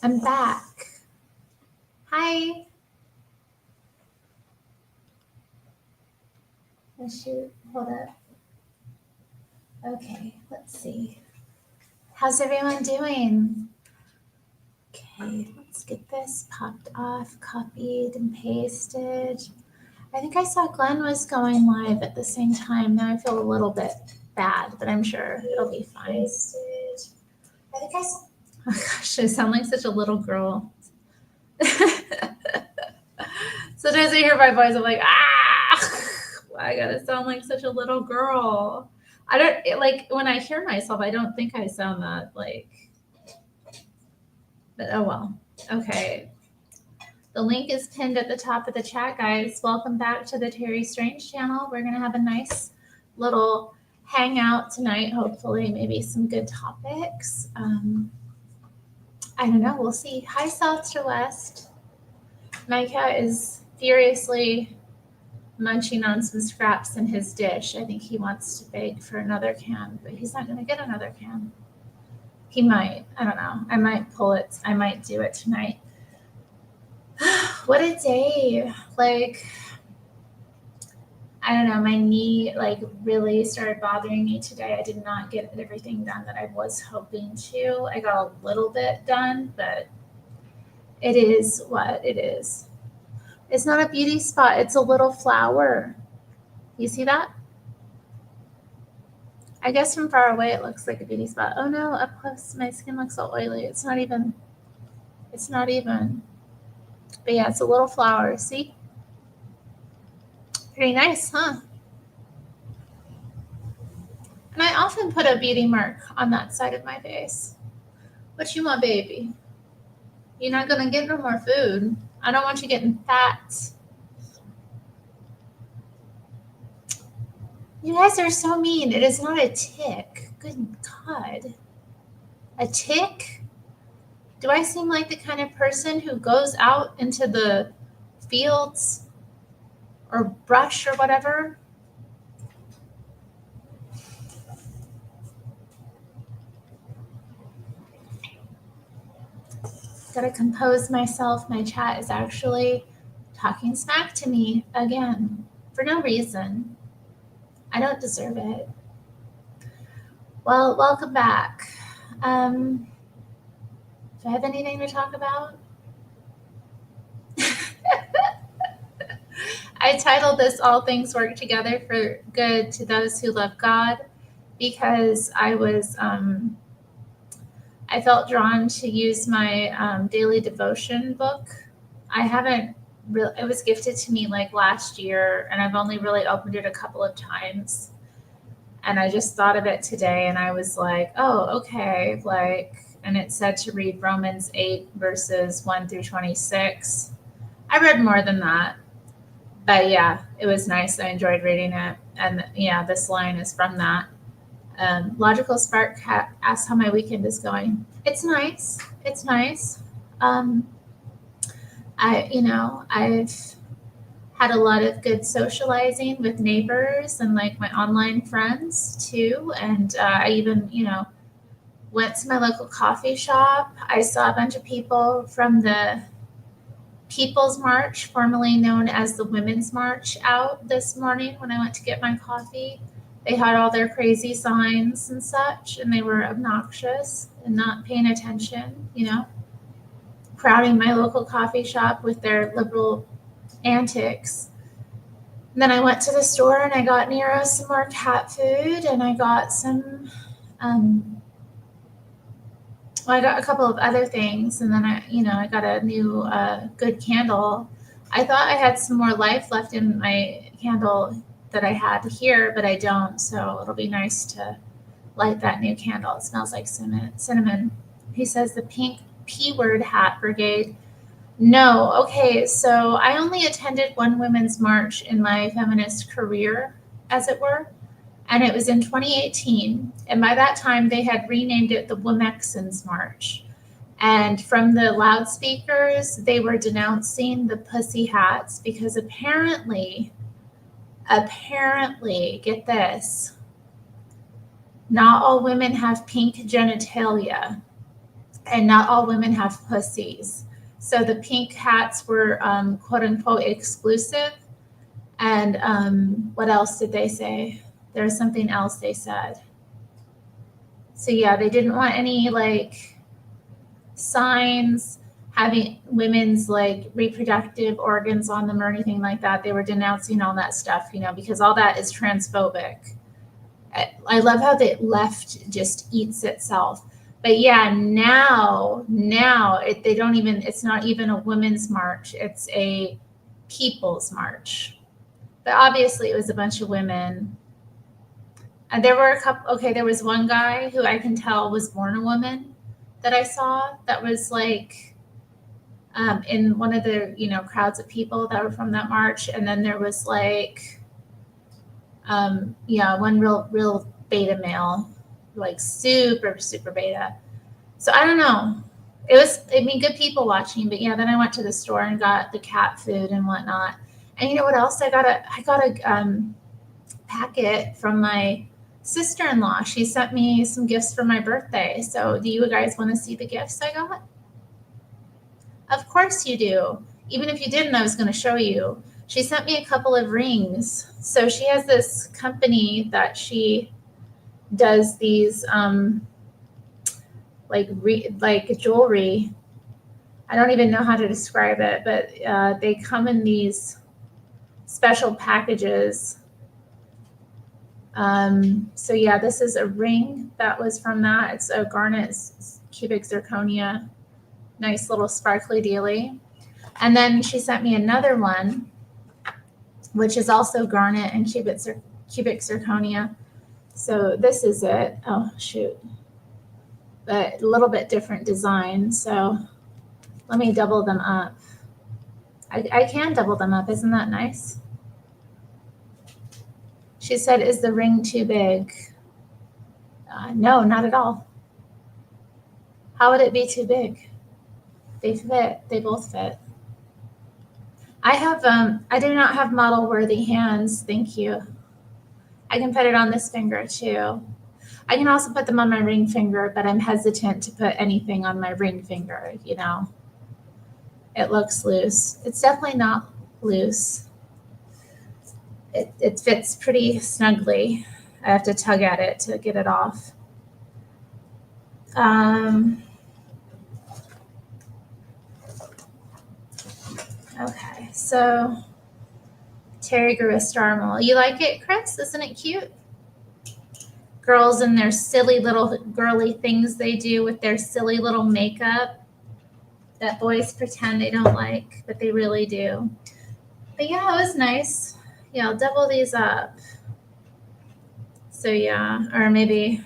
I'm back. Hi. Oh, shoot. Hold up. Okay, let's see. How's everyone doing? Okay, let's get this popped off, copied and pasted. I think I saw Glenn was going live at the same time. Now I feel a little bit bad, but I'm sure it'll be fine. I think I saw. Oh gosh, I sound like such a little girl. Sometimes I hear my voice, I'm like, ah, I gotta sound like such a little girl. I don't like when I hear myself, I don't think I sound that like, but oh well. Okay. The link is pinned at the top of the chat, guys. Welcome back to the Terri Strange channel. We're gonna have a nice little hangout tonight, hopefully, maybe some good topics. I don't know, we'll see. Hi, South to West. My cat is furiously munching on some scraps in his dish. I think he wants to beg for another can, but he's not going to get another can. He might. I don't know. I might pull it. I might do it tonight. What a day. Like, I don't know. My knee, like, really started bothering me today. I did not get everything done that I was hoping to. I got a little bit done, but it is what it is. It's not a beauty spot, it's a little flower. You see that? I guess from far away it looks like a beauty spot. Oh no, up close my skin looks so oily. It's not even. But yeah, it's a little flower. See? Pretty nice, huh? And I often put a beauty mark on that side of my face. What you want, baby? You're not gonna get no more food. I don't want you getting fat. You guys are so mean. It is not a tick. Good God. A tick? Do I seem like the kind of person who goes out into the fields or brush or whatever? Gotta compose myself. My chat is actually talking smack to me again for no reason. I don't deserve it. Well, welcome back. Do I have anything to talk about? I titled this All Things Work Together for Good to Those Who Love God because I felt drawn to use my daily devotion book. I haven't really, it was gifted to me like last year, and I've only really opened it a couple of times. And I just thought of it today, and I was like, oh, okay. Like, and it said to read Romans 8, verses 1 through 26. I read more than that. But yeah, it was nice. I enjoyed reading it. And yeah, this line is from that. Logical Spark asks how my weekend is going. It's nice. It's nice. I've had a lot of good socializing with neighbors and like my online friends too. And I even, went to my local coffee shop. I saw a bunch of people from the People's March, formerly known as the Women's March, out this morning when I went to get my coffee. They had all their crazy signs and such, and they were obnoxious and not paying attention, crowding my local coffee shop with their liberal antics. And then I went to the store and I got Nero some more cat food, and I got some, I got a couple of other things, and then I got a new good candle. I thought I had some more life left in my candle that I had here, but I don't. So it'll be nice to light that new candle. It smells like cinnamon. He says the pink P word hat brigade. No, okay. So I only attended one women's march in my feminist career, as it were. And it was in 2018. And by that time, they had renamed it the Womexins March. And from the loudspeakers, they were denouncing the pussy hats because apparently, get this, not all women have pink genitalia. and not all women have pussies. So the pink hats were quote unquote exclusive. And what else did they say? There was something else they said. So yeah, they didn't want any like signs having women's like reproductive organs on them or anything like that. They were denouncing all that stuff, you know, because all that is transphobic. I love how the left just eats itself. But yeah, now they don't even, it's not even a women's march. It's a people's march. But obviously it was a bunch of women. And there were a couple, okay, there was one guy who I can tell was born a woman that I saw that was like in one of the, you know, crowds of people that were from that march. And then there was like, yeah, one real beta male, like super beta. So I don't know. It was, I mean, good people watching, but yeah, then I went to the store and got the cat food and whatnot. And you know what else? I got a packet from my sister-in-law. She sent me some gifts for my birthday. So do you guys want to see the gifts I got? Of course you do. Even if you didn't, I was going to show you. She sent me a couple of rings. So she has this company that she does these like jewelry. I don't even know how to describe it, but they come in these special packages. So yeah, this is a ring that was from that. It's a garnet cubic zirconia, nice little sparkly dealy. And then she sent me another one, which is also garnet and cubic zirconia. So this is it. Oh shoot, but a little bit different design. So let me double them up. I can double them up. Isn't that nice? She said, is the ring too big? No, not at all. How would it be too big? They fit. They both fit. I do not have model worthy hands. Thank you. I can put it on this finger too. I can also put them on my ring finger, but I'm hesitant to put anything on my ring finger, you know. It looks loose. It's definitely not loose. It fits pretty snugly. I have to tug at it to get it off. Okay, so Terry grew a star mole. You like it, Chris? Isn't it cute? Girls and their silly little girly things they do with their silly little makeup that boys pretend they don't like, but they really do. But yeah, it was nice. Yeah, I'll double these up. So yeah, or maybe,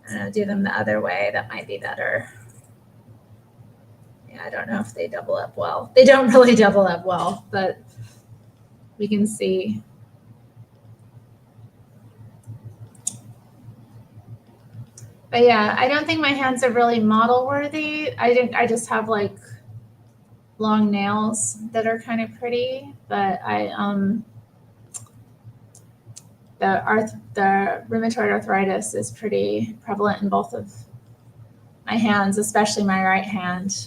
I don't know, do them the other way. That might be better. Yeah, I don't know if they double up well. They don't really double up well, but we can see. But yeah, I don't think my hands are really model worthy. I just have like long nails that are kind of pretty, but the rheumatoid arthritis is pretty prevalent in both of my hands, especially my right hand.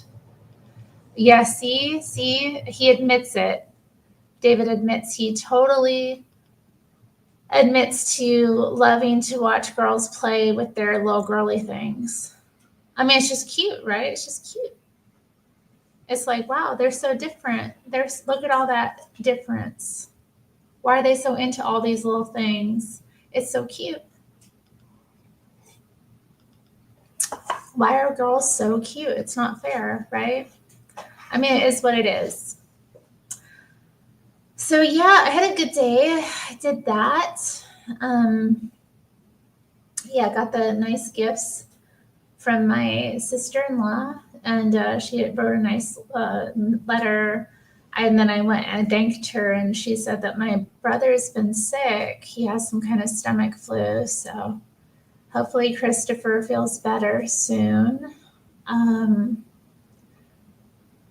Yeah, see, he admits it. David admits he totally admits to loving to watch girls play with their little girly things. I mean, it's just cute, right? It's just cute. It's like, wow, they're so different. Look at all that difference. Why are they so into all these little things? It's so cute. Why are girls so cute? It's not fair, right? I mean, it is what it is. So yeah, I had a good day. I did that. Yeah, I got the nice gifts from my sister-in-law, and she wrote a nice letter. And then I went and thanked her, and she said that my brother's been sick. He has some kind of stomach flu, so hopefully Christopher feels better soon.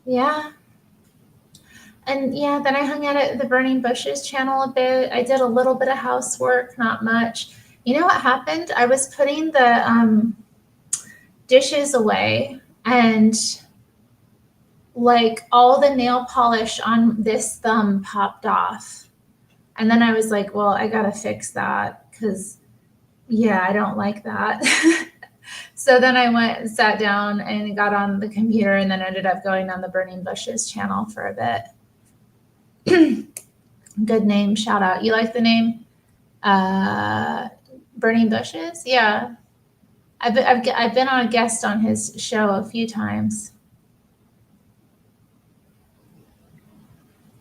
Yeah. And yeah, then I hung out at the Burning Bushes channel a bit. I did a little bit of housework, not much. You know what happened? I was putting the dishes away, and like all the nail polish on this thumb popped off. And then I was like, well, I gotta fix that because, yeah, I don't like that. So then I went and sat down and got on the computer, and then ended up going on the Burning Bushes channel for a bit. Good name, shout out. You like the name? Burning Bushes? Yeah. I've been on a guest on his show a few times.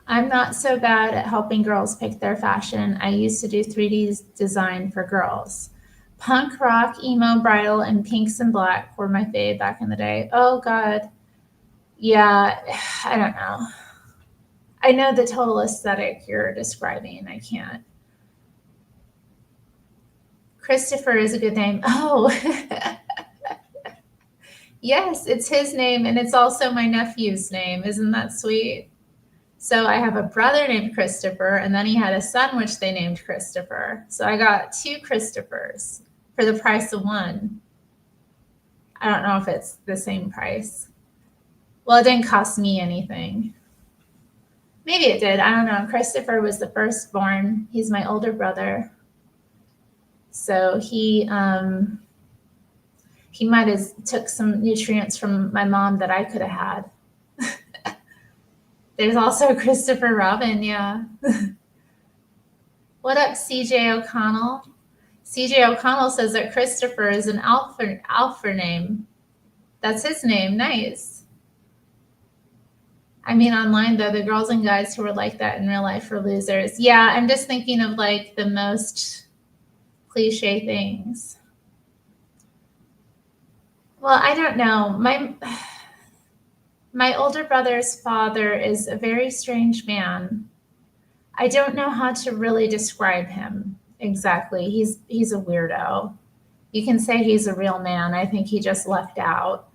I'm not so bad at helping girls pick their fashion. I used to do 3D design for girls. Punk rock, emo, bridal, and pinks and black were my fave back in the day. Oh, God. Yeah, I don't know. I know the total aesthetic you're describing. I can't. Christopher is a good name. Oh, yes, it's his name, and it's also my nephew's name. Isn't that sweet? So I have a brother named Christopher, and then he had a son, which they named Christopher. So I got 2 Christophers for the price of one. I don't know if it's the same price. Well, it didn't cost me anything. Maybe it did. I don't know. Christopher was the firstborn. He's my older brother. So he might have took some nutrients from my mom that I could have had. There's also Christopher Robin, yeah. What up, CJ O'Connell? CJ O'Connell says that Christopher is an alpha name. That's his name. Nice. I mean, online, though, the girls and guys who are like that in real life are losers. Yeah, I'm just thinking of like the most cliche things. Well, I don't know. My older brother's father is a very strange man. I don't know how to really describe him exactly. He's a weirdo. You can say he's a real man. I think he just lucked out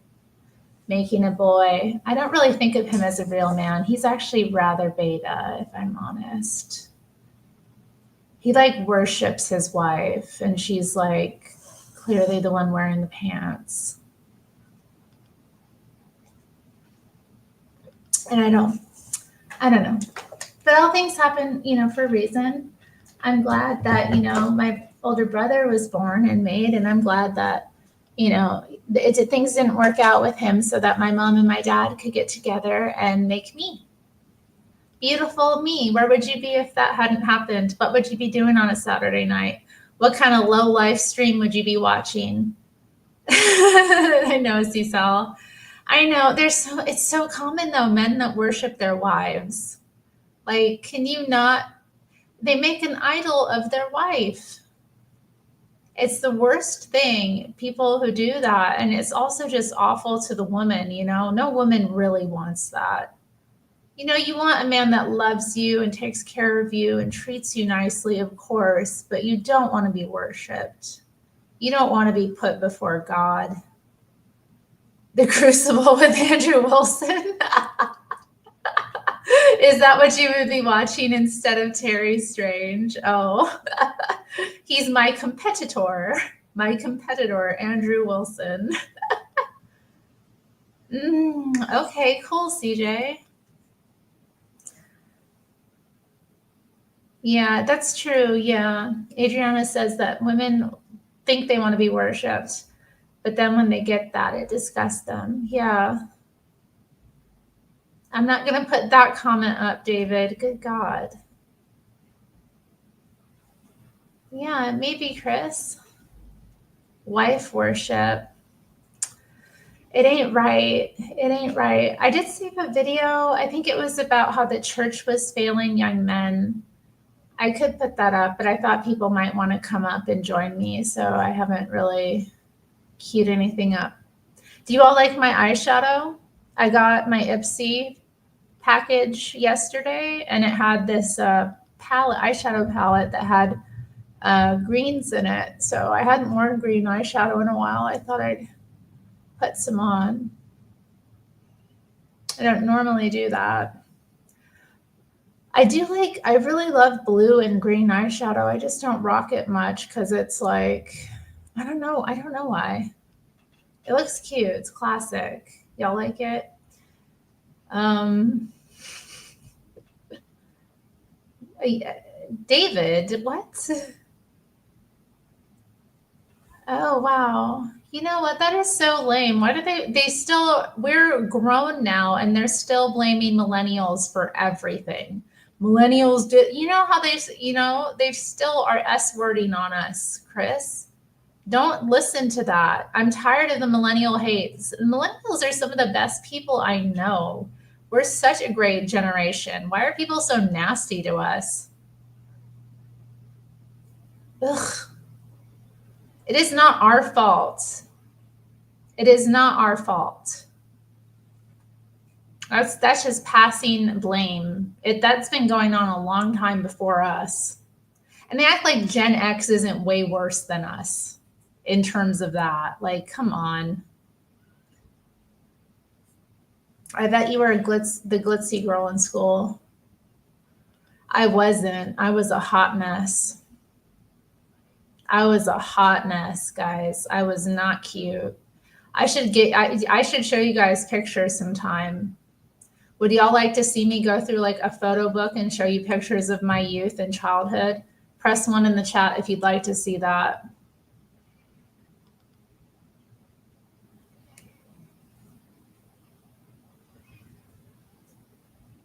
making a boy. I don't really think of him as a real man. He's actually rather beta, if I'm honest. He like worships his wife, and she's like clearly the one wearing the pants. And I don't know. But all things happen, for a reason. I'm glad that, my older brother was born and made, and I'm glad that, things didn't work out with him so that my mom and my dad could get together and make me. Beautiful me. Where would you be if that hadn't happened? What would you be doing on a Saturday night? What kind of low life stream would you be watching? I know, Cecil. I know. It's so common though, men that worship their wives. Like, can you not? They make an idol of their wife. It's the worst thing, people who do that. And it's also just awful to the woman, No woman really wants that. You want a man that loves you and takes care of you and treats you nicely, of course, but you don't want to be worshipped. You don't want to be put before God. The Crucible with Andrew Wilson. Is that what you would be watching instead of Terri Strange? Oh, he's my competitor, Andrew Wilson. Okay, cool, CJ. Yeah, that's true. Yeah. Adriana says that women think they want to be worshipped, but then when they get that, it disgusts them. Yeah. I'm not going to put that comment up, David. Good God. Yeah, maybe, Chris. Wife worship. It ain't right. It ain't right. I did see a video. I think it was about how the church was failing young men. I could put that up, but I thought people might want to come up and join me, so I haven't really queued anything up. Do you all like my eyeshadow? I got my Ipsy package yesterday, and it had this eyeshadow palette that had greens in it. So I hadn't worn green eyeshadow in a while. I thought I'd put some on. I don't normally do that. I really love blue and green eyeshadow. I just don't rock it much because it's like, I don't know why. It looks cute. It's classic. Y'all like it? Um, David, what? Oh, wow. You know what? That is so lame. Why do they still, we're grown now and they're still blaming millennials for everything. Millennials did, you know how they still are S wording on us, Chris. Don't listen to that. I'm tired of the millennial hates. Millennials are some of the best people I know. We're such a great generation. Why are people so nasty to us? Ugh. It is not our fault. It is not our fault. That's just passing blame. That's been going on a long time before us. And they act like Gen X isn't way worse than us in terms of that. Like, come on. I bet you were the glitzy girl in school. I wasn't. I was a hot mess. I was a hot mess, guys. I was not cute. I should show you guys pictures sometime. Would y'all like to see me go through like a photo book and show you pictures of my youth and childhood? Press 1 in the chat if you'd like to see that.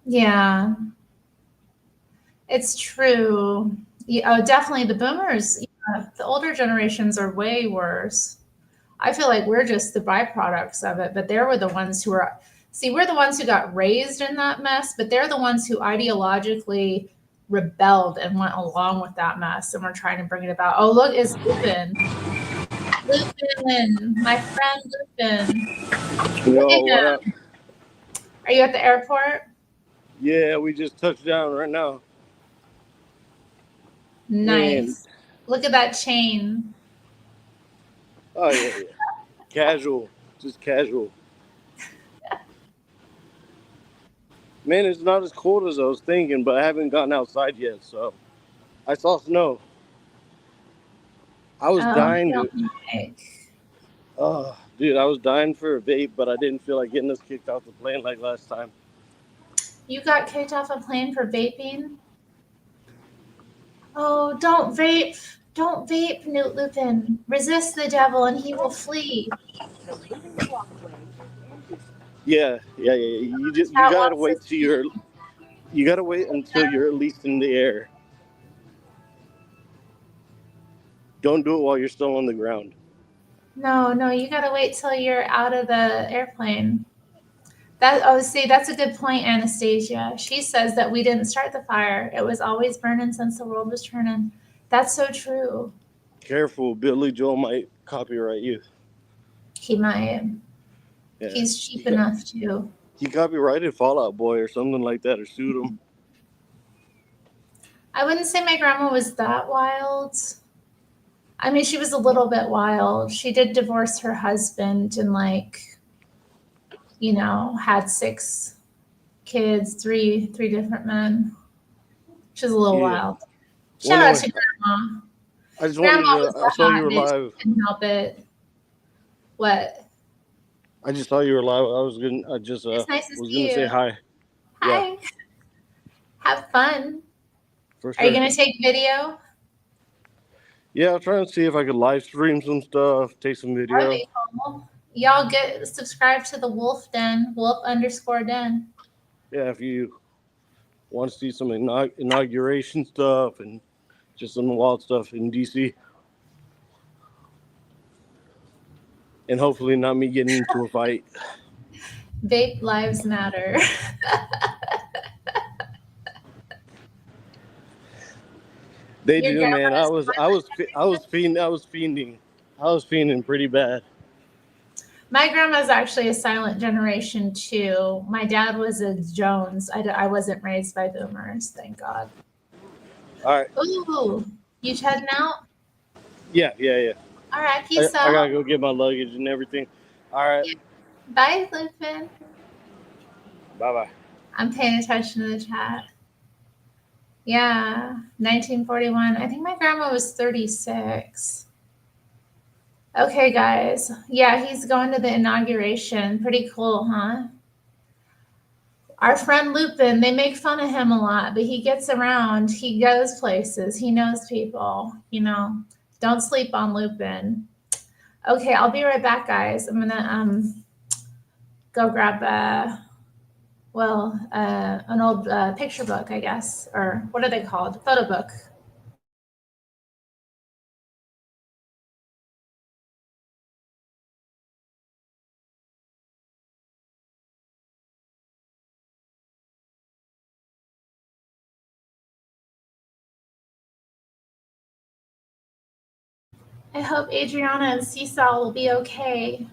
Yeah, it's true. Yeah, oh, definitely the boomers, yeah, the older generations are way worse. I feel like we're just the byproducts of it, but they were the ones who were, see, we're the ones who got raised in that mess, but they're the ones who ideologically rebelled and went along with that mess, and we're trying to bring it about. Oh, look, it's Lupin. Lupin, my friend Lupin. Yo, what up? Are you at the airport? Yeah, we just touched down right now. Nice. Man. Look at that chain. Oh, yeah. Casual. Just casual. Man, it's not as cold as I was thinking, but I haven't gotten outside yet, so I saw snow. I was dying to... dude, I was dying for a vape, but I didn't feel like getting us kicked off the plane like last time. You got kicked off a plane for vaping? Oh, don't vape. Don't vape, Newt Lupin. Resist the devil and he will flee. Yeah. You gotta wait till you gotta wait until you're at least in the air. Don't do it while you're still on the ground. No, you gotta wait till you're out of the airplane. See, that's a good point, Anastasia. She says that we didn't start the fire. It was always burning since the world was turning. That's so true. Careful, Billy Joel might copyright you. He might. Yeah. He's cheap enough to. He copyrighted Fall Out Boy or something like that, or sued him. I wouldn't say my grandma was that wild. I mean, she was a little bit wild. She did divorce her husband and had 6 kids, three different men. She was a little wild. Shout out to Grandma. I just wanted to. I saw you were live. Couldn't help it. What? I just saw you were live. I just was gonna say hi. Hi. Yeah. Have fun. For sure. Are you gonna take video? Yeah, I'll try and see if I could live stream some stuff, take some video. That'd be cool. Y'all subscribe to the Wolf Den, Wolf_Den. Yeah, if you want to see some inauguration stuff and just some wild stuff in DC. And hopefully not me getting into a fight. Vape lives matter. They do, man. I was fiending. I was fiending pretty bad. My grandma's actually a silent generation too. My dad was a Jones. I wasn't raised by boomers, thank God. All right. Ooh, you heading out? Yeah. All right, peace out. I gotta go get my luggage and everything. All right. Yeah. Bye, Lupin. Bye. I'm paying attention to the chat. Yeah, 1941. I think my grandma was 36. Okay, guys. Yeah, he's going to the inauguration. Pretty cool, huh? Our friend Lupin, they make fun of him a lot, but he gets around. He goes places. He knows people. Don't sleep on Lupin. Okay, I'll be right back, guys. I'm gonna go grab an old picture book, I guess, or what are they called? Photo book. I hope Adriana and Seesaw will be okay.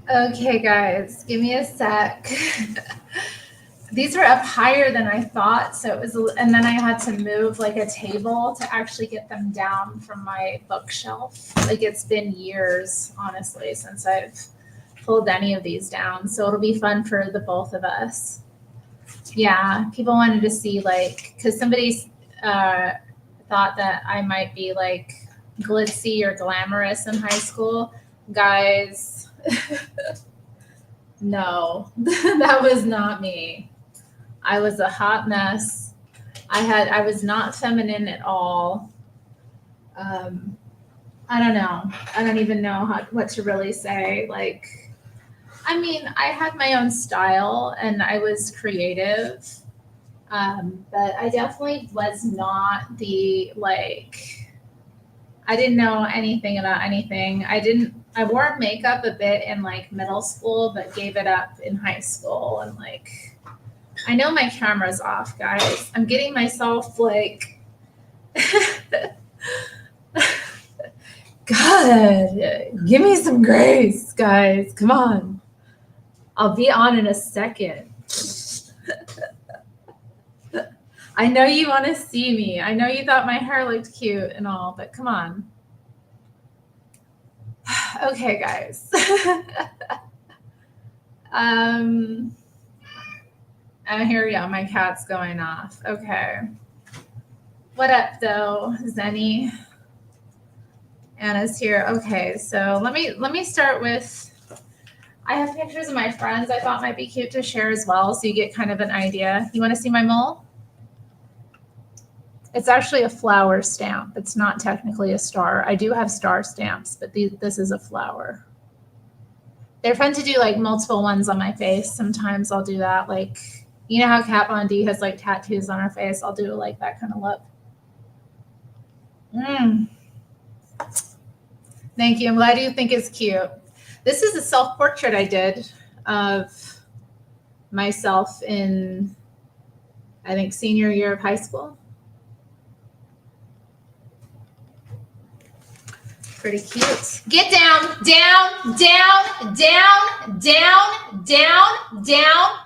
Okay, guys, give me a sec. These were up higher than I thought, so it was, and then I had to move like a table to actually get them down from my bookshelf. Like it's been years, honestly, since I've pulled any of these down, so it'll be fun for the both of us. Yeah, people wanted to see like, because somebody thought that I might be like glitzy or glamorous in high school. Guys, no, that was not me. I was a hot mess. I was not feminine at all. I don't know. I don't even know what to really say. Like, I mean, I had my own style and I was creative. But I definitely was not the like, I didn't know anything about anything. I wore makeup a bit in like middle school, but gave it up in high school. And like, I know my camera's off, guys. I'm getting myself like, God, give me some grace, guys. Come on. I'll be on in a second. I know you want to see me. I know you thought my hair looked cute and all, but come on. Okay, guys. Oh, here we go. My cat's going off. Okay. What up, though, Zenny? Anna's here. Okay, so let me start with. I have pictures of my friends I thought might be cute to share as well, so you get kind of an idea. You want to see my mole? It's actually a flower stamp. It's not technically a star. I do have star stamps, but this is a flower. They're fun to do like multiple ones on my face. Sometimes I'll do that. Like, you know how Kat Von D has like tattoos on her face? I'll do like that kind of look. Thank you. I'm glad you think it's cute. This is a self-portrait I did of myself in, I think, senior year of high school. Pretty cute. Get down, down, down, down, down, down, down.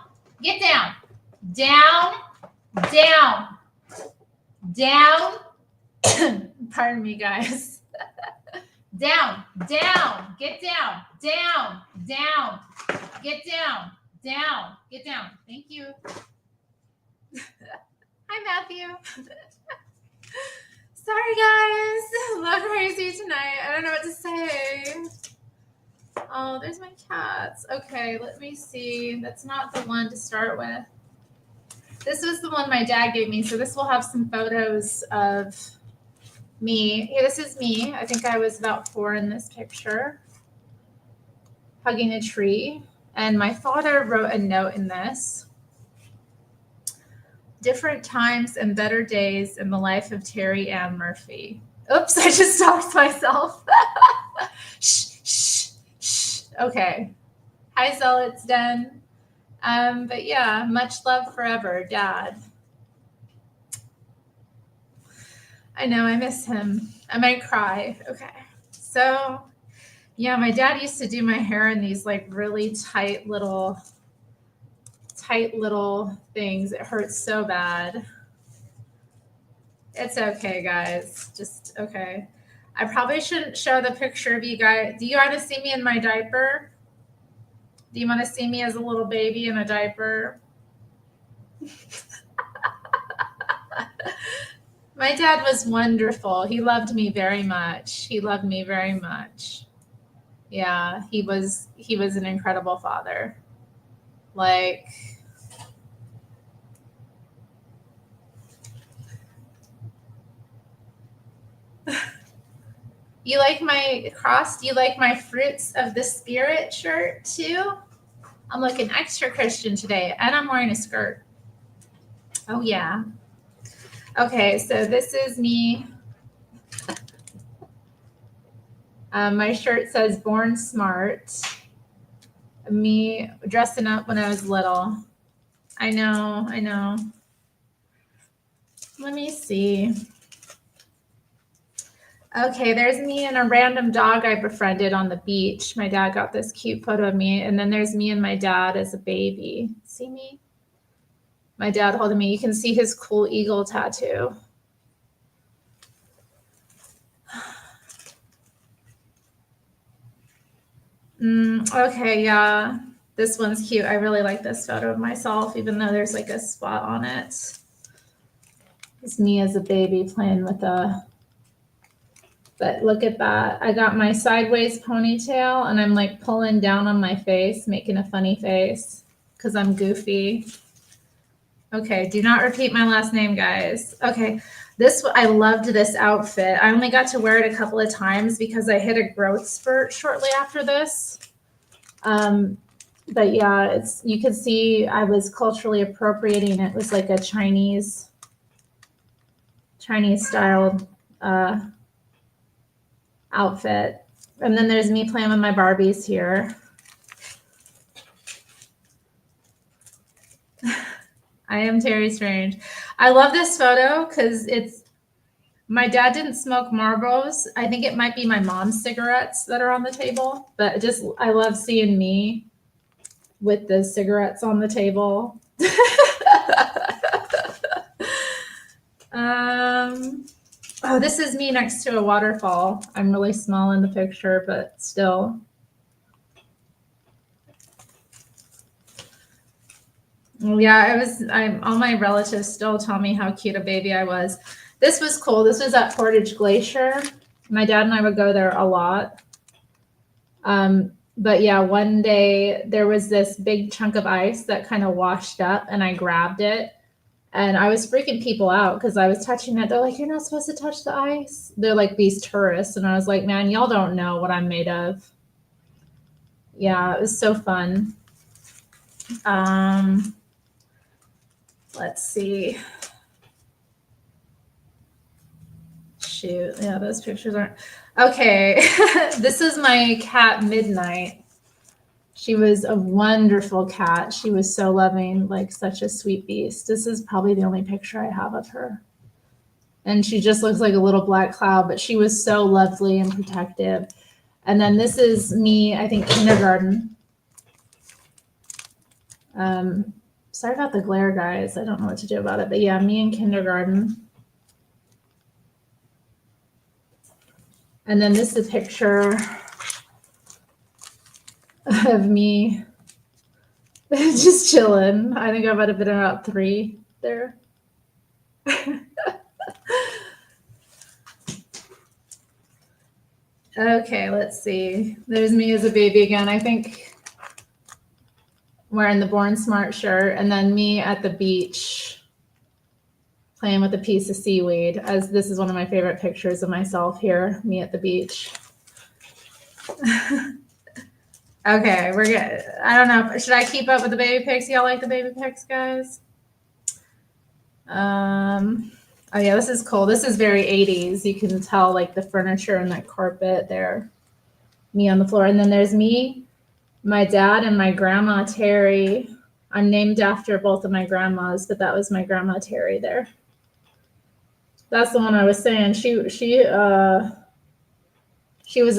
Get down, down, down, down. Pardon me, guys. Down, down, get down, down, down, get down, down, get down. Thank you. Hi, Matthew. Sorry, guys. Love crazy tonight. I don't know what to say. Oh, there's my cats. Okay, let me see. That's not the one to start with. This was the one my dad gave me. So this will have some photos of me. Here, this is me. I think I was about 4 in this picture, hugging a tree. And my father wrote a note in this. Different times and better days in the life of Terri Ann Murphy. Oops, I just stopped myself. Shh, shh, shh. Okay. Hi, Zealot's Den. But yeah, much love forever, Dad. I know, I miss him. I might cry. Okay. So, yeah, my dad used to do my hair in these like really tight little things. It hurts so bad. It's okay, guys. Just okay. I probably shouldn't show the picture of you guys. Do you want to see me in my diaper? Do you want to see me as a little baby in a diaper? My dad was wonderful. He loved me very much. He loved me very much. Yeah, he was an incredible father. Like, you like my cross? Do you like my Fruits of the Spirit shirt too? I'm looking extra Christian today, and I'm wearing a skirt. Oh yeah. Okay, so this is me. My shirt says "Born Smart." Me dressing up when I was little. I know. Let me see. Okay, there's me and a random dog I befriended on the beach. My dad got this cute photo of me. And then there's me and my dad as a baby. See me? My dad holding me. You can see his cool eagle tattoo. Okay, yeah. This one's cute. I really like this photo of myself, even though there's like a spot on it. It's me as a baby playing with a... But look at that. I got my sideways ponytail and I'm like pulling down on my face, making a funny face because I'm goofy. Okay, do not repeat my last name, guys. Okay, I loved this outfit. I only got to wear it a couple of times because I hit a growth spurt shortly after this. But yeah, you can see I was culturally appropriating. It was like a Chinese styled outfit. And then there's me playing with my Barbies here. I am Terri Strange. I love this photo because my dad didn't smoke Marlboros. I think it might be my mom's cigarettes that are on the table, but I love seeing me with the cigarettes on the table. Oh, this is me next to a waterfall. I'm really small in the picture, but still. Yeah, all my relatives still tell me how cute a baby I was. This was cool. This was at Portage Glacier. My dad and I would go there a lot. But yeah, one day there was this big chunk of ice that kind of washed up and I grabbed it. And I was freaking people out because I was touching it. They're like, you're not supposed to touch the ice. They're like these tourists. And I was like, man, y'all don't know what I'm made of. Yeah, it was so fun. Let's see. Shoot. Yeah, those pictures aren't. Okay. This is my cat, Midnight. She was a wonderful cat. She was so loving, like such a sweet beast. This is probably the only picture I have of her. And she just looks like a little black cloud, but she was so lovely and protective. And then this is me, I think, kindergarten. Sorry about the glare, guys. I don't know what to do about it. But yeah, me in kindergarten. And then this is a picture of me just chilling. I think I might have been about 3 there. Okay, let's see. There's me as a baby again. I think wearing the Born Smart shirt, and then me at the beach playing with a piece of seaweed. As this is one of my favorite pictures of myself here, me at the beach. Okay, we're good. I don't know. Should I keep up with the baby pics? Y'all like the baby pics, guys? Oh yeah, this is cool. This is very 80s. You can tell like the furniture and that carpet there. Me on the floor. And then there's me, my dad, and my grandma, Terri. I'm named after both of my grandmas, but that was my grandma, Terri, there. That's the one I was saying. She was a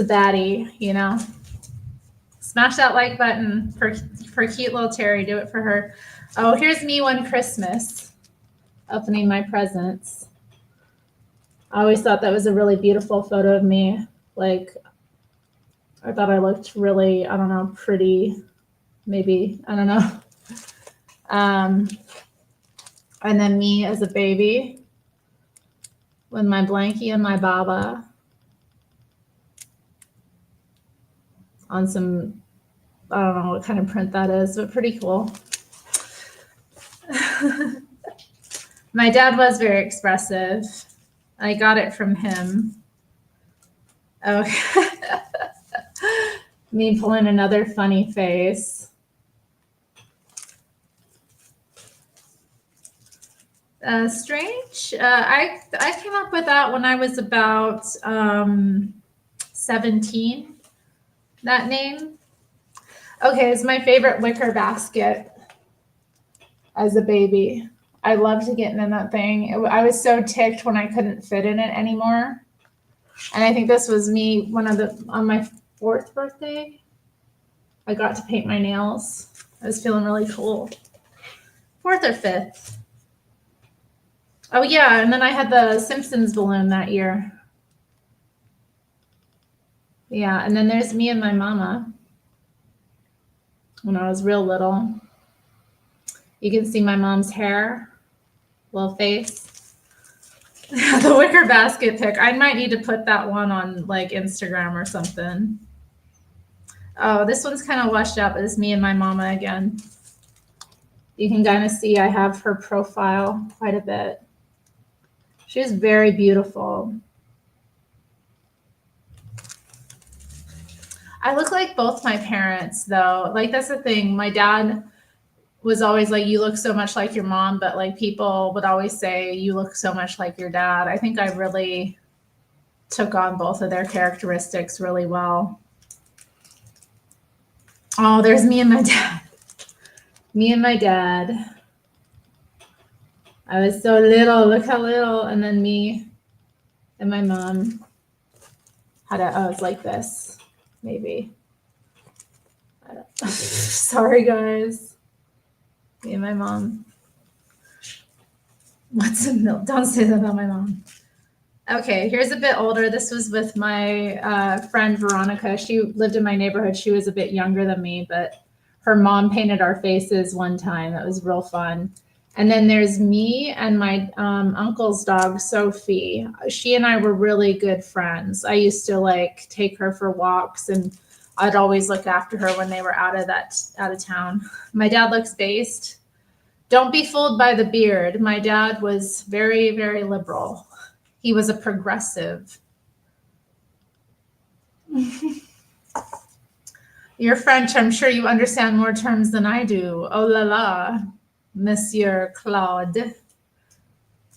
baddie, you know. Smash that like button for cute little Terri. Do it for her. Oh, here's me one Christmas, opening my presents. I always thought that was a really beautiful photo of me. Like, I thought I looked really, I don't know, pretty, maybe, I don't know. And then me as a baby with my blankie and my baba on some, I don't know what kind of print that is, but pretty cool. My dad was very expressive. I got it from him. Okay. Me pulling another funny face. Strange. I came up with that when I was about 17. That name. Okay, it's my favorite wicker basket as a baby. I loved getting in that thing. I was so ticked when I couldn't fit in it anymore. And I think this was me on my 4th birthday. I got to paint my nails. I was feeling really cool. 4th or 5th. Oh yeah, and then I had the Simpsons balloon that year. Yeah, and then there's me and my mama when I was real little. You can see my mom's hair, little face. The wicker basket pic. I might need to put that one on like Instagram or something. Oh, this one's kind of washed up. It's me and my mama again. You can kind of see I have her profile quite a bit. She's very beautiful. I look like both my parents, though. Like, that's the thing. My dad was always like, you look so much like your mom, but like people would always say, you look so much like your dad. I think I really took on both of their characteristics really well. Oh, there's me and my dad. Me and my dad. I was so little. Look how little. And then me and my mom I was like this, maybe. Sorry, guys. Me and my mom. What's a milk? Don't say that about my mom. Okay, here's a bit older. This was with my friend Veronica. She lived in my neighborhood. She was a bit younger than me, but her mom painted our faces one time. It was real fun. And then there's me and my uncle's dog, Sophie. She and I were really good friends. I used to like take her for walks, and I'd always look after her when they were out of town. My dad looks based. Don't be fooled by the beard. My dad was very, very liberal. He was a progressive. You're French. I'm sure you understand more terms than I do. Oh la la, Monsieur Claude.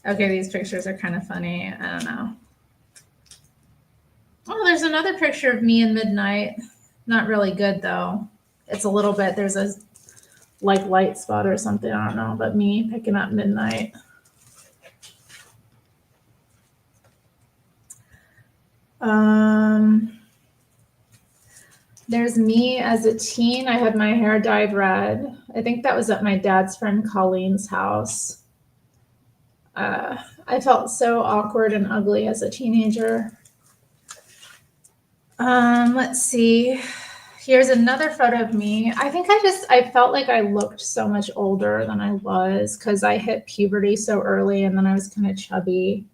Okay, these pictures are kind of funny. I don't know. Oh, there's another picture of me in midnight. Not really good though. It's a little bit, there's a like light spot or something. I don't know, but me picking up midnight. There's me as a teen. I had my hair dyed red. I think that was at my dad's friend Colleen's house. I felt so awkward and ugly as a teenager. Let's see. Here's another photo of me. I think I felt like I looked so much older than I was because I hit puberty so early and then I was kind of chubby.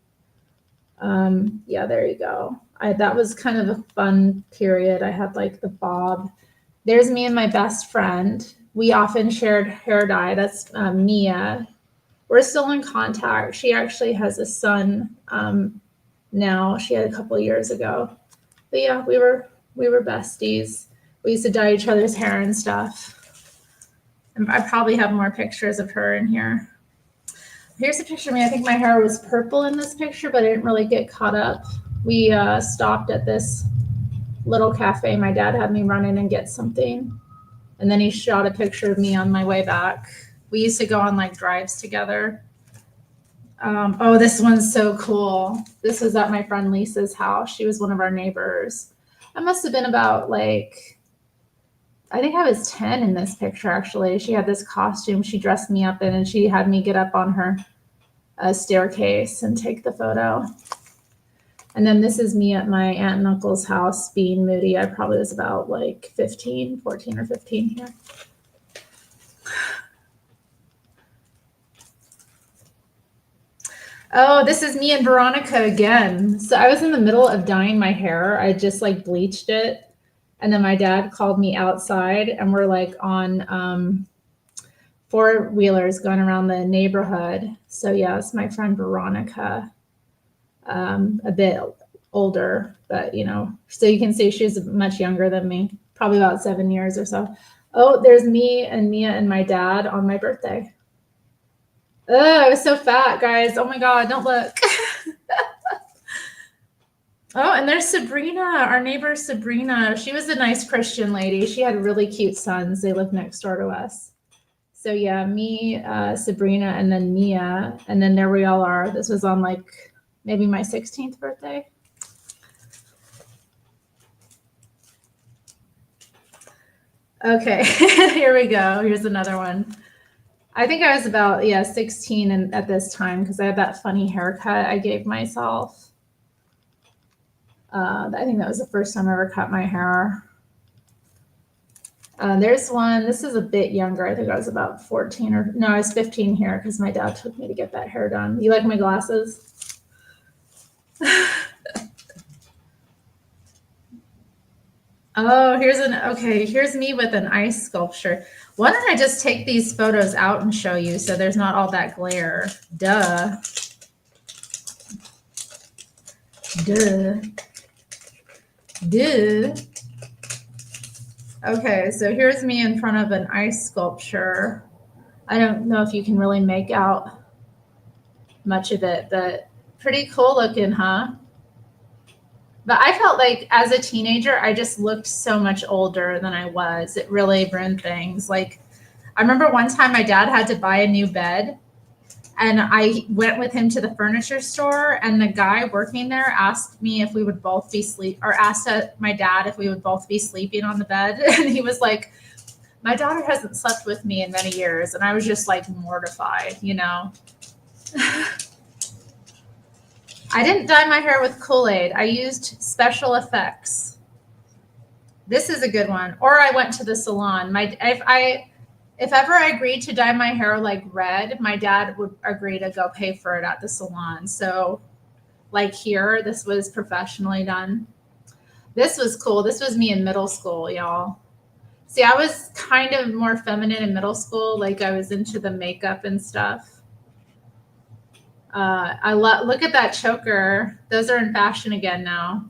Yeah, there you go. That was kind of a fun period. I had like the bob. There's me and my best friend. We often shared hair dye. That's Mia. We're still in contact. She actually has a son now. She had a couple of years ago. But yeah, we were besties. We used to dye each other's hair and stuff. And I probably have more pictures of her in here. Here's a picture of me. I think my hair was purple in this picture, but I didn't really get caught up. We stopped at this little cafe. My dad had me run in and get something. And then he shot a picture of me on my way back. We used to go on like drives together. Oh, this one's so cool. This was at my friend Lisa's house. She was one of our neighbors. I must have been about like, I think I was 10 in this picture, actually. She had this costume she dressed me up in, and she had me get up on her staircase and take the photo. And then this is me at my aunt and uncle's house being moody. I probably was about like 14 or 15 here. Oh, this is me and Veronica again. So I was in the middle of dyeing my hair. I just like bleached it. And then my dad called me outside, and we're like on four-wheelers going around the neighborhood. So yes, my friend Veronica, a bit older, but you know, so you can see she's much younger than me, probably about 7 years or so. Oh, there's me and Mia and my dad on my birthday. Oh, I was so fat, guys. Oh my God, don't look. Oh, and there's Sabrina, our neighbor Sabrina. She was a nice Christian lady. She had really cute sons. They lived next door to us. So yeah, me, Sabrina, and then Mia. And then there we all are. This was on like maybe my 16th birthday. Okay, here we go. Here's another one. I think I was about 16 at this time because I had that funny haircut I gave myself. I think that was the first time I ever cut my hair. There's one. This is a bit younger. I think I was about 14 or no, I was 15 here because my dad took me to get that hair done. You like my glasses? Oh, here's me with an ice sculpture. Why don't I just take these photos out and show you so there's not all that glare? Duh. Okay, so here's me in front of an ice sculpture. I don't know if you can really make out much of it, but pretty cool looking, huh? But I felt like as a teenager, I just looked so much older than I was. It really ruined things. Like, I remember one time my dad had to buy a new bed, and I went with him to the furniture store, and the guy working there asked me if we would both be asked my dad if we would both be sleeping on the bed. And he was like, my daughter hasn't slept with me in many years. And I was just like mortified, you know? I didn't dye my hair with Kool-Aid. I used special effects. This is a good one. Or I went to the salon. If ever I agreed to dye my hair like red, my dad would agree to go pay for it at the salon. So like here, this was professionally done. This was cool. This was me in middle school, y'all. See, I was kind of more feminine in middle school. Like I was into the makeup and stuff. Look at that choker. Those are in fashion again now.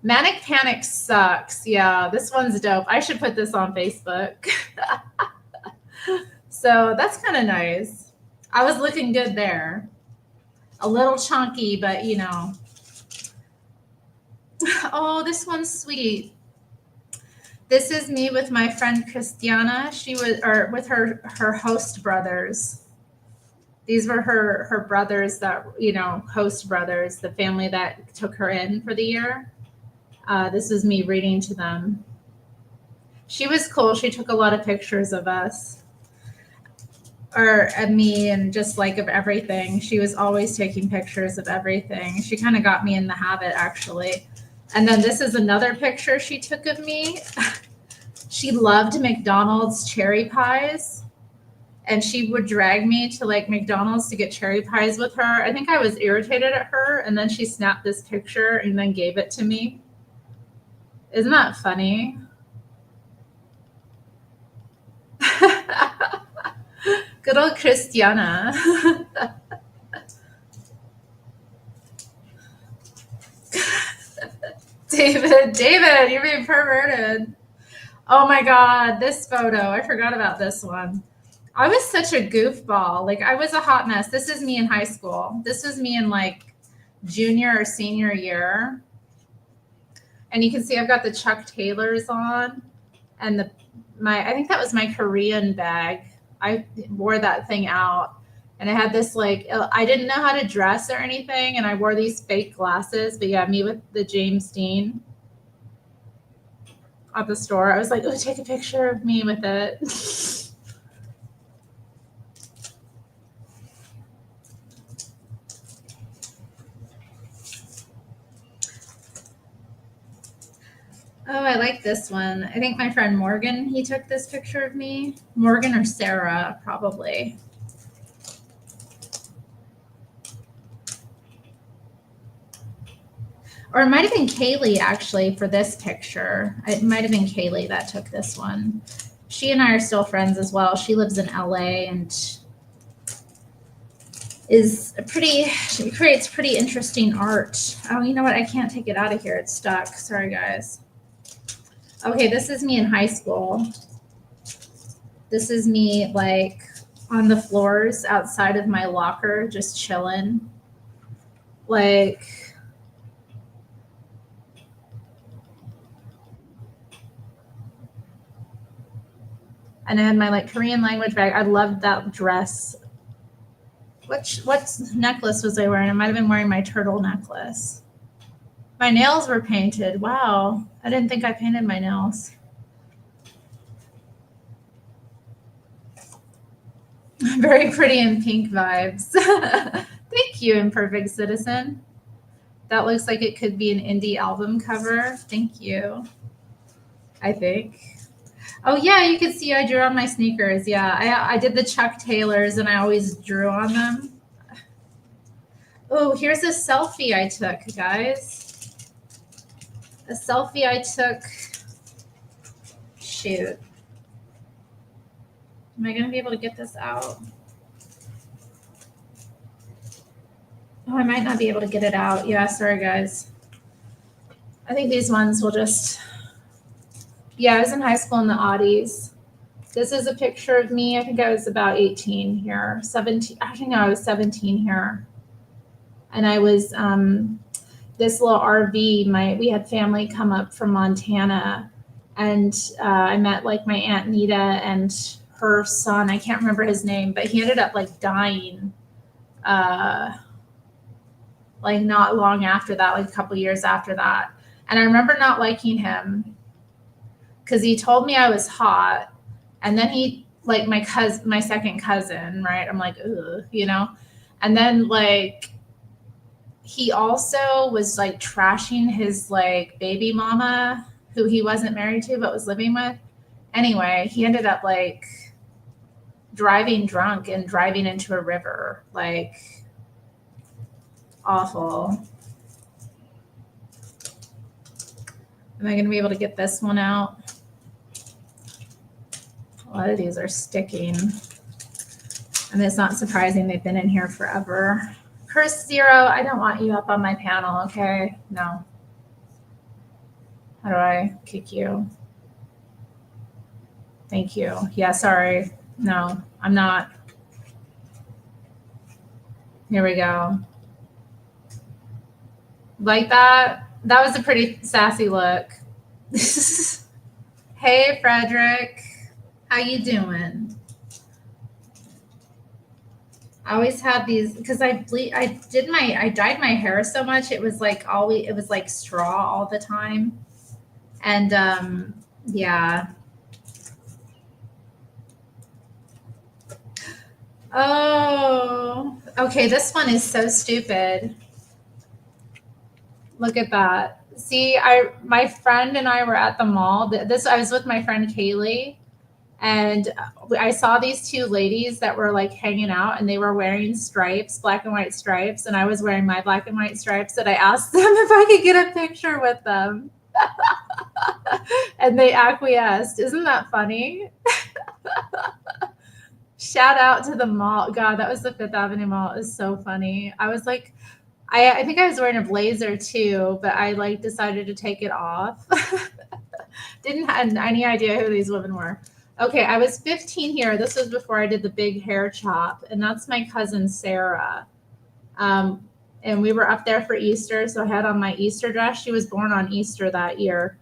Manic Panic sucks. Yeah, this one's dope. I should put this on Facebook. So that's kind of nice. I was looking good there. A little chunky, but you know. Oh, this one's sweet. This is me with my friend Christiana. With her host brothers. These were her brothers that, you know, host brothers, the family that took her in for the year. This is me reading to them. She was cool. She took a lot of pictures of us. Or of me and just like of everything. She was always taking pictures of everything. She kind of got me in the habit, actually. And then this is another picture she took of me. She loved McDonald's cherry pies. And she would drag me to like McDonald's to get cherry pies with her. I think I was irritated at her. And then she snapped this picture and then gave it to me. Isn't that funny? Good old Christiana. David, you're being perverted. Oh my God, this photo. I forgot about this one. I was such a goofball. Like I was a hot mess. This is me in high school. This was me in like junior or senior year. And you can see I've got the Chuck Taylors on and I think that was my Korean bag. I wore that thing out and I had this like, I didn't know how to dress or anything. And I wore these fake glasses, but yeah, me with the James Dean at the store. I was like, oh, take a picture of me with it. Oh, I like this one. I think my friend Morgan, he took this picture of me. Morgan or Sarah, probably. Or it might have been Kaylee, actually, for this picture. It might have been Kaylee that took this one. She and I are still friends as well. She lives in LA and she creates pretty interesting art. Oh, you know what? I can't take it out of here. It's stuck. Sorry, guys. Okay, this is me in high school. This is me like on the floors outside of my locker, just chilling. Like, and I had my like Korean language bag. I loved that dress. What necklace was I wearing? I might have been wearing my turtle necklace. My nails were painted. Wow. I didn't think I painted my nails. Very pretty and pink vibes. Thank you, Imperfect Citizen. That looks like it could be an indie album cover. Thank you. I think. Oh yeah, you can see I drew on my sneakers. Yeah, I did the Chuck Taylors and I always drew on them. Oh, here's a selfie I took, guys. A selfie I took. Shoot. Am I going to be able to get this out? Oh, I might not be able to get it out. Yeah, sorry, guys. I think these ones will just... Yeah, I was in high school in the Audis. This is a picture of me. I think I was about 18 here. 17. Actually, no, I was 17 here. And I was... this little RV, we had family come up from Montana, and I met like my Aunt Nita and her son. I can't remember his name, but he ended up like dying like not long after that, like a couple years after that. And I remember not liking him because he told me I was hot, and then he like my second cousin, right? I'm like, ugh, you know, and then like he also was like trashing his like baby mama who he wasn't married to but was living with. Anyway, he ended up like driving drunk and driving into a river. Like awful. Am I going to be able to get this one out? A lot of these are sticking. And it's not surprising, they've been in here forever. Curse Zero, I don't want you up on my panel, okay? No. How do I kick you? Thank you. Yeah, sorry. No, I'm not. Here we go. Like that? That was a pretty sassy look. Hey, Frederick. How you doing? I always had these because I dyed my hair so much. It was like straw all the time. And yeah. Oh, okay. This one is so stupid. Look at that. See, my friend and I were at the mall. I was with my friend Kaylee, and I saw these two ladies that were like hanging out, and they were wearing stripes, black and white stripes, and I was wearing my black and white stripes. And I asked them if I could get a picture with them, and they acquiesced. Isn't that funny? Shout out to the mall. God, that was the Fifth Avenue Mall. It was so funny. I was like, I think I was wearing a blazer too, but I like decided to take it off. Didn't have any idea who these women were. Okay, I was 15 here. This was before I did the big hair chop, and that's my cousin Sarah. And we were up there for Easter, so I had on my Easter dress. She was born on Easter that year.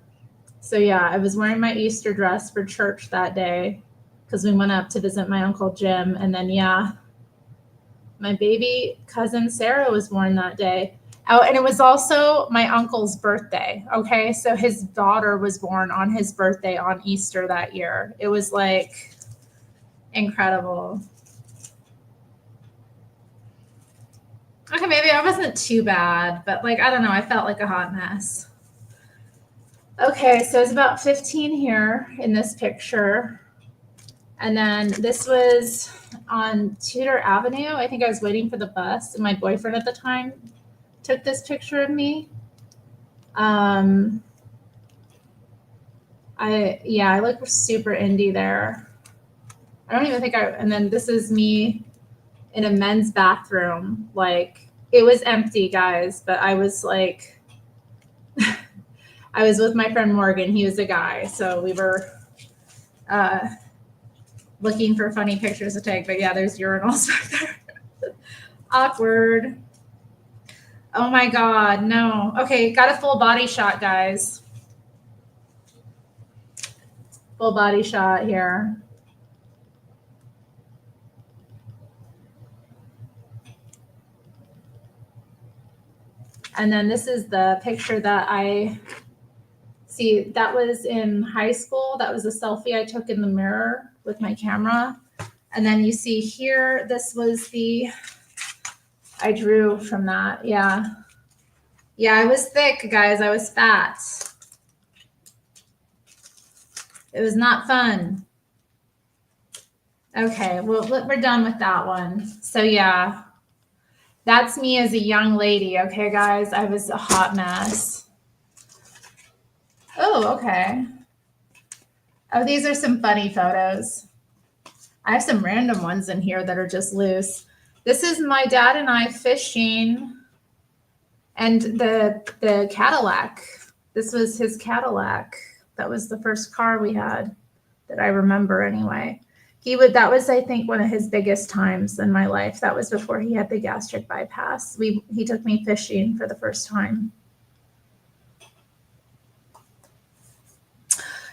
So yeah, I was wearing my Easter dress for church that day because we went up to visit my Uncle Jim. And then, yeah, my baby cousin Sarah was born that day. Oh, and it was also my uncle's birthday. Okay, so his daughter was born on his birthday on Easter that year. It was like incredible. Okay, maybe I wasn't too bad, but like, I don't know, I felt like a hot mess. Okay, so it's about 15 here in this picture. And then this was on Tudor Avenue. I think I was waiting for the bus, and my boyfriend at the time took this picture of me. I look super indie there. I don't even think and then this is me in a men's bathroom. Like, it was empty, guys, but I was like, I was with my friend Morgan. He was a guy. So we were looking for funny pictures to take. But yeah, there's urinals back there. Awkward. Oh my God, no. Okay, got a full body shot, guys. Full body shot here. And then this is the picture that that was in high school. That was a selfie I took in the mirror with my camera. And then you see here, this was I drew from that. Yeah. Yeah, I was thick, guys. I was fat. It was not fun. Okay, well, we're done with that one. So yeah, that's me as a young lady. Okay, guys, I was a hot mess. Oh, okay. Oh, these are some funny photos. I have some random ones in here that are just loose. This is my dad and I fishing, and the Cadillac. This was his Cadillac. That was the first car we had that I remember anyway. That was, I think, one of his biggest times in my life. That was before he had the gastric bypass. He took me fishing for the first time.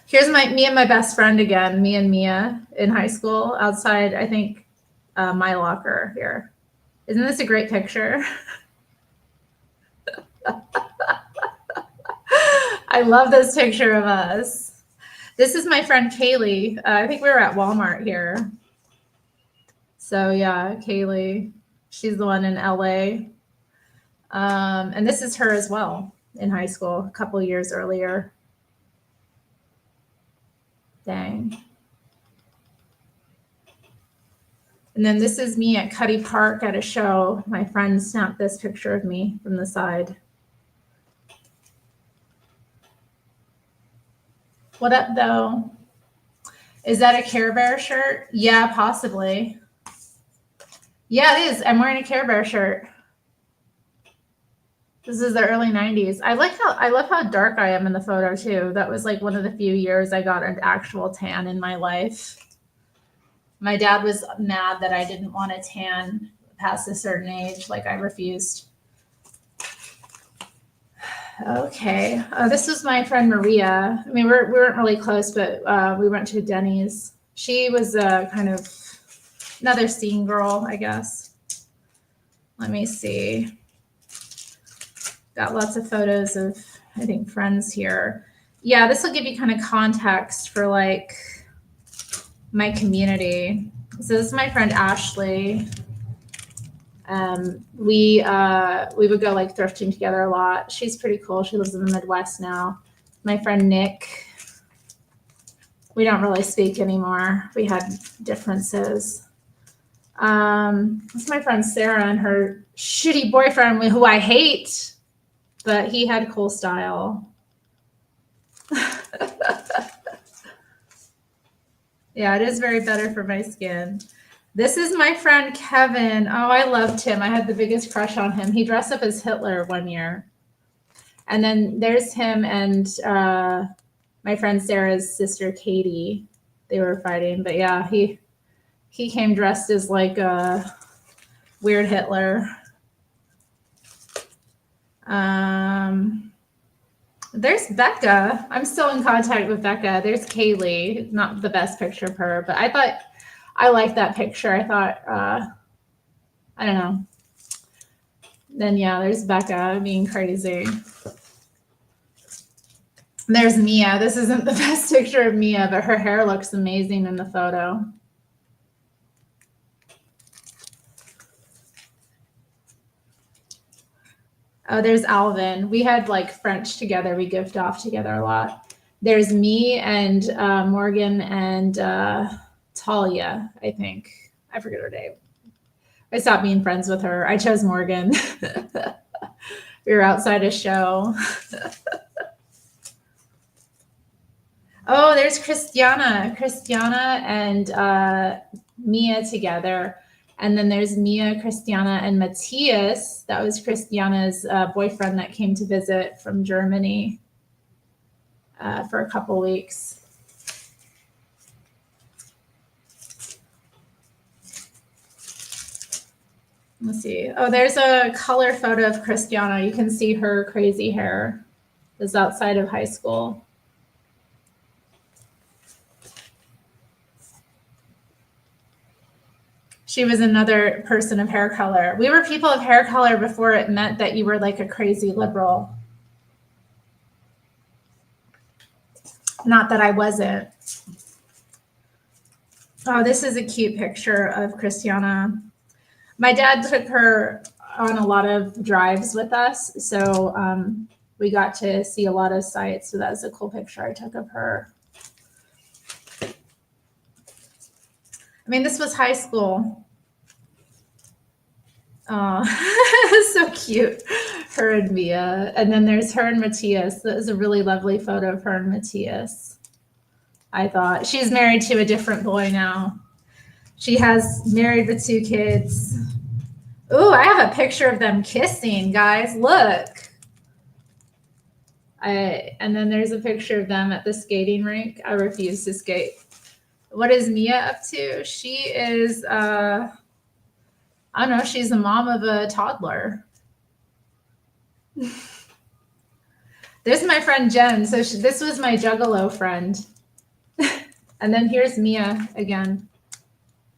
Here's me and my best friend again, me and Mia in high school outside, I think, my locker here. Isn't this a great picture? I love this picture of us. This is my friend Kaylee. I think we were at Walmart here. So yeah, Kaylee, she's the one in LA. And this is her as well in high school, a couple years earlier. Dang. And then this is me at Cuddy Park at a show. My friend snapped this picture of me from the side. What up, though? Is that a Care Bear shirt? Yeah, possibly. Yeah, it is. I'm wearing a Care Bear shirt. This is the early 90s. I love how dark I am in the photo too. That was like one of the few years I got an actual tan in my life. My dad was mad that I didn't want to tan past a certain age. Like I refused. Okay. This was my friend Maria. I mean, we weren't really close, but we went to Denny's. She was kind of another scene girl, I guess. Let me see. Got lots of photos of, I think, friends here. Yeah, this will give you kind of context for like my community. So this is my friend Ashley. We would go like thrifting together a lot. She's pretty cool. She lives in the Midwest now. My friend Nick. We don't really speak anymore. We had differences. That's my friend Sarah and her shitty boyfriend who I hate, but he had cool style. Yeah, it is very better for my skin. This is my friend Kevin. Oh, I loved him. I had the biggest crush on him. He dressed up as Hitler one year. And then there's him and my friend Sarah's sister Katie. They were fighting, but yeah, he came dressed as like a weird Hitler. There's Becca. I'm still in contact with Becca. There's Kaylee. Not the best picture of her, but I liked that picture. I thought, I don't know. Then yeah, there's Becca being crazy. There's Mia. This isn't the best picture of Mia, but her hair looks amazing in the photo. Oh, there's Alvin. We had like French together. We goofed off together a lot. There's me and Morgan and Talia, I think. I forget her name. I stopped being friends with her. I chose Morgan. We were outside a show. Oh, there's Christiana. Christiana and Mia together. And then there's Mia, Christiana, and Matthias. That was Christiana's boyfriend that came to visit from Germany for a couple weeks. Let's see. Oh, there's a color photo of Christiana. You can see her crazy hair. It was outside of high school. She was another person of hair color. We were people of hair color before it meant that you were like a crazy liberal. Not that I wasn't. Oh, this is a cute picture of Christiana. My dad took her on a lot of drives with us, so we got to see a lot of sights. So that's a cool picture I took of her. I mean, this was high school. Oh, so cute. Her and Mia. And then there's her and Matthias. That is a really lovely photo of her and Matthias. I thought she's married to a different boy now. She has married with 2 kids. Ooh, I have a picture of them kissing, guys. Look. And then there's a picture of them at the skating rink. I refuse to skate. What is Mia up to? She is, I don't know, she's the mom of a toddler. There's my friend Jen. So this was my Juggalo friend. And then here's Mia again.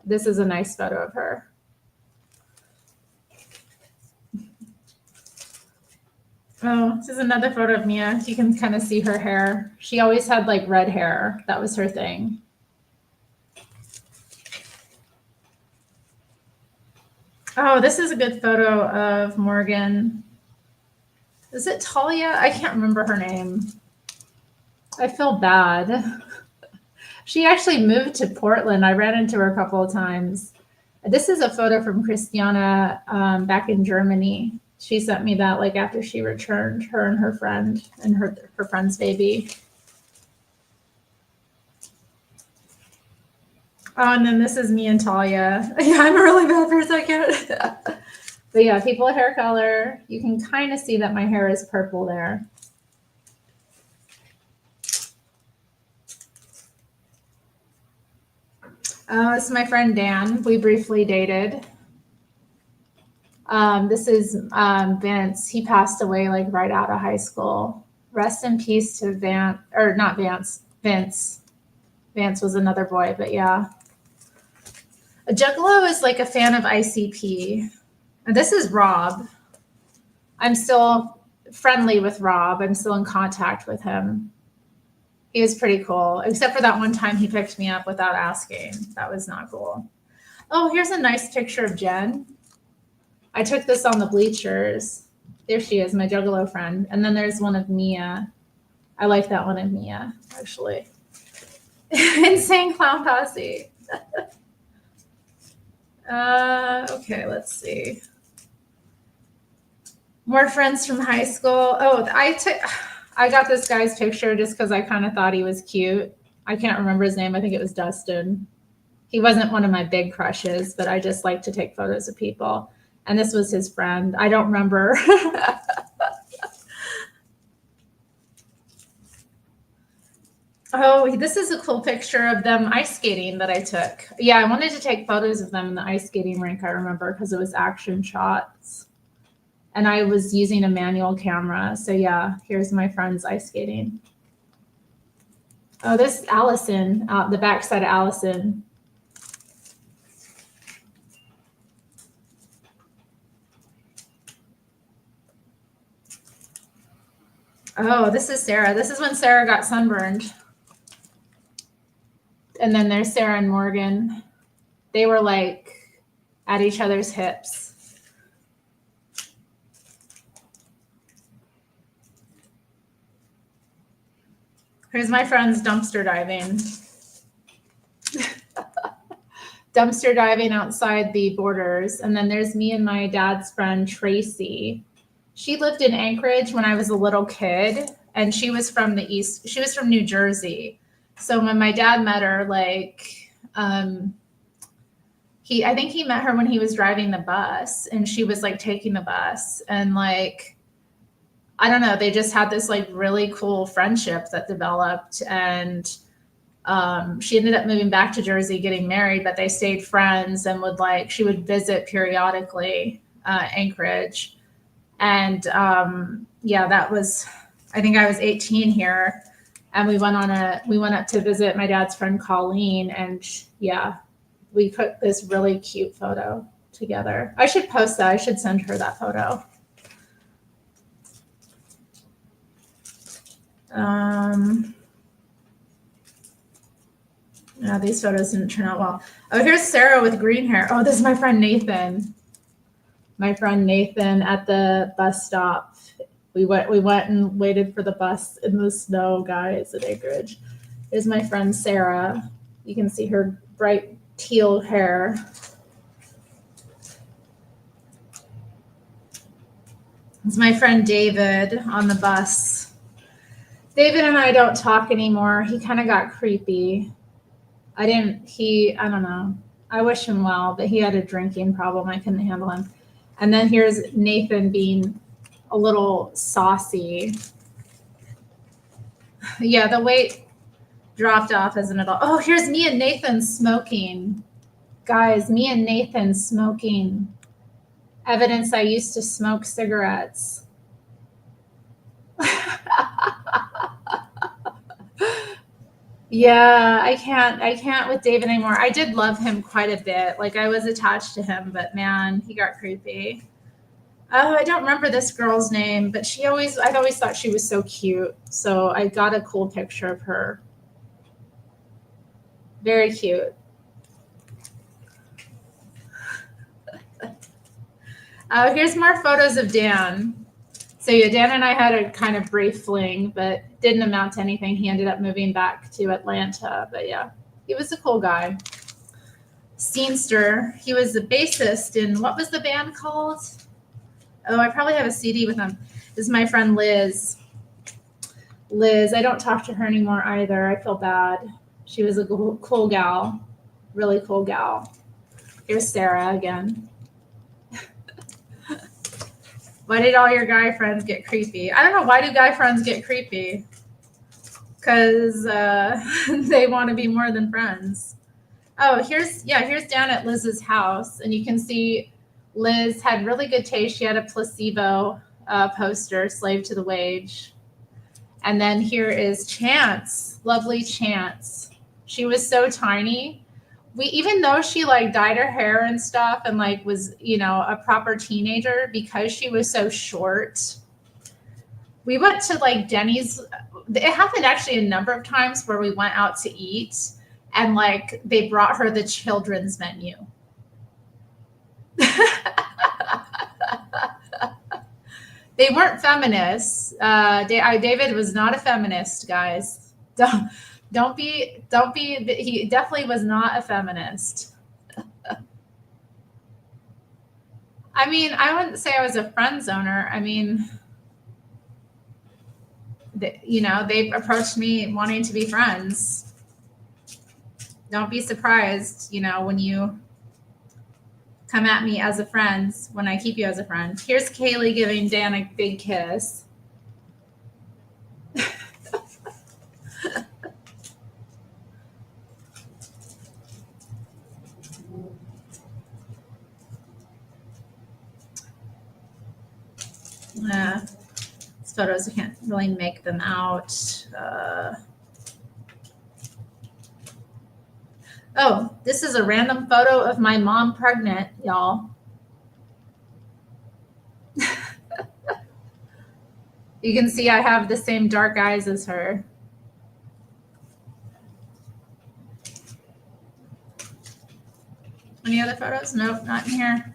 This is a nice photo of her. Oh, this is another photo of Mia. You can kind of see her hair. She always had like red hair. That was her thing. Oh, this is a good photo of Morgan. Is it Talia? I can't remember her name. I feel bad. She actually moved to Portland. I ran into her a couple of times. This is a photo from Christiana back in Germany. She sent me that like after she returned, her and her friend and her friend's baby. Oh, and then this is me and Talia. Yeah, I'm really bad for a second. But yeah, people of hair color. You can kind of see that my hair is purple there. This is my friend Dan. We briefly dated. This is Vince. He passed away like right out of high school. Rest in peace to Vince. Vance was another boy, but yeah. A Juggalo is like a fan of ICP. And this is Rob. I'm still friendly with Rob. I'm still in contact with him. He was pretty cool, except for that one time he picked me up without asking. That was not cool. Oh, here's a nice picture of Jen. I took this on the bleachers. There she is, my Juggalo friend. And then there's one of Mia. I like that one of Mia, actually. Insane Clown Posse. Okay, let's see. More friends from high school. Oh, I got this guy's picture just because I kind of thought he was cute. I can't remember his name. I think it was Dustin. He wasn't one of my big crushes, but I just like to take photos of people. And this was his friend. I don't remember. Oh, this is a cool picture of them ice skating that I took. Yeah, I wanted to take photos of them in the ice skating rink, I remember, because it was action shots. And I was using a manual camera. So yeah, here's my friends ice skating. Oh, this is Allison, the backside of Allison. Oh, this is Sarah. This is when Sarah got sunburned. And then there's Sarah and Morgan. They were like at each other's hips. Here's my friends dumpster diving. Dumpster diving outside the borders. And then there's me and my dad's friend, Tracy. She lived in Anchorage when I was a little kid, and she was from the East. She was from New Jersey. So when my dad met her, like, I think he met her when he was driving the bus, and she was like taking the bus, and like, I don't know, they just had this like really cool friendship that developed, and she ended up moving back to Jersey, getting married, but they stayed friends and she would visit periodically, Anchorage. And yeah, I think I was 18 here, and we went up to visit my dad's friend Colleen, and yeah, we took this really cute photo together. I should post that. I should send her that photo. No, these photos didn't turn out well. Oh, here's Sarah with green hair. Oh, this is my friend Nathan. My friend Nathan at the bus stop. We went and waited for the bus in the snow, guys, at Anchorage. Here's my friend Sarah. You can see her bright teal hair. It's my friend David on the bus. David and I don't talk anymore. He kind of got creepy. I don't know. I wish him well, but he had a drinking problem. I couldn't handle him. And then here's Nathan being a little saucy. Yeah, the weight dropped off as an adult. Oh, here's me and Nathan smoking. Guys, me and Nathan smoking. Evidence I used to smoke cigarettes. Yeah, I can't with David anymore. I did love him quite a bit. Like I was attached to him, but man, he got creepy. Oh, I don't remember this girl's name, but I'd always thought she was so cute. So I got a cool picture of her. Very cute. Here's more photos of Dan. So yeah, Dan and I had a kind of brief fling, but didn't amount to anything. He ended up moving back to Atlanta, but yeah, he was a cool guy. Scenester, he was the bassist in, what was the band called? Oh, I probably have a CD with him. This is my friend Liz. Liz, I don't talk to her anymore either. I feel bad. She was a cool gal, really cool gal. Here's Sarah again. Why did all your guy friends get creepy? I don't know. Why do guy friends get creepy? Because they want to be more than friends. Oh, here's down at Liz's house. And you can see Liz had really good taste. She had a Placebo poster, Slave to the Wage. And then here is Chance, lovely Chance. She was so tiny. Even though she like dyed her hair and stuff and like was, a proper teenager, because she was so short, we went to like Denny's. It happened actually a number of times where we went out to eat and like they brought her the children's menu. They weren't feminists. David was not a feminist, guys. Don't be, he definitely was not a feminist. I mean, I wouldn't say I was a friend zoner. I mean, they approached me wanting to be friends. Don't be surprised, when you come at me as a friend, when I keep you as a friend. Here's Kaylee giving Dan a big kiss. These photos, I can't really make them out. Oh, this is a random photo of my mom pregnant, y'all. You can see I have the same dark eyes as her. Any other photos? Nope, not in here.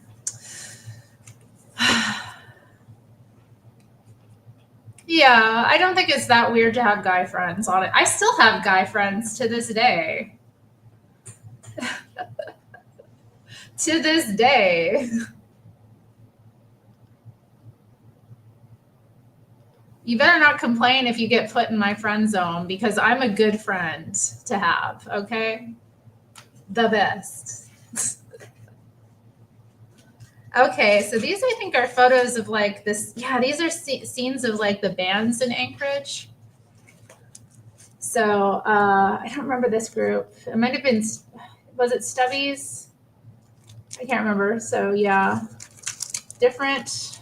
Yeah, I don't think it's that weird to have guy friends on it. I still have guy friends to this day. To this day. You better not complain if you get put in my friend zone, because I'm a good friend to have, okay? The best. Okay, so these I think are photos of like this. Yeah, these are scenes of like the bands in Anchorage. So I don't remember this group. It might have been, was it Stubbies? I can't remember. So yeah, different.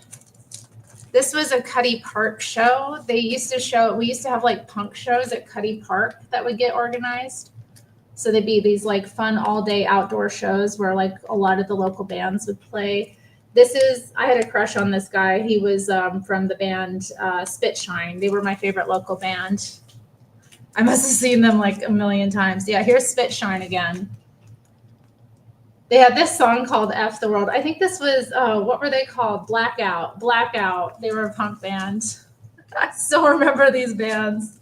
This was a Cuddy Park show. We used to have like punk shows at Cuddy Park that would get organized. So they'd be these like fun all day outdoor shows where like a lot of the local bands would play. I had a crush on this guy. He was from the band Spitshine. They were my favorite local band. I must have seen them like a million times. Yeah, here's Spit Shine again. They had this song called F the World. I think this was, what were they called? Blackout. Blackout. They were a punk band. I still remember these bands.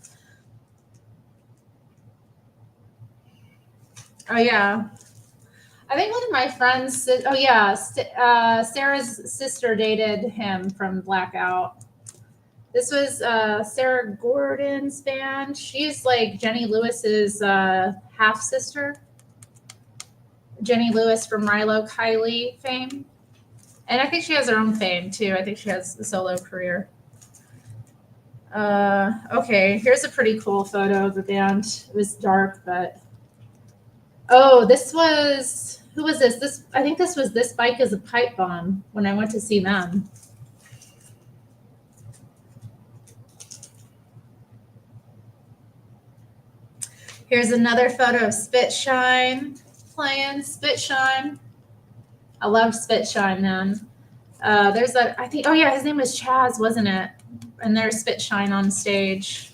Oh, yeah. I think one of my friends, oh, yeah, Sarah's sister dated him from Blackout. This was Sarah Gordon's band. She's like Jenny Lewis's half sister. Jenny Lewis from Rilo Kiley fame. And I think she has her own fame too. I think she has a solo career. Okay, here's a pretty cool photo of the band. It was dark, but oh, this was, who was this? I think this was This Bike is a Pipe Bomb when I went to see them. Here's another photo of Spit Shine playing Spit Shine. I love Spit Shine, man. There's that, I think, oh yeah, his name was Chaz, wasn't it? And there's Spit Shine on stage.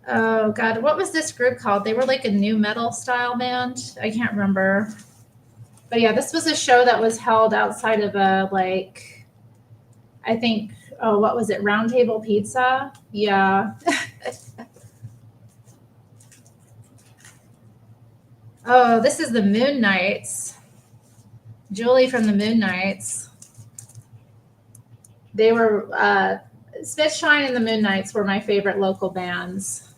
Oh God, what was this group called? They were like a new metal style band. I can't remember. But yeah, this was a show that was held outside of a, like, I think, oh, what was it? Round Table Pizza? Yeah. Oh, this is the Moon Knights. Julie from the Moon Knights. They were, Spit Shine and the Moon Knights were my favorite local bands.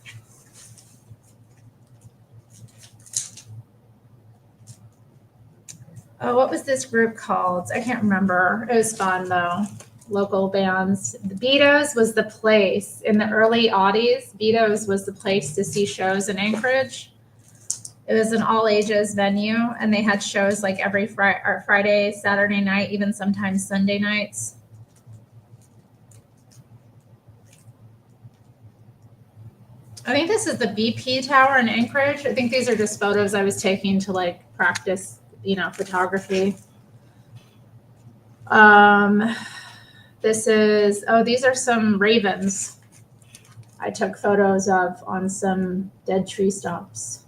Oh, what was this group called? I can't remember. It was fun though. Local bands. The Beatos was the place in the early aughties. Beatos was the place to see shows in Anchorage. It was an all ages venue, and they had shows like every Friday, Saturday night, even sometimes Sunday nights. I think this is the BP Tower in Anchorage. I think these are just photos I was taking to like practice, photography. This is, oh, these are some ravens I took photos of on some dead tree stumps.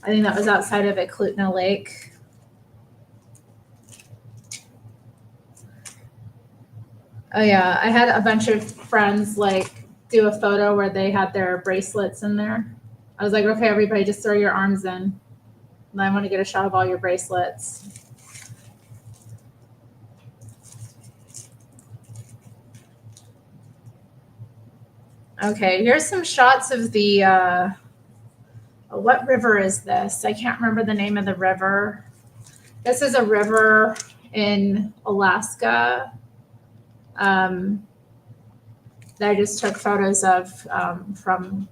I think that was outside of Eklutna Lake. Oh yeah, I had a bunch of friends like do a photo where they had their bracelets in there. I was like, okay, everybody just throw your arms in. And I want to get a shot of all your bracelets. Okay, here's some shots of the, what river is this? I can't remember the name of the river. This is a river in Alaska that I just took photos of from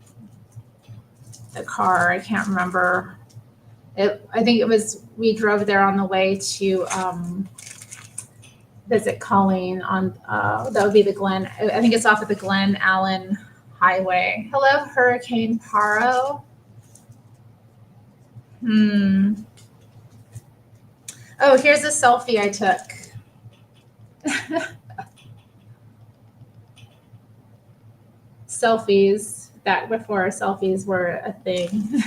the car. I can't remember. I think it was, we drove there on the way to visit Colleen on, that would be the Glen, I think it's off of the Glen Allen Highway. Hello, Hurricane Paro. Oh, here's a selfie I took. Selfies, back before selfies were a thing.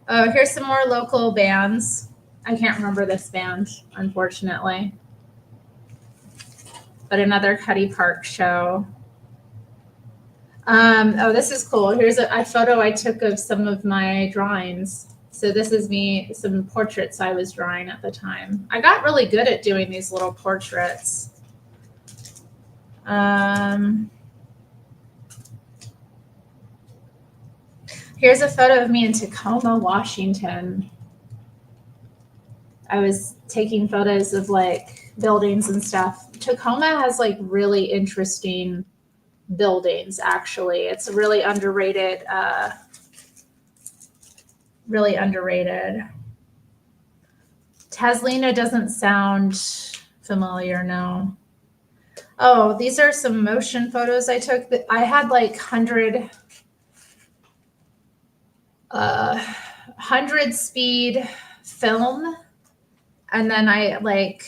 Oh, here's some more local bands. I can't remember this band, unfortunately. But another Cuddy Park show. Oh, this is cool. Here's a photo I took of some of my drawings. So this is me, some portraits I was drawing at the time. I got really good at doing these little portraits. Here's a photo of me in Tacoma, Washington. I was taking photos of like buildings and stuff. Tacoma has like really interesting buildings, actually. It's really underrated. Really underrated. Taslina doesn't sound familiar, no. Oh, these are some motion photos I took. I had like 100 speed film, and then I like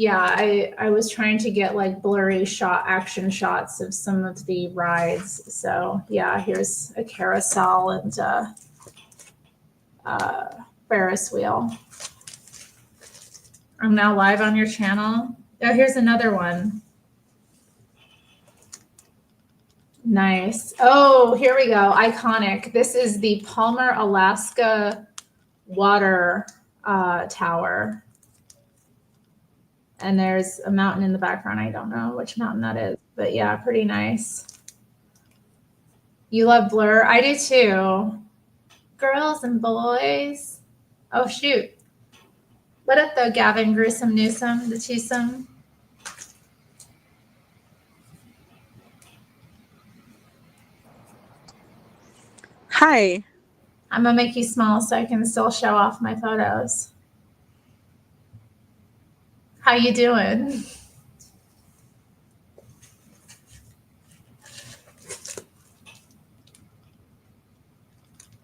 Yeah, I was trying to get like blurry action shots of some of the rides. So yeah, here's a carousel and Ferris wheel. I'm now live on your channel. Oh, here's another one. Nice. Oh, here we go. Iconic. This is the Palmer, Alaska water tower. And there's a mountain in the background. I don't know which mountain that is, but yeah, pretty nice. You love Blur? I do too. Girls and boys. Oh, shoot. What up, though, Gavin Gruesome Newsome, the twosome? Hi. I'm going to make you small so I can still show off my photos. How you doing?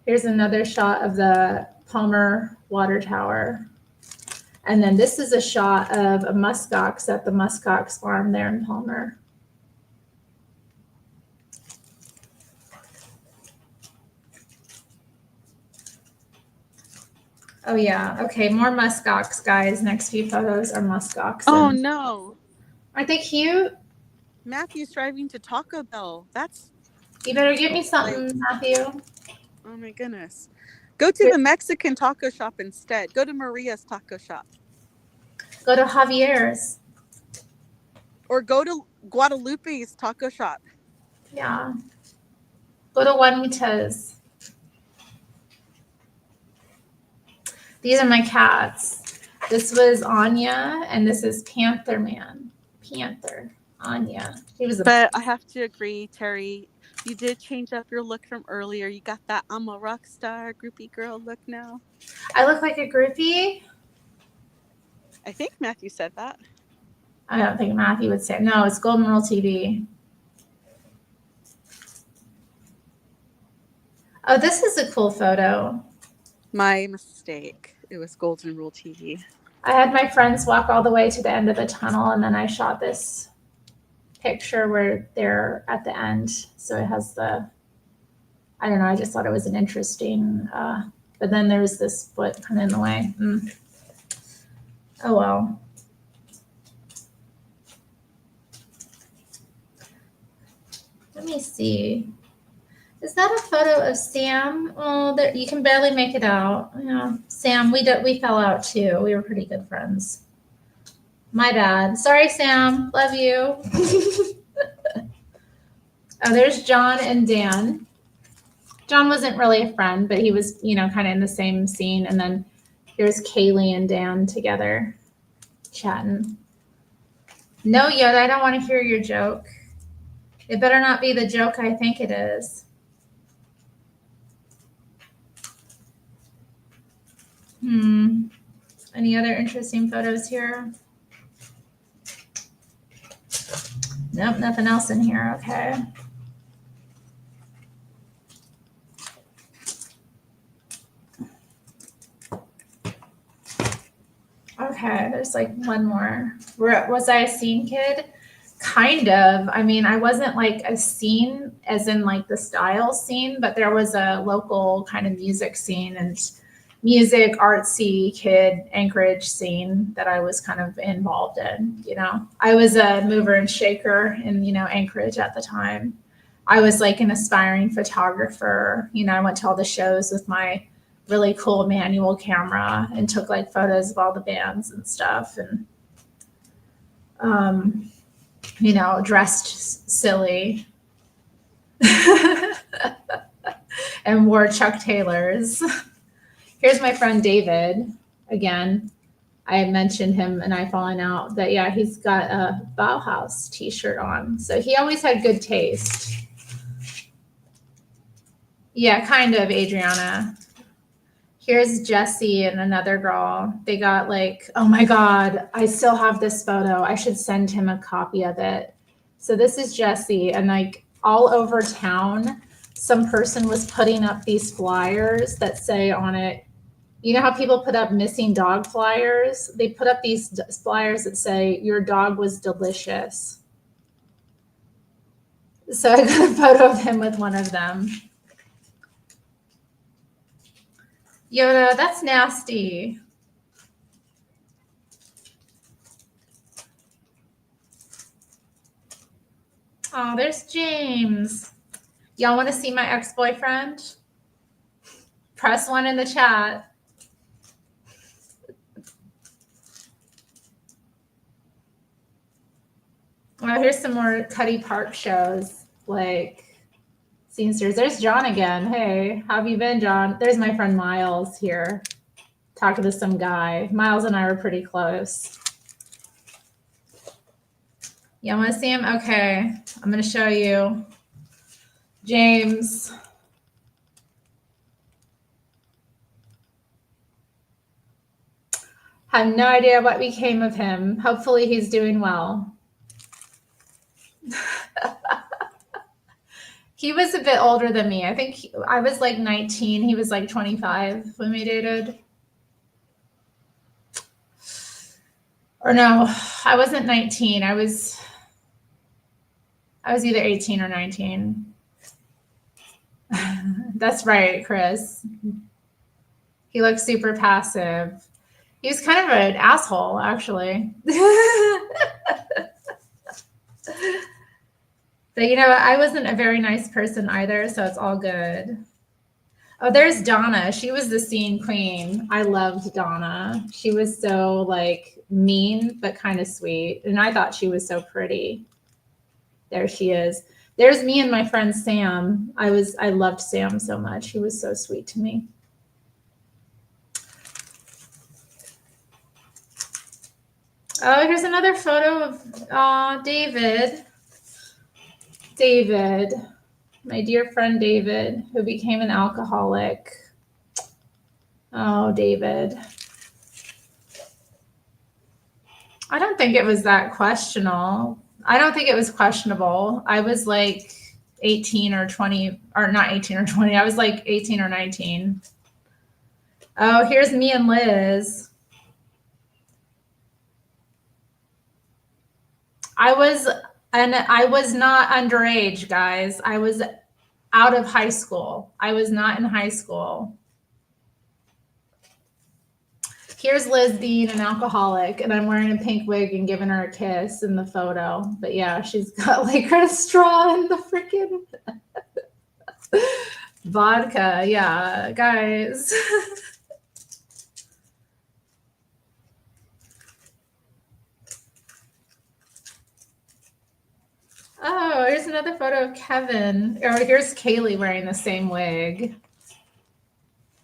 Here's another shot of the Palmer water tower. And then this is a shot of a muskox at the muskox farm there in Palmer. Oh yeah, okay, more muskox, guys. Next few photos are muskox. Oh no. Aren't they cute? Matthew's driving to Taco Bell. You better get me something, Matthew. Oh my goodness. Go to the Mexican taco shop instead. Go to Maria's taco shop. Go to Javier's. Or go to Guadalupe's taco shop. Yeah. Go to Juanita's. These are my cats. This was Anya, and this is Panther Man. Panther. Anya. He was But I have to agree, Terry. You did change up your look from earlier. You got that I'm a rock star groupie girl look now. I look like a groupie? I think Matthew said that. I don't think Matthew would say it. No, it's Golden Rule TV. Oh, this is a cool photo. My mistake. It was Golden Rule TV. I had my friends walk all the way to the end of the tunnel, and then I shot this picture where they're at the end. So it has the, I don't know, I just thought it was an interesting, but then there's this foot kind of in the way. Oh, well. Let me see. Is that a photo of Sam? Oh, there, you can barely make it out. Yeah, Sam, we fell out too. We were pretty good friends. My bad. Sorry, Sam. Love you. Oh, there's John and Dan. John wasn't really a friend, but he was, kind of in the same scene. And then here's Kaylee and Dan together chatting. No, Yoda, I don't want to hear your joke. It better not be the joke I think it is. Any other interesting photos here? Nope, nothing else in here. Okay. Okay, there's like one more. Was I a scene kid? Kind of. I mean, I wasn't like a scene as in like the style scene, but there was a local kind of music scene and music artsy kid Anchorage scene that I was kind of involved in. I was a mover and shaker in Anchorage at the time. I was like an aspiring photographer. I went to all the shows with my really cool manual camera and took like photos of all the bands and stuff, and dressed silly and wore Chuck Taylors. Here's my friend David. Again, I had mentioned him and I fallen out that, yeah, he's got a Bauhaus t-shirt on. So he always had good taste. Yeah, kind of, Adriana. Here's Jessie and another girl. They got like, oh my God, I still have this photo. I should send him a copy of it. So this is Jessie, and like all over town, some person was putting up these flyers that say on it, You know how people put up missing dog flyers? They put up these flyers that say, your dog was delicious. So I got a photo of him with one of them. Yoda, that's nasty. Oh, there's James. Y'all want to see my ex-boyfriend? Press 1 in the chat. Well, here's some more Cuddy Park shows, like Scenesters. There's John again. Hey, how have you been, John? There's my friend Miles here, talking to some guy. Miles and I were pretty close. You want to see him? Okay, I'm going to show you. James. Have no idea what became of him. Hopefully he's doing well. He was a bit older than me. I think I was like 19. He was like 25 when we dated. Or no, I wasn't 19. I was either 18 or 19. That's right, Chris. He looked super passive. He was kind of an asshole, actually. But you know, I wasn't a very nice person either, so it's all good. Oh, there's Donna. She was the scene queen. I loved Donna. She was so like mean, but kind of sweet. And I thought she was so pretty. There she is. There's me and my friend Sam. I loved Sam so much. He was so sweet to me. Oh, here's another photo of David. David, my dear friend David, who became an alcoholic. Oh, David. I don't think it was that questionable. I don't think it was questionable. I was like 18 or 20, or not 18 or 20. I was like 18 or 19. Oh, here's me and Liz. I was not underage, guys. I was out of high school. I was not in high school. Here's Liz being an alcoholic, and I'm wearing a pink wig and giving her a kiss in the photo. But yeah, she's got like her straw in the freaking vodka. Yeah, guys. Oh, here's another photo of Kevin. Or here's Kaylee wearing the same wig.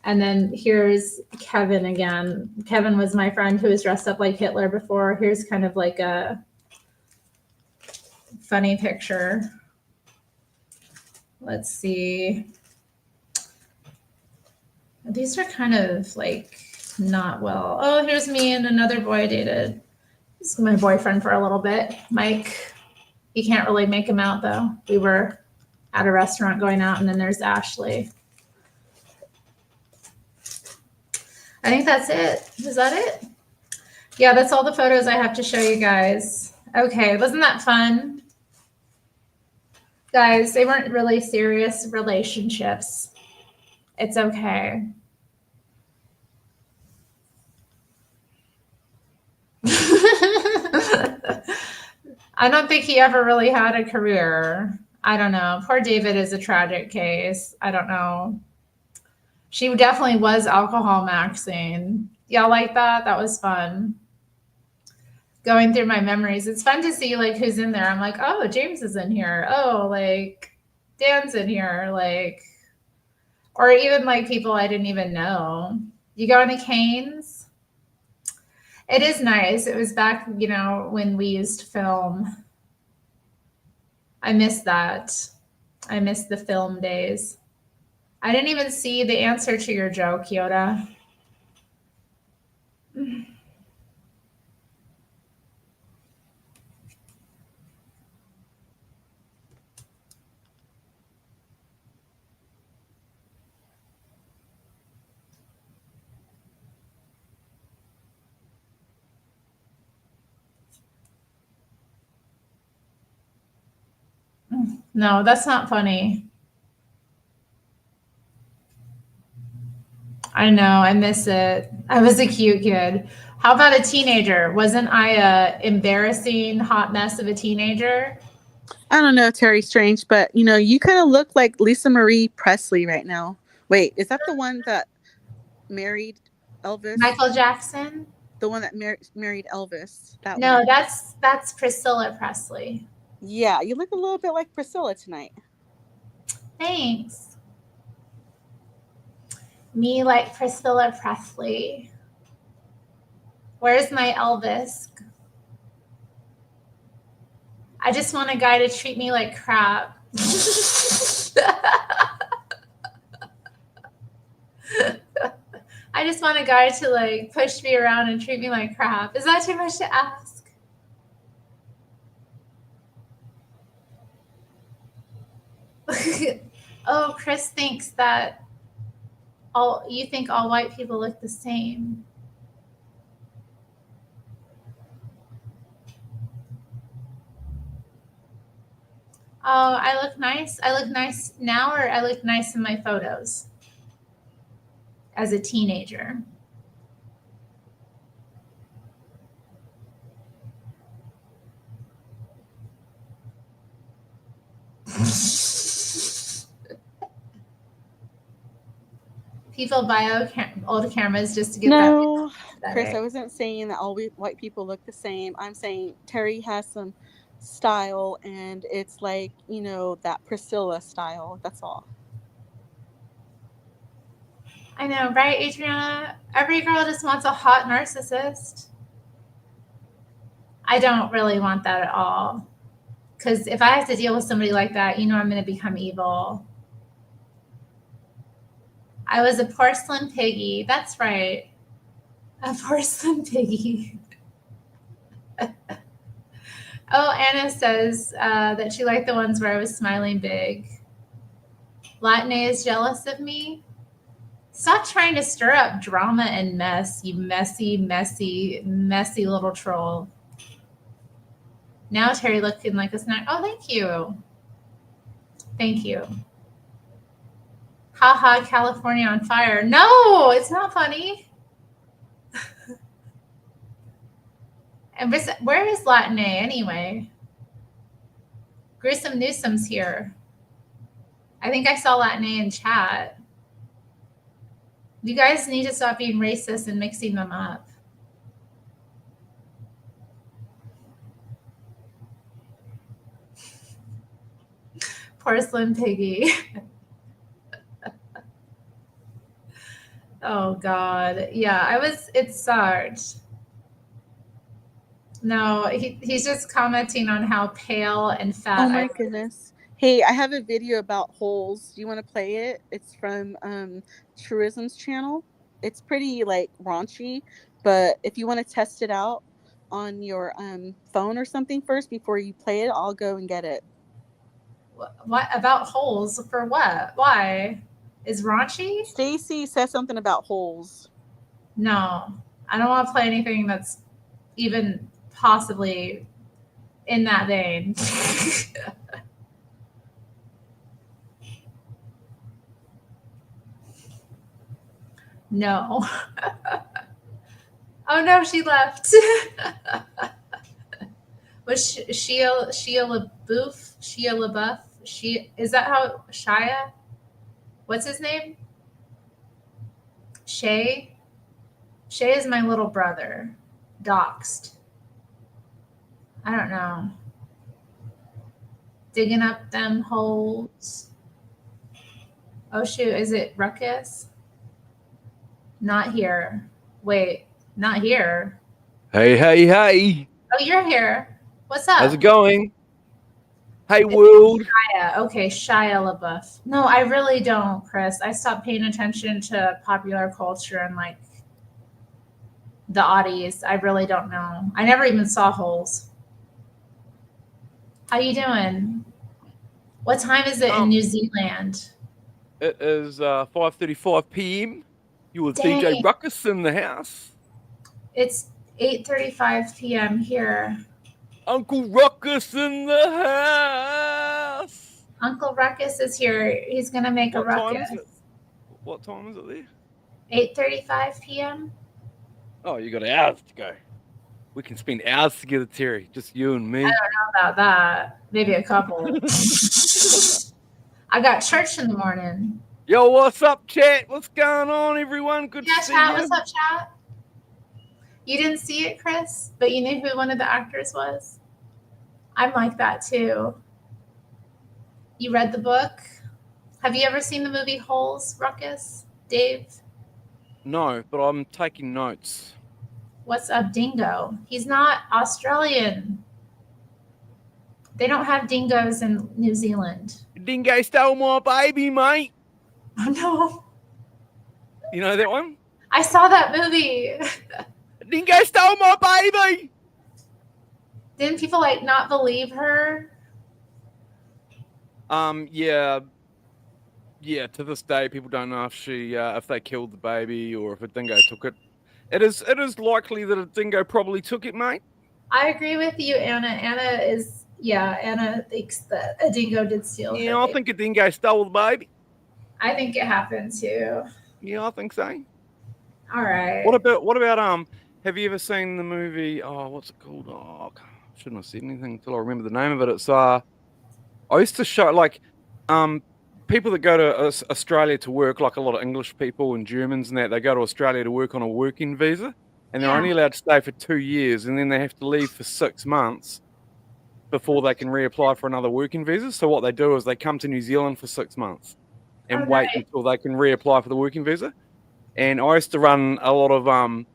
And then here's Kevin again. Kevin was my friend who was dressed up like Hitler before. Here's kind of like a funny picture. Let's see. These are kind of like not well. Oh, here's me and another boy I dated. This is my boyfriend for a little bit, Mike. You can't really make him out though. We were at a restaurant going out, and then there's Ashley. I think that's it. Is that it? Yeah, that's all the photos I have to show you guys. Okay, wasn't that fun? Guys, they weren't really serious relationships. It's okay. I don't think he ever really had a career. I don't know. Poor David is a tragic case. I don't know. She definitely was alcohol maxing. Y'all like that? That was fun. Going through my memories. It's fun to see like who's in there. I'm like, oh, James is in here. Oh, like Dan's in here. Like, or even like people I didn't even know. You going to Cane's? It is nice. It was back, you know, when we used film. I miss that. I miss the film days. I didn't even see the answer to your joke, Yoda. No, that's not funny. I know, I miss it. I was a cute kid. How about a teenager? Wasn't I a embarrassing hot mess of a teenager? I don't know, Terri Strange, but you kind of look like Lisa Marie Presley right now. Wait, is that the one that married Elvis? Michael Jackson? The one that married Elvis. That No, one. that's Priscilla Presley. Yeah, you look a little bit like Priscilla tonight. Thanks. Me like Priscilla Presley. Where's my Elvis? I just want a guy to treat me like crap. I just want a guy to like push me around and treat me like crap. Is that too much to ask? Oh, Chris thinks that you think all white people look the same. Oh, I look nice. I look nice now, or I look nice in my photos as a teenager. People buy old cameras just to get No, that. Chris, I wasn't saying that all white people look the same. I'm saying Terri has some style, and it's like, that Priscilla style. That's all. I know, right, Adriana? Every girl just wants a hot narcissist. I don't really want that at all. Because if I have to deal with somebody like that, I'm going to become evil. I was a porcelain piggy. That's right. A porcelain piggy. Oh, Anna says that she liked the ones where I was smiling big. Latine is jealous of me. Stop trying to stir up drama and mess, you messy, messy, messy little troll. Now Terri looking like a snack. Oh, thank you. Thank you. Ha ha, California on fire. No, it's not funny. And where is Latine anyway? Grissom Newsom's here. I think I saw Latine in chat. You guys need to stop being racist and mixing them up. Porcelain piggy. Oh God. Yeah, it sucked. No, he's just commenting on how pale and fat Oh my goodness. Hey, I have a video about holes. Do you want to play it? It's from Truism's channel. It's pretty like raunchy, but if you want to test it out on your phone or something first before you play it, I'll go and get it. What about holes? For what? Why? Is raunchy? Stacy says something about holes. No, I don't want to play anything that's even possibly in that vein. No. Oh no, she left. Was Shia LaBeouf? Shia LaBeouf? Is that how Shia? What's his name? Shay? Shay is my little brother. Doxed. I don't know. Digging up them holes. Oh shoot, is it Ruckus? Not here. Wait, not here. Hey, hey, hey. Oh, you're here. What's up? How's it going? Hey, world. Shia. Okay, Shia LaBeouf. No, I really don't, Chris. I stopped paying attention to popular culture and like the oddies. I really don't know. I never even saw Holes. How you doing? What time is it in New Zealand? It is 5:35 p.m. You with Dang. DJ Ruckus in the house. It's 8:35 p.m. here. Uncle Ruckus in the house. Uncle Ruckus is here. He's gonna make a What time ruckus. is it? What time is it there? 8:35 p.m. Oh, you got hours to go. We can spend hours together, Terry. Just you and me. How about that? Maybe a couple. I got church in the morning. Yo, what's up, chat? What's going on, everyone? Good Yeah, to see chat. you. What's up, chat? You didn't see it, Chris, but you knew who one of the actors was. I'm like that too. You read the book? Have you ever seen the movie Holes, Ruckus? Dave? No, but I'm taking notes. What's up, Dingo? He's not Australian. They don't have dingoes in New Zealand. Dingo stole my baby, mate. Oh no. You know that one? I saw that movie. Dingo stole my baby. Didn't people like not believe her? Yeah. To this day, people don't know if they killed the baby or if a dingo took it. It is likely that a dingo probably took it, mate. I agree with you, Anna. Anna thinks that a dingo did steal her. Yeah, I think a dingo stole the baby. I think it happened too. Yeah, I think so. All right. What about have you ever seen the movie? Oh, what's it called? Oh, I shouldn't have said anything until I remember the name of it. It's I used to show people that go to Australia to work, like a lot of English people and Germans and that, they go to Australia to work on a working visa, and they're Yeah. only allowed to stay for 2 years, and then they have to leave for 6 months before they can reapply for another working visa. So what they do is they come to New Zealand for 6 months and wait until they can reapply for the working visa. And I used to run a lot of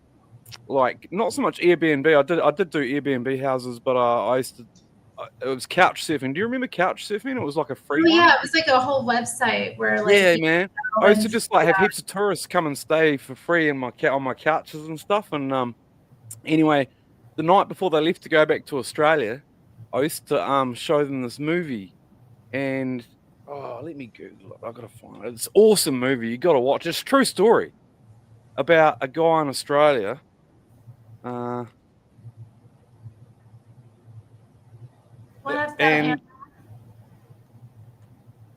like not so much Airbnb. I did do Airbnb houses, but I used to. It was couch surfing. Do you remember couch surfing? It was like a free one. Yeah, it was like a whole website where like Yeah, man. I used to just like have heaps of tourists come and stay for free in on my couches and stuff. And anyway, the night before they left to go back to Australia, I used to show them this movie, and let me Google it. I gotta find it. It's an awesome movie. You gotta watch. It's a true story about a guy in Australia.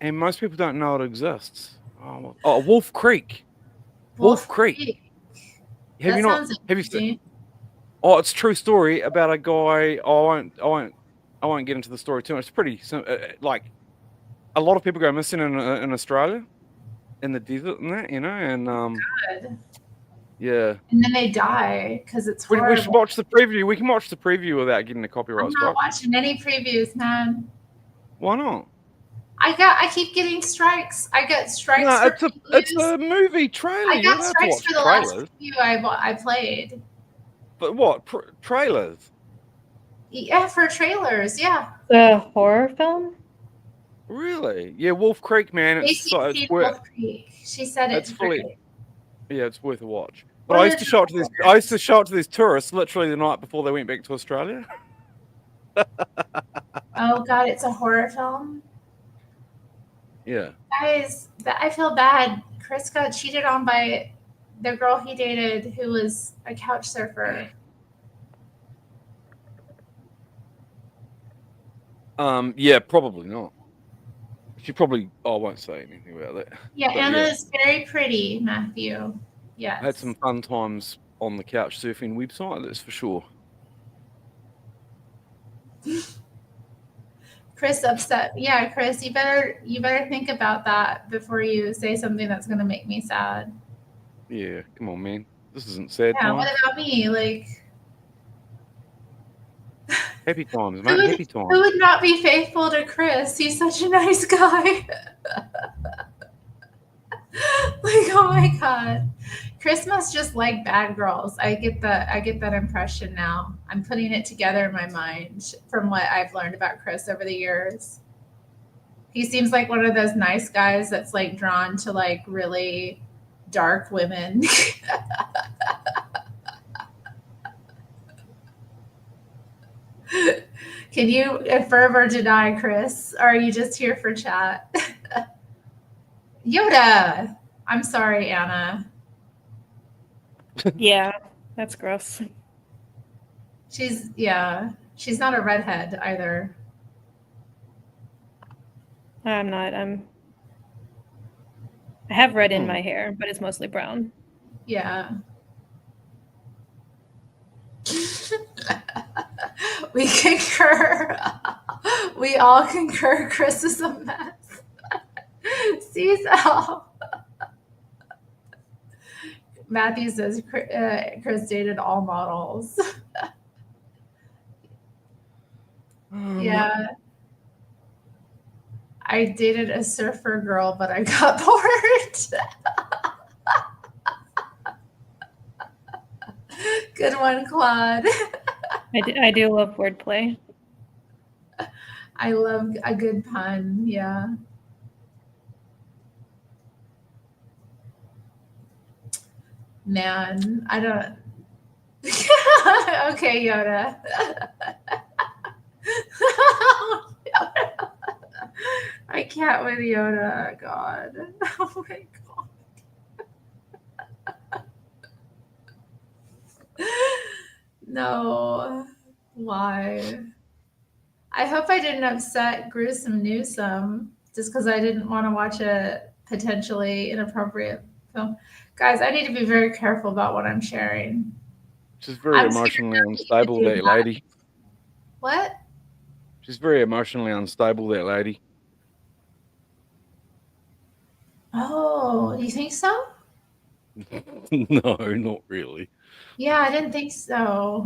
And most people don't know it exists. Wolf Creek. Wolf Creek. Have you seen? Oh, it's a true story about a guy. I won't get into the story too much. It's pretty like a lot of people go missing in Australia, in the desert and that, and God. Yeah. And then they die because it's horrible. We should watch the preview. We can watch the preview without getting a copyright I'm not watching any previews, man. Why not? I keep getting strikes. I get strikes. No, it's a movie trailer. I got strikes for the last review I played. But what trailers? Yeah, for trailers. Yeah. The horror film. Really? Yeah, Wolf Creek, man. It's Wolf Creek. She said it's fully. Yeah, it's worth a watch. But I used to show it to these tourists literally the night before they went back to Australia. Oh God, it's a horror film. Yeah. Guys, I feel bad. Chris got cheated on by the girl he dated who was a couch surfer. Yeah, probably not. She probably. I won't say anything about that. Yeah, Anna is very pretty, Matthew. Yeah. I had some fun times on the couch surfing website, that's for sure. Chris upset. Yeah, Chris, you better think about that before you say something that's gonna make me sad. Yeah, come on, man. This isn't sad. Yeah, what about me? Like happy times, man. Happy times. Who would not be faithful to Chris? He's such a nice guy. Like, oh my God. Chris must just like bad girls. I get that impression now. I'm putting it together in my mind from what I've learned about Chris over the years. He seems like one of those nice guys that's like drawn to like really dark women. Can you affirm or deny, Chris? Or are you just here for chat? Yoda. I'm sorry, Anna. Yeah, that's gross. She's not a redhead either. I'm not. I have red in my hair, but it's mostly brown. Yeah. We concur. We all concur. Chris is a mess. Cecil. Matthew says Chris dated all models. Yeah. I dated a surfer girl, but I got bored. Good one, Claude. I do love wordplay. I love a good pun. Yeah. Man, I don't. Okay, Yoda. I can't with Yoda. God. Oh my God. No. Why? I hope I didn't upset Gruesome Newsome just because I didn't want to watch a potentially inappropriate film. Guys, I need to be very careful about what I'm sharing. She's very I'm scared emotionally that you could unstable, do that that. lady. What? She's very emotionally unstable, that lady. Oh, you think so? No, not really. Yeah, I didn't think so.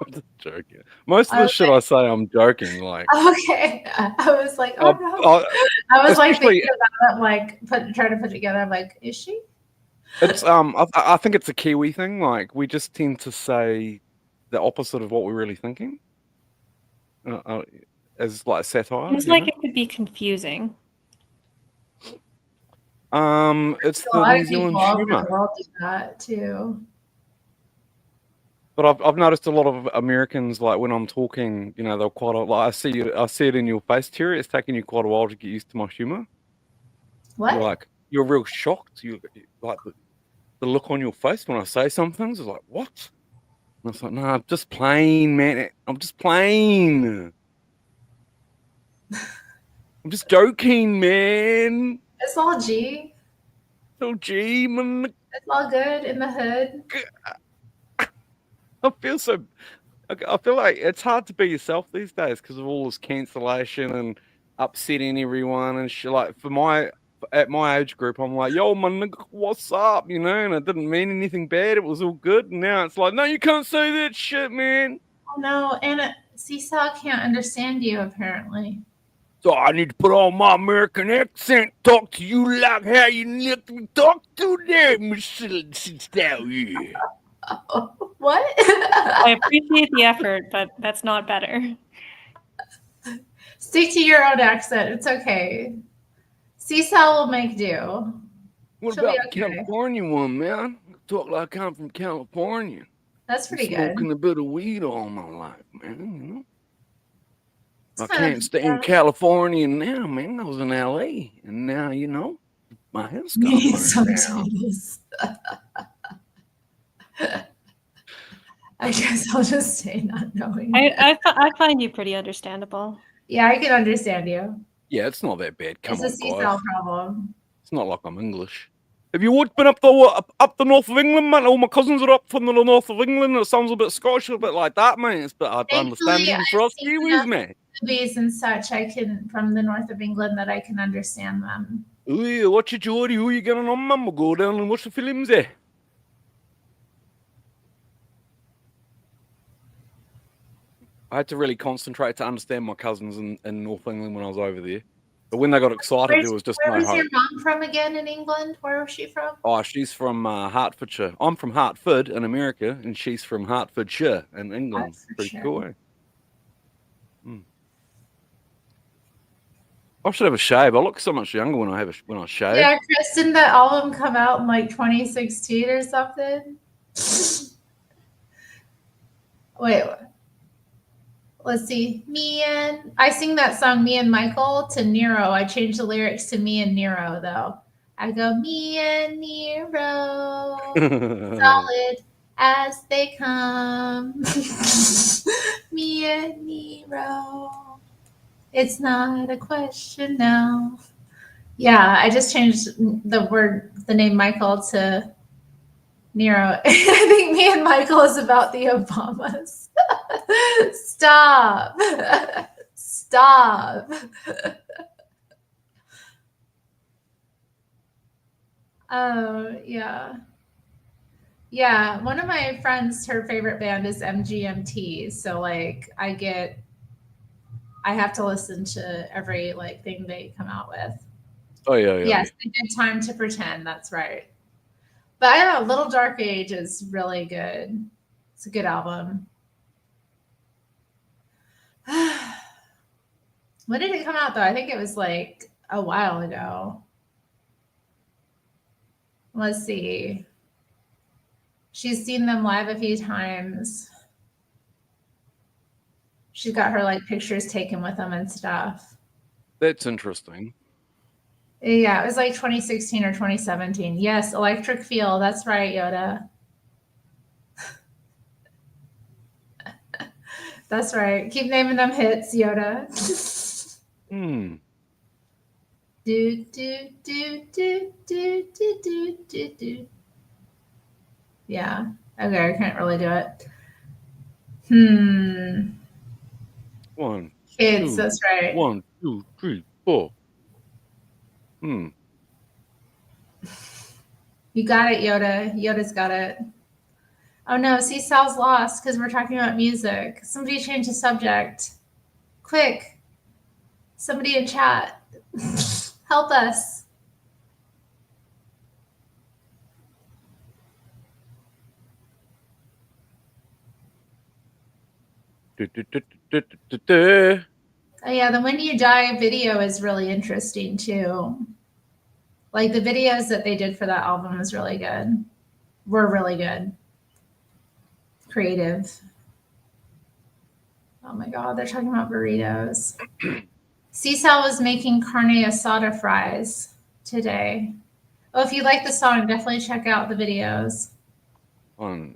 I'm just joking. Most of the shit I say, I'm joking. Like, Okay. I was like, oh no. I was like thinking about it, like trying to put together. I'm like, is she? It's I think it's a Kiwi thing. Like, we just tend to say the opposite of what we're really thinking, as like satire. Seems like it could be confusing. It's A the lot New of Zealand people all over humor. the world do that too. But I've noticed a lot of Americans, like when I'm talking, you know, they're quite like I see it in your face, Terry. It's taking you quite a while to get used to my humor. What? You're real shocked. You like the look on your face when I say some things is like, what? And I was like, no, I'm just playing, man. I'm just playing. I'm just joking, man. It's all G. Oh, gee, man. It's all good in the hood. I feel like it's hard to be yourself these days because of all this cancellation and upsetting everyone and shit. Like at my age group, I'm like, yo, my nigga, what's up? You know, and it didn't mean anything bad. It was all good. And now it's like, no, you can't say that shit, man. Oh no, and Seesaw can't understand you apparently. So I need to put on my American accent, talk to you like how you need to talk to them, Michelle. Yeah. What? I appreciate the effort, but that's not better. Stick to your own accent. It's okay. Seesaw will make do. What She'll be about the okay. California one, man? Talk like I'm from California. That's pretty good. Smoking a bit of weed all my life, man. You know, It's I can't stay in California now, man. I was in LA, and now you know my house got Need burned some down. titties. I guess I'll just say not knowing. I find you pretty understandable. Yeah, I can understand you. Yeah, it's not that bad. Come It's on, a guys. Seesaw problem. It's not like I'm English. Have you always been up the north of England, man? All my cousins are up from the north of England. It sounds a bit Scottish, a bit like that, man. It's a bit hard to understand Thankfully, even for us I've seen Kiwis, enough man. movies and such from the north of England that I can understand them. Oh yeah, watch it, Geordie. Who you getting on, man? We'll go down and watch the films there. I had to really concentrate to understand my cousins in North England when I was over there. But when they got excited, there was just Where no was hope. your mom from again in England? Where was she from? Oh, she's from Hertfordshire. I'm from Hartford in America, and she's from Hertfordshire in England. Pretty cool, eh? I should have a shave. I look so much younger when I shave. Yeah, Chris, didn't that album come out in like 2016 or something? Wait, let's see. I sing that song, Me and Michael, to Nero. I changed the lyrics to Me and Nero, though. I go, me and Nero, solid as they come. Me and Nero. It's not a question now. Yeah, I just changed the name Michael to Nero. I think me and Michael is about the Obamas. Stop. Stop. Oh, yeah. Yeah, one of my friends, her favorite band is MGMT. So like I have to listen to every like thing they come out with. Oh yeah. Yes, they did Time to Pretend, that's right. But I don't know, Little Dark Age is really good. It's a good album. When did it come out though? I think it was like a while ago. Let's see. She's seen them live a few times. She's got her like pictures taken with them and stuff. That's interesting. Yeah, it was like 2016 or 2017. Yes, Electric Feel. That's right, Yoda. That's right. Keep naming them hits, Yoda. Hmm. Do do do do do do do do do. Yeah. Okay, I can't really do it. One. Kids, Two. that's right. 1, 2, 3, 4. You got it, Yoda. Yoda's got it. Oh no, see, Sal's lost because we're talking about music. Somebody change the subject. Quick. Somebody in chat. Help us. Oh yeah, the When You Die video is really interesting too. Like the videos that they did for that album was really good. Were really good. Creative. Oh my god, they're talking about burritos. Cecil was making carne asada fries today. Oh, if you like the song, definitely check out the videos. I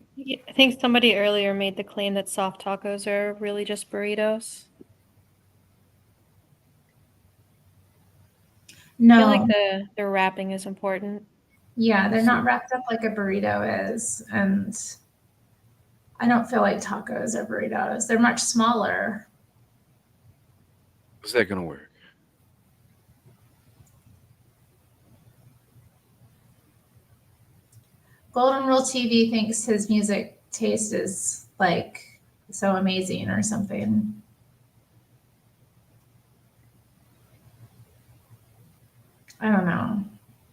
think somebody earlier made the claim that soft tacos are really just burritos. No. I feel like the wrapping is important. Yeah, they're not wrapped up like a burrito is. And I don't feel like tacos are burritos. They're much smaller. Is that going to work? Golden Rule TV thinks his music taste is like so amazing or something. I don't know.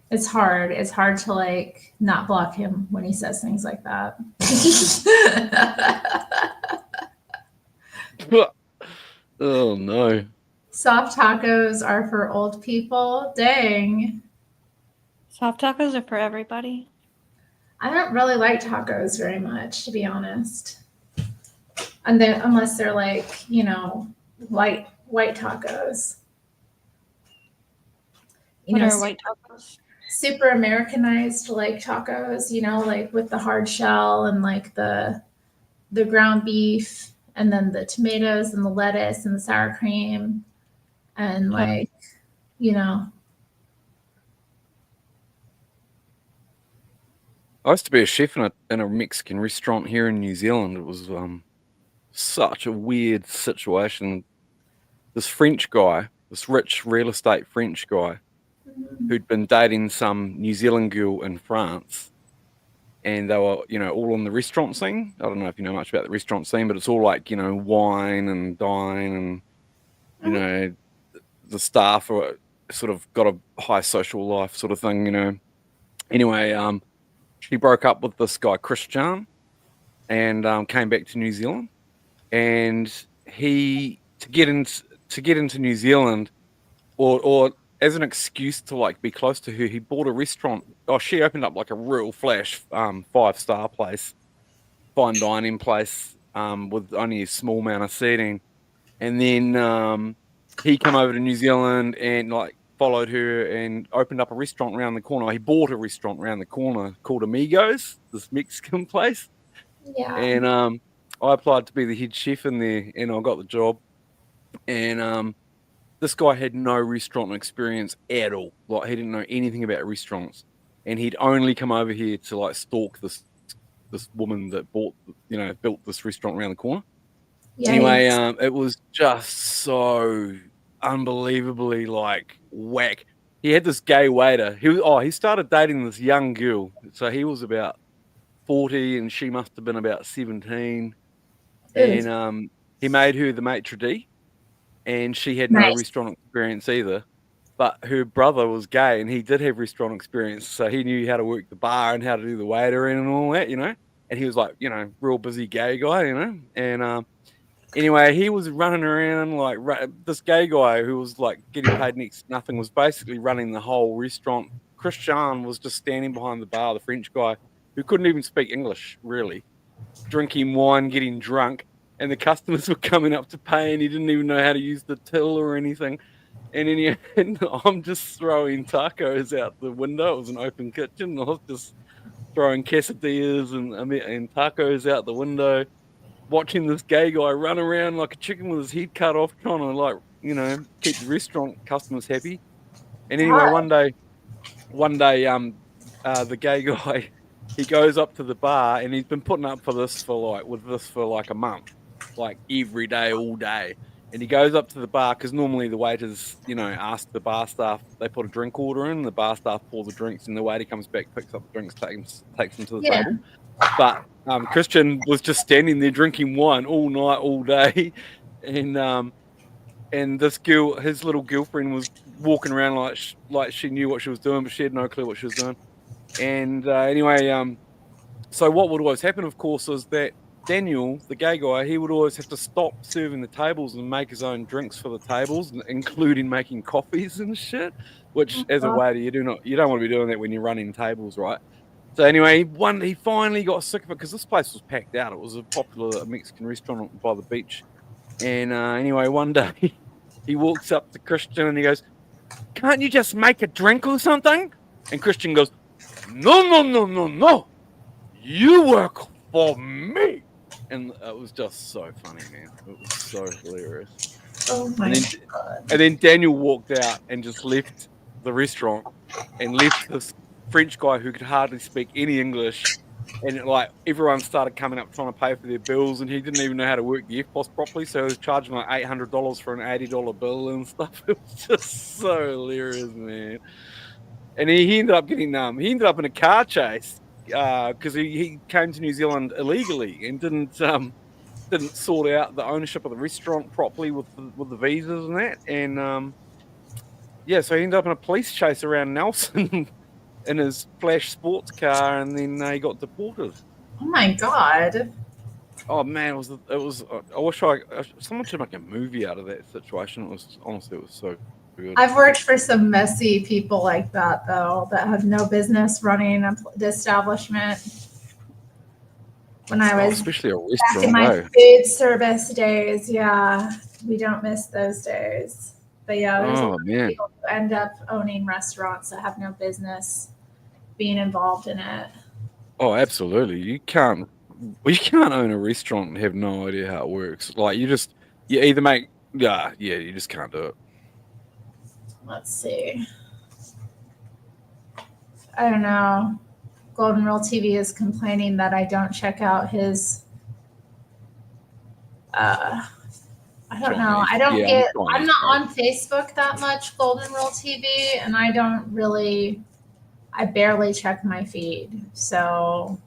It's hard. It's hard to like not block him when he says things like that. Oh no. Soft tacos are for old people. Dang. Soft tacos are for everybody. I don't really like tacos very much, to be honest. And then unless they're like, you know, white tacos. What are white tacos? Super Americanized like tacos, you know, like with the hard shell and like the ground beef and then the tomatoes and the lettuce and the sour cream and like, you know. I used to be a chef in a Mexican restaurant here in New Zealand. It was such a weird situation. This French guy, this rich real estate French guy, who'd been dating some New Zealand girl in France, and they were, you know, all in the restaurant scene. I don't know if you know much about the restaurant scene, but it's all like, you know, wine and dine and, you know, the staff are sort of got a high social life sort of thing, you know. Anyway, she broke up with this guy, Christian, and came back to New Zealand. And he, to get into New Zealand, or as an excuse to like be close to her, he bought a restaurant. Oh, she opened up like a real flash 5-star place, fine dining place, with only a small amount of seating. And then he came over to New Zealand and like followed her and opened up a restaurant around the corner. He bought a restaurant around the corner called Amigos, this Mexican place. Yeah. And I applied to be the head chef in there, and I got the job. And This guy had no restaurant experience at all. Like, he didn't know anything about restaurants, and he'd only come over here to like stalk this woman that built this restaurant around the corner. Yikes. Anyway, it was just so unbelievably like whack. He had this gay waiter. He started dating this young girl. So he was about 40 and she must have been about 17. And he made her the maitre d', and she had no Nice. restaurant experience either. But her brother was gay and he did have restaurant experience, so he knew how to work the bar and how to do the waitering and all that, And he was like, real busy gay guy, And anyway, he was running around like this gay guy who was like getting paid next to nothing was basically running the whole restaurant. Christian was just standing behind the bar, the French guy who couldn't even speak English, really, drinking wine, getting drunk, and the customers were coming up to pay, and he didn't even know how to use the till or anything. And in the end, I'm just throwing tacos out the window. It was an open kitchen. I was just throwing quesadillas and tacos out the window, watching this gay guy run around like a chicken with his head cut off, trying to keep the restaurant customers happy. And anyway, one day, the gay guy, he goes up to the bar, and he's been putting up with this for like a month, like every day, all day. And he goes up to the bar because normally the waiters, ask the bar staff, they put a drink order in, the bar staff pour the drinks, and the waiter comes back, picks up the drinks, takes them to the table. But Christian was just standing there drinking wine all night, all day, and this girl, his little girlfriend, was walking around like she knew what she was doing, but she had no clue what she was doing. And anyway, so what would always happen, of course, is that Daniel, the gay guy, he would always have to stop serving the tables and make his own drinks for the tables, including making coffees and shit. Which, as a waiter, you don't want to be doing that when you're running tables, right? So anyway, he finally got sick of it because this place was packed out. It was a popular Mexican restaurant by the beach. And anyway, one day he walks up to Christian and he goes, "Can't you just make a drink or something?" And Christian goes, No. You work for me. And it was just so funny, man. It was so hilarious. Oh my God. And then Daniel walked out and just left the restaurant and left this French guy who could hardly speak any English, and everyone started coming up trying to pay for their bills, and he didn't even know how to work the FPOS properly, so he was charging like $800 for an $80 bill and stuff. It was just so hilarious, man. And he ended up getting in a car chase because he came to New Zealand illegally and didn't sort out the ownership of the restaurant properly with the visas and that, and so he ended up in a police chase around Nelson in his flash sports car, and then he got deported. Oh my God. Oh man, it was. I wish someone should make a movie out of that situation. It was so good. I've worked for some messy people like that, though, that have no business running the establishment. When I was especially a back in restaurant, my food service days, we don't miss those days. But there's a lot of people who end up owning restaurants that have no business being involved in it. Oh, absolutely. You can't own a restaurant and have no idea how it works. Like you either make you just can't do it. Let's see. I don't know. Golden Rule TV is complaining that I don't check out his I don't know. I'm not on Facebook that much, Golden Rule TV, and I barely check my feed. So.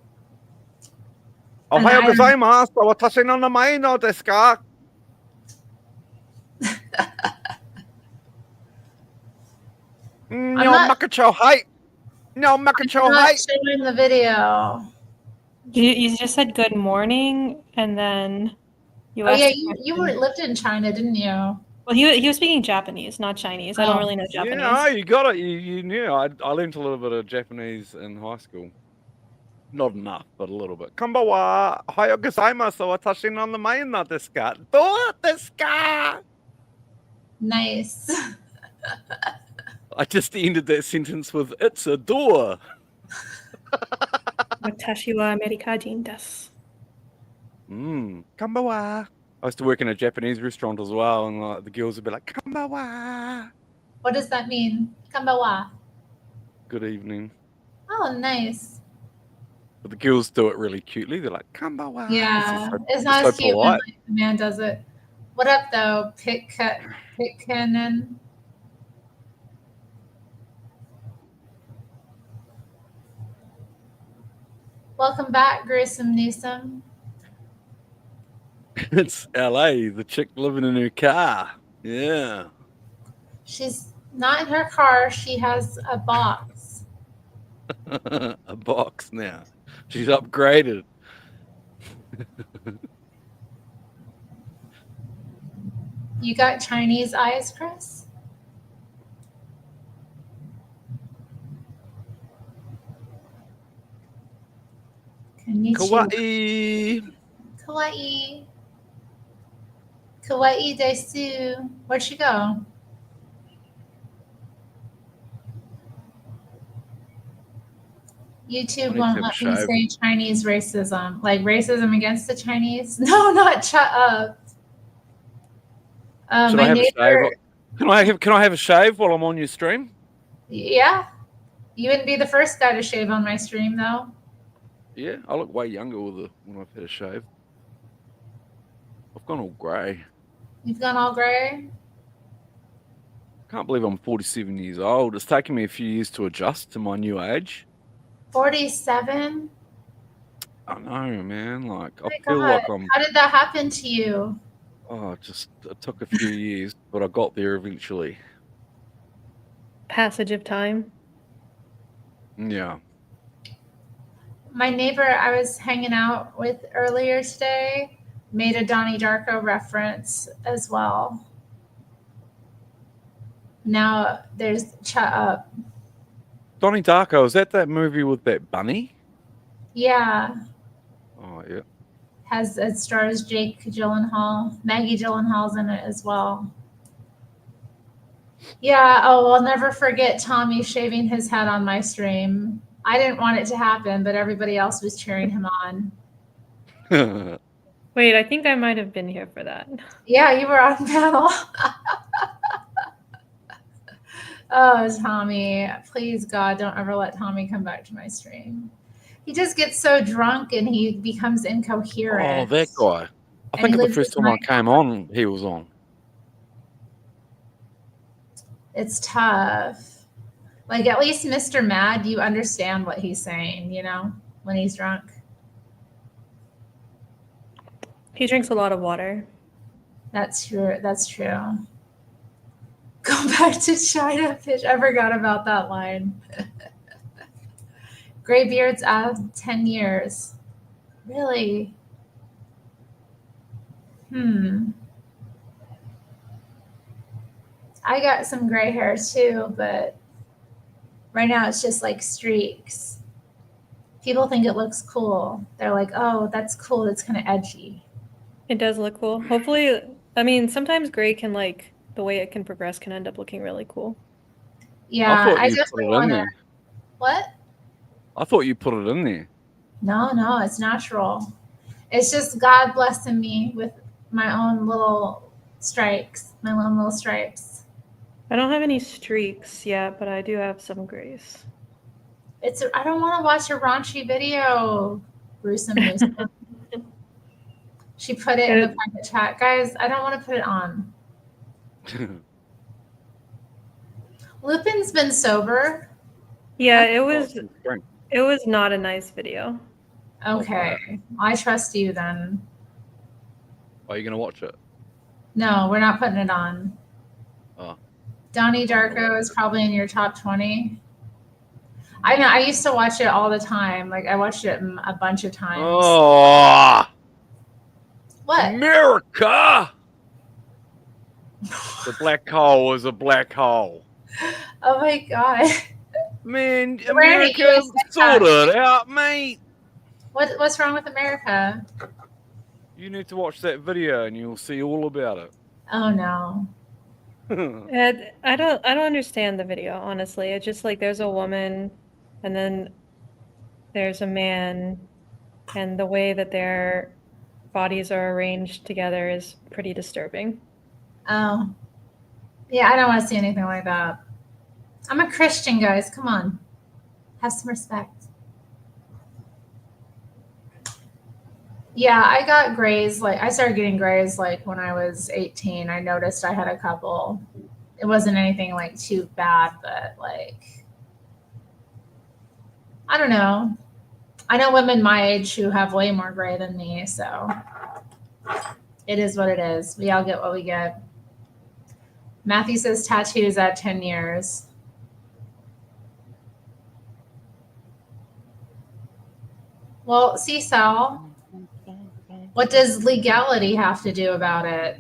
Ohayou gozaimasu. Watashi no namae no desu ka? No makacho hai. No makacho I'm hai. not showing the video. You just said good morning, and then you. Oh yeah, you lived in China, didn't you? Well, he was speaking Japanese, not Chinese. I don't really know Japanese. Yeah, you got it. You knew. I learned a little bit of Japanese in high school. Not enough, but a little bit. Konbanwa. Ohayou gozaimasu. Watashi no namae no desu ka? Do desu ka? Nice. I just ended that sentence with "It's a door." Watashi wa Amerikajin desu. Konbanwa. I used to work in a Japanese restaurant as well, and like the girls would be like, "Kambawa." What does that mean? Kambawa. Good evening. Oh, nice. But the girls do it really cutely. They're like, "Kambawa." Yeah, it's they're not so as cute when polite. like, the man does it. What up, though, Pitkanen? Welcome back, Gruesome Newsome. It's LA, the chick living in her car. Yeah. She's not in her car. She has a box. A box now. She's upgraded. You got Chinese eyes, Chris? Konnichiwa. Kawaii. Kawaii. Kawaii desu. Where'd she go? YouTube won't let me say Chinese racism. Like racism against the Chinese? No, not shut up. Should I have a shave? Can I have a shave while I'm on your stream? Yeah. You wouldn't be the first guy to shave on my stream, though. Yeah, I look way younger when I've had a shave. I've gone all grey. You've gone all grey? Can't believe I'm 47 years old. It's taken me a few years to adjust to my new age. 47? I know, man. Like, Oh I feel like I'm. How did that happen to you? Oh, it took a few years, but I got there eventually. Passage of time. Yeah. My neighbor I was hanging out with earlier today made a Donnie Darko reference as well. Now there's Shut Up. Donnie Darko, is that movie with that bunny? Yeah. Oh, yeah. It stars Jake Gyllenhaal. Maggie Gyllenhaal's in it as well. Yeah, I'll never forget Tommy shaving his head on my stream. I didn't want it to happen, but everybody else was cheering him on. Wait, I think I might have been here for that. Yeah, you were on panel. Oh, Tommy, please, God, don't ever let Tommy come back to my stream. He just gets so drunk and he becomes incoherent. Oh, that guy. I think the first time I came on, he was on. It's tough. Like, at least Mr. Mad, you understand what he's saying, you know, when he's drunk. He drinks a lot of water. That's true. That's true. Go back to China, Fish. I forgot about that line. Graybeards out 10 years. Really? I got some gray hair too, but right now it's just like streaks. People think it looks cool. They're like, oh, that's cool. That's kind of edgy. It does look cool. Hopefully, I mean, sometimes gray can like, the way it can progress can end up looking really cool. Yeah, I definitely want to. What? I thought you put it in there. No, it's natural. It's just God blessing me with my own little stripes, my own little stripes. I don't have any streaks yet, but I do have some grays. I don't want to watch a raunchy video, gruesome news. She put it in the private chat. Guys, I don't want to put it on. Lupin's been sober. Yeah, it was not a nice video. Okay. I trust you then. Are you going to watch it? No, we're not putting it on. Oh. Donnie Darko is probably in your top 20. I know. I used to watch it all the time. Like, I watched it a bunch of times. Oh! What? America! The black hole was a black hole. Oh my God. Man, America sorted out, mate. What's wrong with America? You need to watch that video and you'll see all about it. Oh no. I don't understand the video, honestly. It's just like there's a woman and then there's a man, and the way that they're bodies are arranged together is pretty disturbing. Oh, yeah, I don't want to see anything like that. I'm a Christian, guys. Come on. Have some respect. Yeah, I got grays. Like, I started getting grays like when I was 18. I noticed I had a couple. It wasn't anything like too bad, but like, I don't know. I know women my age who have way more gray than me, so it is what it is. We all get what we get. Matthew says tattoos at 10 years. Well, see, Sal, what does legality have to do about it?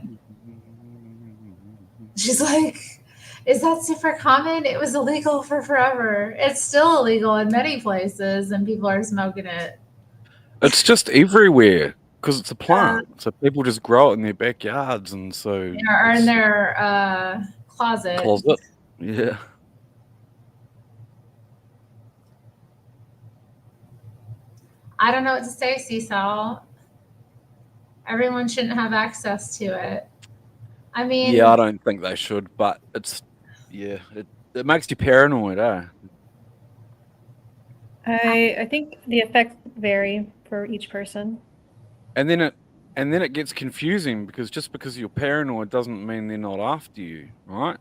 She's like, is that super common? It was illegal for forever. It's still illegal in many places, and people are smoking it. It's just everywhere because it's a plant. So people just grow it in their backyards, and so Or in their closet. Yeah. I don't know what to say, Seesaw. Everyone shouldn't have access to it. I mean, Yeah, I don't think they should, but it's it makes you paranoid, eh? I think the effects vary for each person. And then it gets confusing because just because you're paranoid doesn't mean they're not after you, right?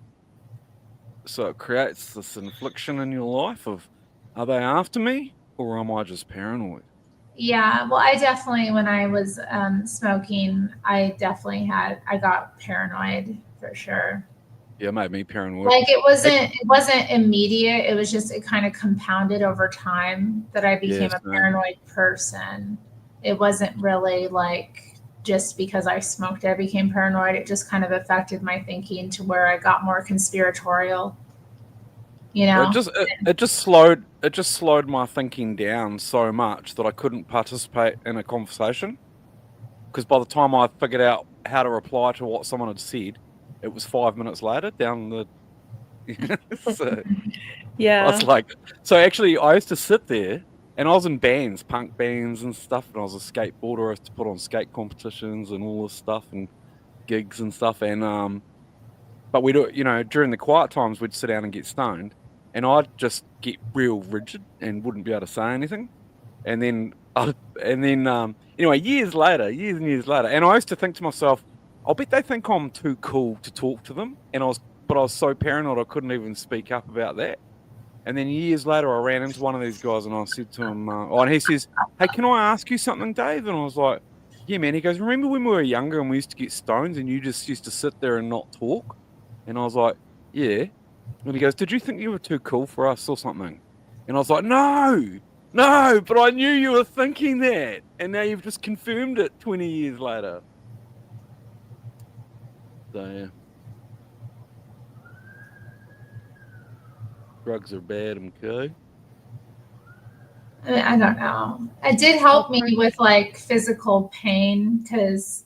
So it creates this infliction in your life of, are they after me or am I just paranoid? yeah, well, I definitely, when I was smoking, I got paranoid for sure. Yeah, it made me paranoid. Like it wasn't immediate. It was just, it kind of compounded over time that I became a paranoid person. It wasn't really like just because I smoked, I became paranoid. It just kind of affected my thinking to where I got more conspiratorial. You know, it just slowed my thinking down so much that I couldn't participate in a conversation. Because by the time I figured out how to reply to what someone had said, it was 5 minutes later down the. So, yeah. I was like, so actually, I used to sit there, and I was in bands, punk bands and stuff, and I was a skateboarder. I used to put on skate competitions and all this stuff and gigs and stuff, and but we'd, during the quiet times, we'd sit down and get stoned, and I'd just get real rigid and wouldn't be able to say anything. And then, anyway, years and years later, and I used to think to myself, I'll bet they think I'm too cool to talk to them. But I was so paranoid I couldn't even speak up about that. And then years later, I ran into one of these guys and I said to him, and he says, "Hey, can I ask you something, Dave?" And I was like, "Yeah, man." He goes, "Remember when we were younger and we used to get stones and you just used to sit there and not talk?" And I was like, "Yeah." And he goes, "Did you think you were too cool for us or something?" And I was like, No, but I knew you were thinking that. And now you've just confirmed it 20 years later. So, yeah. Drugs are bad, okay? I don't know. It did help me with like physical pain because,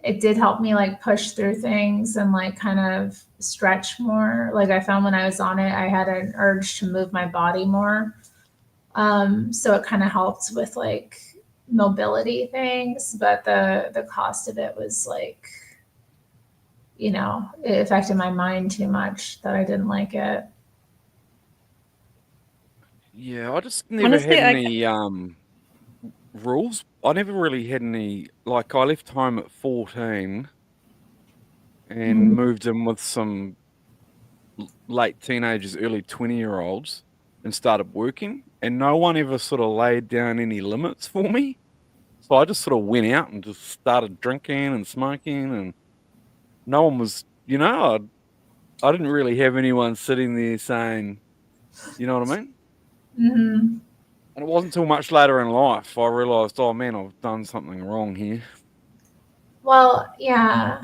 it did help me like push through things and like kind of stretch more. Like I found when I was on it, I had an urge to move my body more. So it kind of helped with like mobility things, but the cost of it was like, it affected my mind too much that I didn't like it. Yeah, I just never Honestly, had any rules. I never really had any, like I left home at 14 and moved in with some late teenagers, early 20-year-olds and started working, and no one ever sort of laid down any limits for me. So I just sort of went out and just started drinking and smoking, and no one was, I didn't really have anyone sitting there saying, you know what I mean? Mm-hmm. And it wasn't until much later in life I realized, oh man, I've done something wrong here. Well, yeah.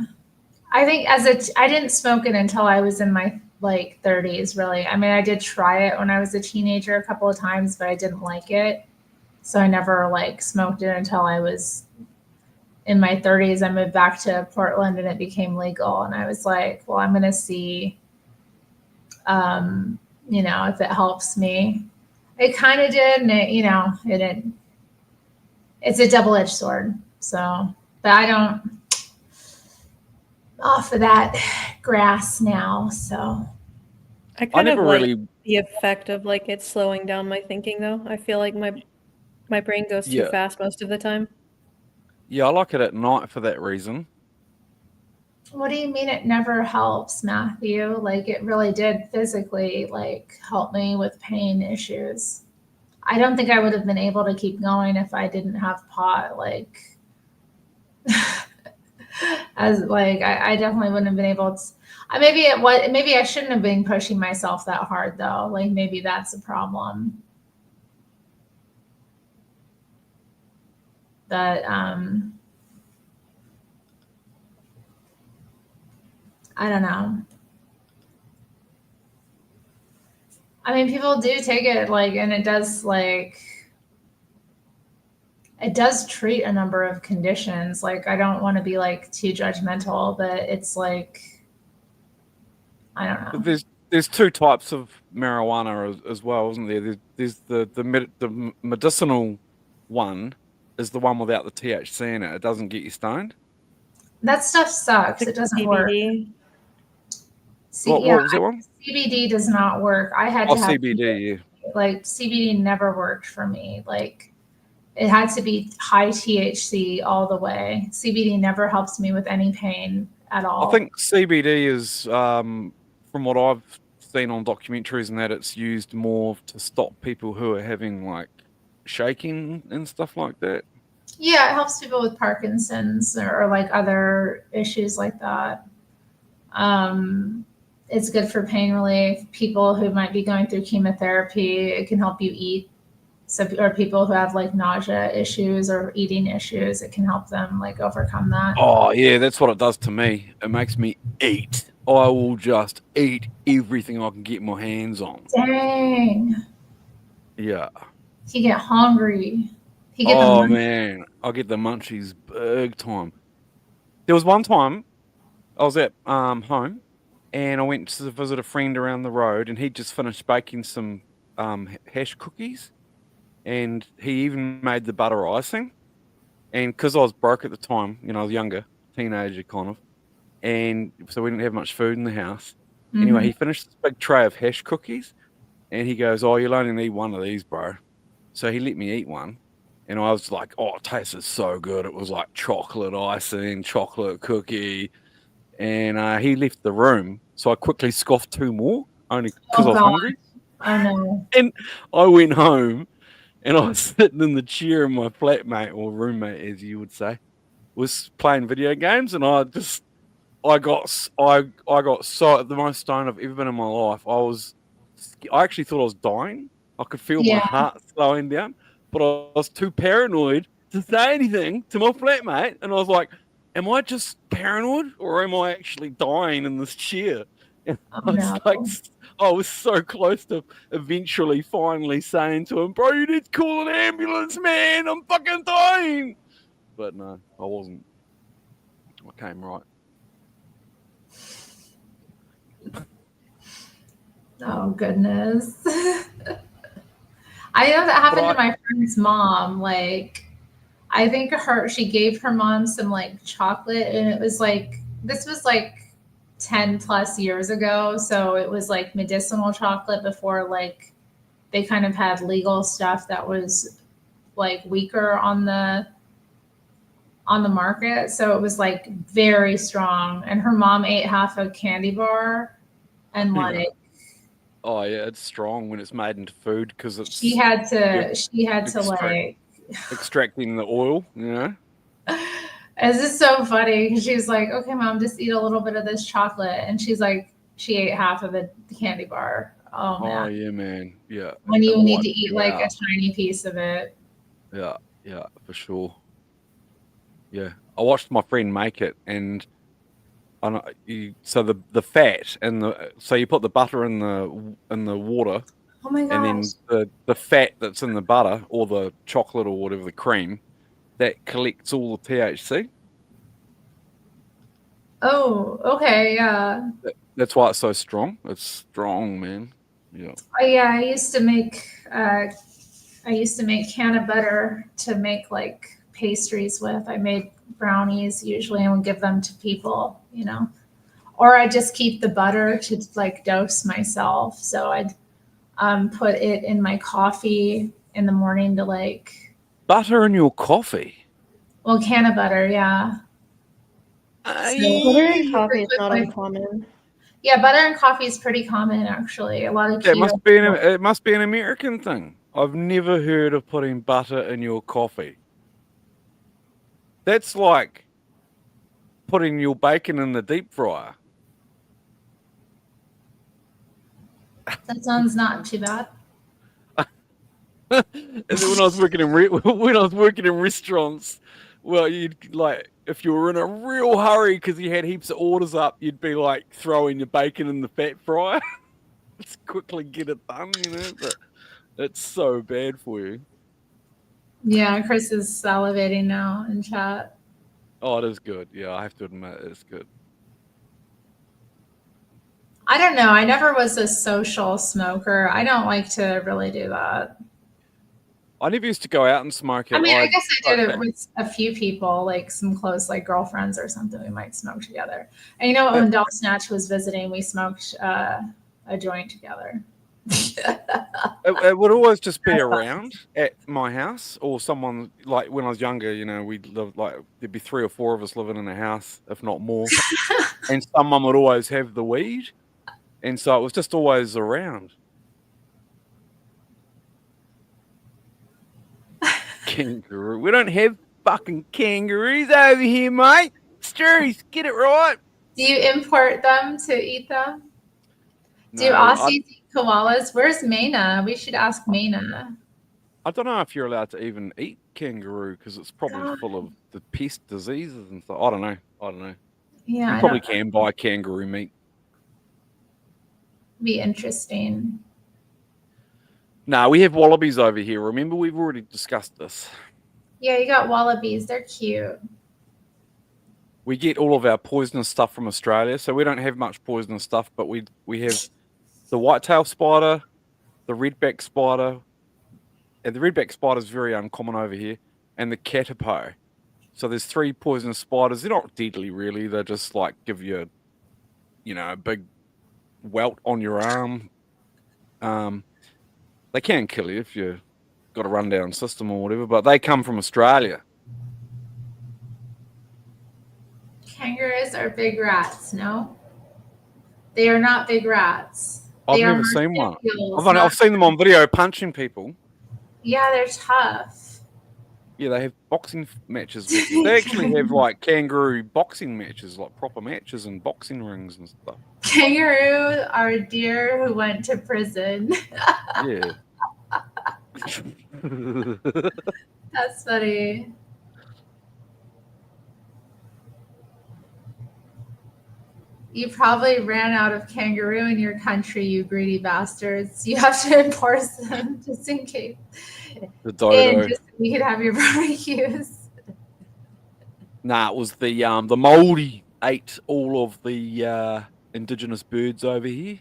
I think I didn't smoke it until I was in my like 30s, really. I mean, I did try it when I was a teenager a couple of times, but I didn't like it. So I never like smoked it until I was in my 30s. I moved back to Portland and it became legal. And I was like, well, I'm going to see, if it helps me. It kind of did. And it didn't. it's a double-edged sword. So, but I don't off of that grass now. So I I kind of never like really, the effect of like it slowing down my thinking though. I feel like my brain goes too yeah, fast most of the time. I like it at night for that reason. what do you mean it never helps, Matthew? Like it really did physically like help me with pain issues. I don't think I would have been able to keep going if I didn't have pot. Like, as like, I definitely wouldn't have been able to. Maybe I shouldn't have been pushing myself that hard though. Like maybe that's a problem. But I don't know. I mean, people do take it like, and it does like, it does treat a number of conditions. Like, I don't want to be like too judgmental, but it's like, I don't But know. there's two types of marijuana as well, isn't there? There's the medicinal one is the one without the THC in it. It doesn't get you stoned. That stuff It's sucks. like It doesn't work. CBD. Yeah, What was that one? CBD does not work. I had Oh, to have CBD, yeah. like CBD never worked for me. Like it had to be high THC all the way. CBD never helps me with any pain at I all. think CBD is, from what I've seen on documentaries and that, it's used more to stop people who are having like shaking and stuff like that. Yeah, it helps people with Parkinson's or like other issues like that. It's good for pain relief. People who might be going through chemotherapy, it can help you eat. So, or people who have like nausea issues or eating issues, it can help them like overcome that. Oh yeah, that's what it does to me. It makes me eat. I will just eat everything I can get my hands on. Dang, Yeah. you get hungry. You get the Oh munchies. man, I get the munchies big time. There was one time I was at home and I went to visit a friend around the road and he'd just finished baking some hash cookies and he even made the butter icing. And because I was broke at the time, I was younger, teenager kind of, and so we didn't have much food in the house. Anyway, Mhm. he finished this big tray of hash cookies and he goes, "Oh, you'll only need one of these, bro." So he let me eat one. And I was like, "Oh, it tasted so good." It was like chocolate icing, chocolate cookie. And he left the room. So I quickly scoffed two more, only because Oh I was God. hungry. Oh no. And I went home and I was sitting in the chair and my flatmate or roommate, as you would say, was playing video games. And I got so the most stoned I've ever been in my life. I actually thought I was dying. I could feel my Yeah. heart slowing down, but I was too paranoid to say anything to my flatmate. And I was like, "Am I just paranoid, or am I actually dying in this chair?" And Oh I was no. like, I was so close to eventually, finally saying to him, "Bro, you need to call an ambulance, man. I'm fucking dying." But no, I wasn't. I came right. Oh goodness. I know that happened to my friend's mom. Like, I think she gave her mom some like chocolate, and it was like, this was like 10 plus years ago. So it was like medicinal chocolate before like they kind of had legal stuff that was like weaker on the market. So it was like very strong. And her mom ate half a candy bar and Yeah. like, Oh yeah, it's strong when it's made into food because it's she had to like, extracting the oil, this is so funny because she was like, okay, mom, just eat a little bit of this chocolate. And she's like, she ate half of the candy bar. Oh Oh man. yeah, man. Yeah. When It you need to wipes eat you like a out. tiny piece of it. Yeah, for sure. Yeah. I watched my friend make it and so the fat and so you put the butter in the water Oh my and gosh. then the fat that's in the butter or the chocolate or whatever, the cream, that collects all the THC. Oh, okay, yeah. That's why it's so strong. It's strong, man. Yeah. Yeah, I used to make I used to make can of butter to make like pastries with. I made brownies usually and would give them to people, you know. Or I just keep the butter to like dose myself. So I'd put it in my coffee in the morning to like. Butter in your coffee? Well, can of butter, yeah. Butter and coffee is with not my- uncommon. Yeah, butter and coffee is pretty common actually. A lot of It keto. must be an American thing. I've never heard of putting butter in your coffee. That's like putting your bacon in the deep fryer. That sounds not too bad. And then when I was working in restaurants, well, you'd like if you were in a real hurry because you had heaps of orders up, you'd be like throwing your bacon in the fat fryer. Let's quickly get it done, you know. But it's so bad for you. Yeah, Chris is salivating now in chat. Oh, it is good. Yeah, I have to admit, it's good. I don't know. I never was a social smoker. I don't like to really do that. I never used to go out and smoke it. I mean, I guess I did it with a few people, like some close, like girlfriends or something. We might smoke together. And you know, when Del Snatch was visiting, we smoked a joint together. It would always just be around at my house or someone like when I was younger, you know, we'd live like there'd be 3 or 4 of us living in a house, if not more. And someone would always have the weed. And so it was just always around. Kangaroo. We don't have fucking kangaroos over here, mate. Steries, get it right. Do you import them to eat them? Do No, Aussies eat koalas? Where's Maina? We should ask Maina. I don't know if you're allowed to even eat kangaroo because it's probably full of the pest diseases and stuff. I don't know. Yeah, You probably can buy kangaroo meat. Be interesting. No, we have wallabies over here. Remember, we've already discussed this. Yeah, you got wallabies. They're cute. We get all of our poisonous stuff from Australia, so we don't have much poisonous stuff, but we have the whitetail spider, the redback spider, and the redback spider is very uncommon over here, and the katipo. So there's 3 poisonous spiders. They're not deadly, really. They just like give you, a big welt on your arm. They can kill you if you've got a rundown system or whatever, but they come from Australia. Kangaroos are big rats, no? They are not big rats. I've They are never seen one. marsupials, I've seen them on video punching people. Yeah, they're tough. Yeah, they have boxing matches. They actually have like kangaroo boxing matches, like proper matches and boxing rings and stuff. Kangaroo are a deer who went to prison. Yeah. That's funny. You probably ran out of kangaroo in your country, you greedy bastards. You have to import them just in case. The dodo. And just so you could have your barbecues. Nah, it was the Maori ate all of the indigenous birds over here.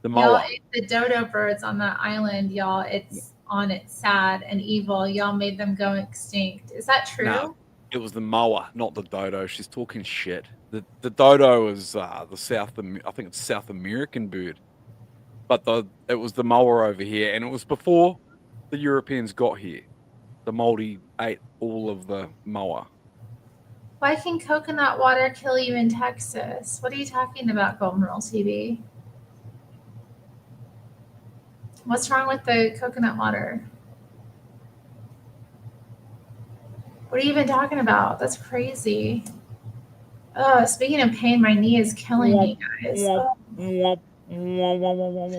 The Y'all moa. ate the dodo birds on that island, y'all. It's sad and evil. Y'all made them go extinct. Is that true? No, it was the moa, not the dodo. She's talking shit. The dodo is I think it's South American bird, but it was the moa over here, and it was before the Europeans got here. The Māori ate all of the moa. Why can coconut water kill you in Texas? What are you talking about, Golden Rule TV? What's wrong with the coconut water? What are you even talking about? That's crazy. Oh, speaking of pain, my knee is killing me, guys. Oh.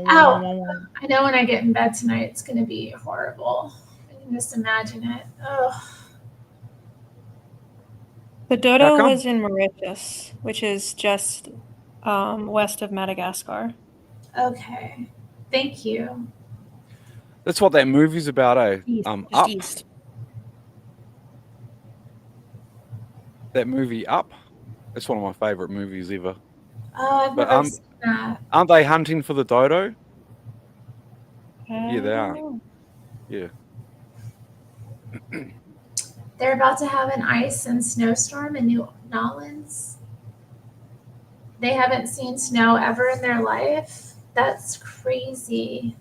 Ow! I know when I get in bed tonight, it's going to be horrible. I can just imagine it. Oh. The dodo was in Mauritius, which is just west of Madagascar. Okay. Thank you. That's what that movie's about, eh? East, Up. east. That movie Up. That's one of my favorite movies ever. Oh, I've But, never seen that. Aren't they hunting for the dodo? Yeah, they are. Yeah. They're about to have an ice and snowstorm in New Orleans. They haven't seen snow ever in their life. That's crazy.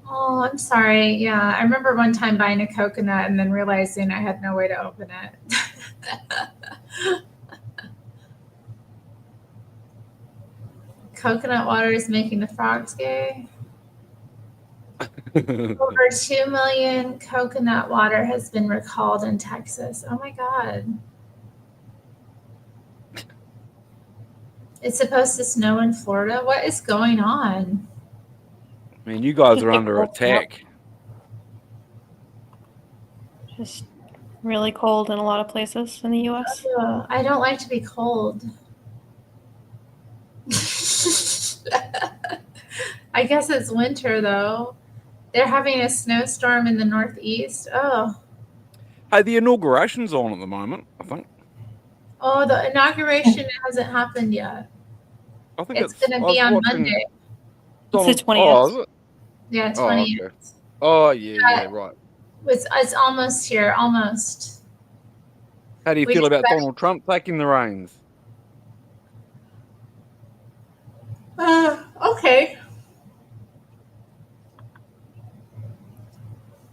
Oh, I'm sorry. Yeah, I remember one time buying a coconut and then realizing I had no way to open it. Coconut water is making the frogs gay. Over 2 million coconut water has been recalled in Texas. Oh my God. It's supposed to snow in Florida. What is going on? I mean, you guys Just are get under cold. attack. Just really cold in a lot of places in the US. Ugh, I don't like to be cold. I guess it's winter though. They're having a snowstorm in the Northeast. Oh, Hey, the inauguration's on at the moment, I think. oh, the inauguration hasn't happened yet. I think It's it's. gonna I be was on watching Monday. Donald. It's the 20th. Oh, is it? Yeah, Oh, 20th. okay. Oh, yeah, right. It's almost here, almost. How do you We feel just about got- Donald Trump taking the reins? Okay.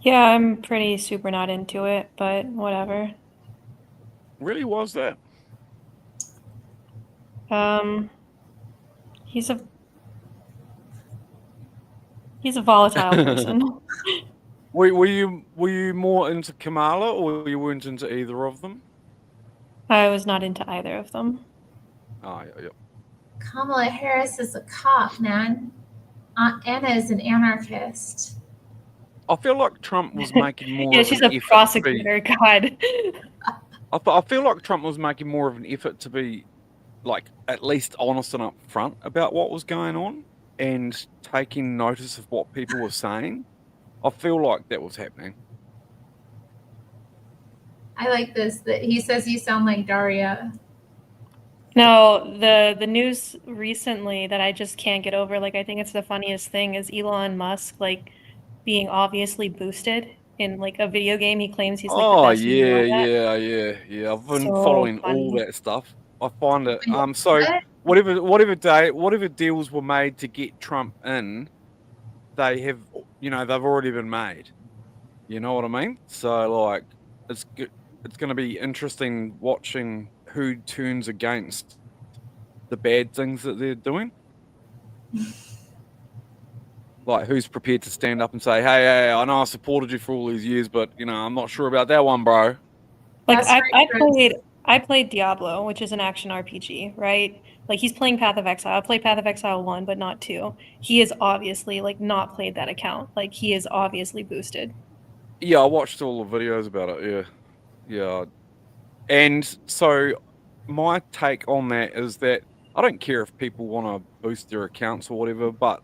Yeah, I'm pretty super not into it, but whatever. Really was that? He's a volatile person. Were you more into Kamala or you weren't into either of them? I was not into either of them. Oh, yeah. Kamala Harris is a cop, man. Aunt Anna is an anarchist. I feel like Trump was making more Yeah, of she's an a effort to be. prosecutor. God. I feel like Trump was making more of an effort to be, like, at least honest and upfront about what was going on and taking notice of what people were saying. I feel like that was happening. I like this. That he says you sound like Daria. No, the news recently that I just can't get over, like I think it's the funniest thing, is Elon Musk like being obviously boosted in like a video game. He claims he's like the Oh best yeah, CEO at. yeah. I've been So following all funny. that stuff. I find it Wait, so what? whatever deals were made to get Trump in, they have they've already been made. You know what I mean? So like it's going to be interesting watching who turns against the bad things that they're doing. Like who's prepared to stand up and say, hey, I know I supported you for all these years, but I'm not sure about that one, bro. Like That's right, Chris. I played Diablo, which is an action RPG, right? Like he's playing Path of Exile. I played Path of Exile 1, but not 2. He has obviously like not played that account. Like he is obviously boosted. Yeah, I watched all the videos about it. Yeah. And so my take on that is that I don't care if people want to boost their accounts or whatever, but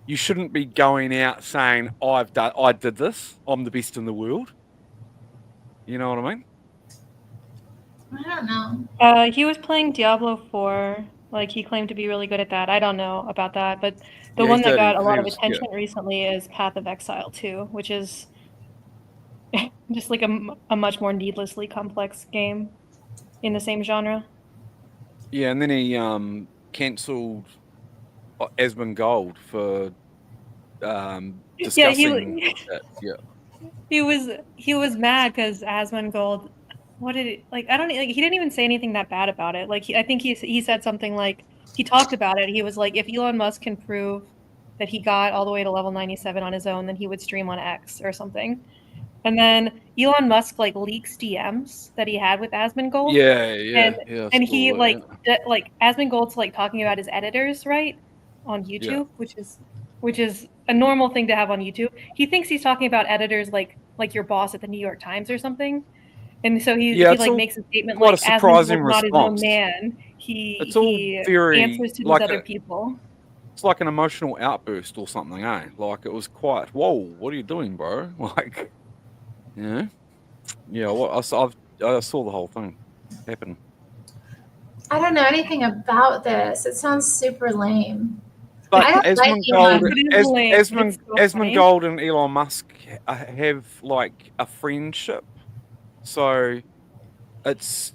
you shouldn't be going out saying I did this. I'm the best in the world. You know what I mean? I don't know. He was playing Diablo 4. Like he claimed to be really good at that. I don't know about that, but the Yeah, one he that did. got a lot He of was, attention recently is Path of Exile 2, which is just like a much more needlessly complex game in the same genre. Yeah, and then he cancelled Asmongold for discussing that. Yeah. He was mad because Asmongold. What did it like? I don't like. He didn't even say anything that bad about it. Like I think he said something like he talked about it. He was like, if Elon Musk can prove that he got all the way to level 97 on his own, then he would stream on X or something. And then Elon Musk like leaks DMs that he had with Asmongold. Yeah. And he like Asmongold's like talking about his editors, right, on YouTube, which is a normal thing to have on YouTube. He thinks he's talking about editors like your boss at the New York Times or something. And so he like makes a statement quite like a surprising Asmongold's not his own response. man. It's all He very answers to like these other people. It's like an emotional outburst or something, eh? Like it was quite, whoa, what are you doing, bro? Like, yeah. What I saw the whole thing happen. I don't know anything about this. It sounds super lame. I But don't like Gold, Elon. it is lame. It's so Asmund funny. Gold and Elon Musk have like a friendship, so it's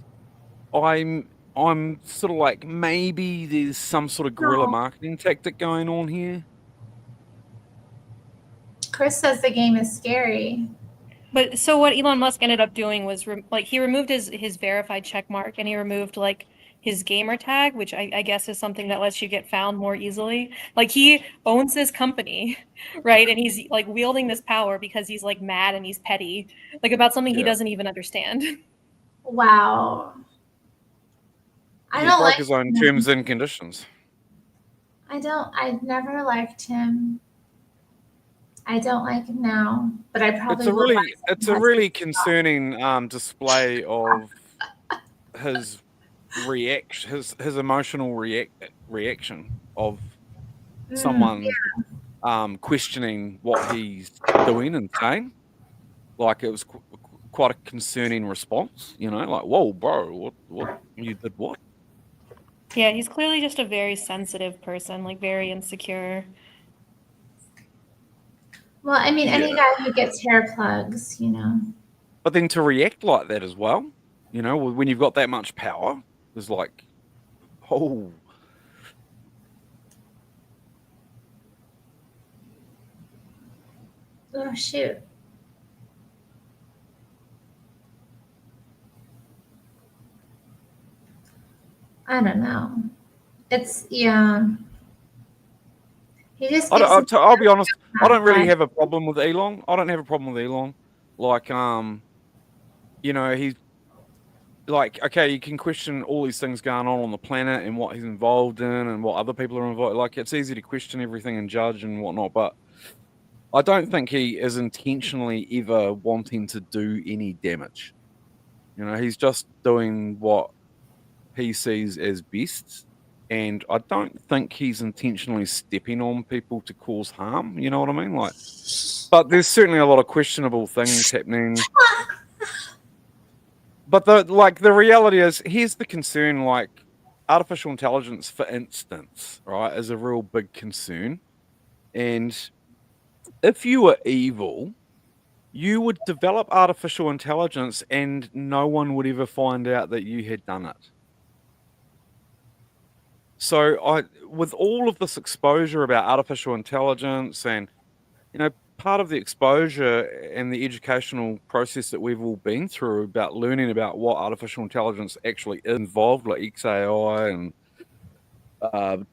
I'm sort of like maybe there's some sort of guerrilla No. marketing tactic going on here. Chris says the game is scary. But so what Elon Musk ended up doing was like he removed his verified check mark and he removed like his gamer tag, which I guess is something that lets you get found more easily. Like he owns this company, right? And he's like wielding this power because he's like mad and he's petty, like about something he Yeah. doesn't even understand. Wow. I He don't broke like his own him. terms and conditions. I never liked him. I don't like him now, but I probably will like him It's a because really he's concerning display of his his emotional reaction of someone questioning what he's doing and saying. Like it was quite a concerning response, you know, like, whoa, bro, what you did what? Yeah, he's clearly just a very sensitive person, like very insecure. Well, I mean, any Yeah. guy who gets hair plugs, you know. But then to react like that as well, you know, when you've got that much power, is like, oh. Oh shoot. I don't know. It's yeah. He just gives me I'll be honest, I don't really vibe. have a problem with Elon. I don't have a problem with Elon. Like, you know, he's like, okay, you can question all these things going on the planet and what he's involved in and what other people are involved. Like, it's easy to question everything and judge and whatnot, but I don't think he is intentionally ever wanting to do any damage. You know, he's just doing what he sees as best. And I don't think he's intentionally stepping on people to cause harm. You know what I mean? Like, but there's certainly a lot of questionable things happening. But the reality is, here's the concern. Like, artificial intelligence, for instance, right, is a real big concern. And if you were evil, you would develop artificial intelligence, and no one would ever find out that you had done it. So with all of this exposure about artificial intelligence and, you know, part of the exposure and the educational process that we've all been through about learning about what artificial intelligence actually is involved, like XAI and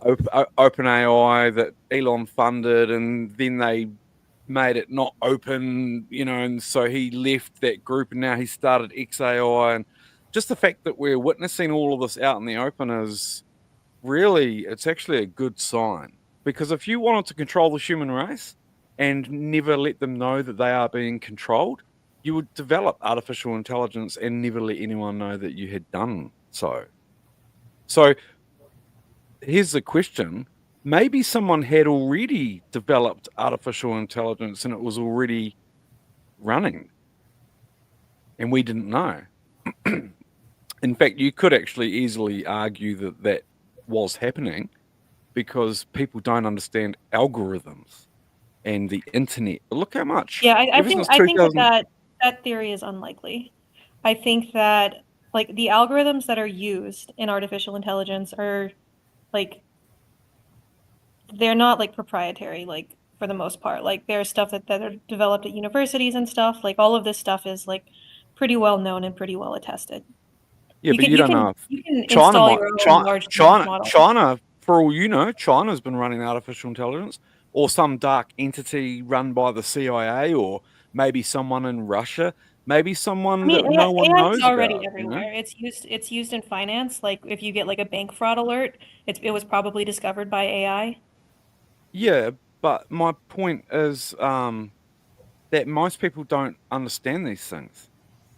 OpenAI that Elon funded, and then they made it not open, you know, and so he left that group and now he started XAI. And just the fact that we're witnessing all of this out in the open is really, it's actually a good sign. Because if you wanted to control the human race and never let them know that they are being controlled, you would develop artificial intelligence and never let anyone know that you had done so. So here's the question. Maybe someone had already developed artificial intelligence and it was already running and we didn't know. In fact, you could actually easily argue that that was happening because people don't understand algorithms and the internet. But look how much. Yeah, I ever think since I think 2000 that theory is unlikely. I think that like the algorithms that are used in artificial intelligence are like they're not like proprietary, like for the most part. Like there's stuff that are developed at universities and stuff. Like all of this stuff is like pretty well known and pretty well attested. Yeah, but you don't know if you can China install might your own large language model. China, for all you know, China's been running artificial intelligence, or some dark entity run by the CIA, or maybe someone in Russia, maybe someone that no one AI knows is already about. everywhere. You know? It's used in finance. Like if you get like a bank fraud alert, it was probably discovered by AI. Yeah, but my point is that most people don't understand these things.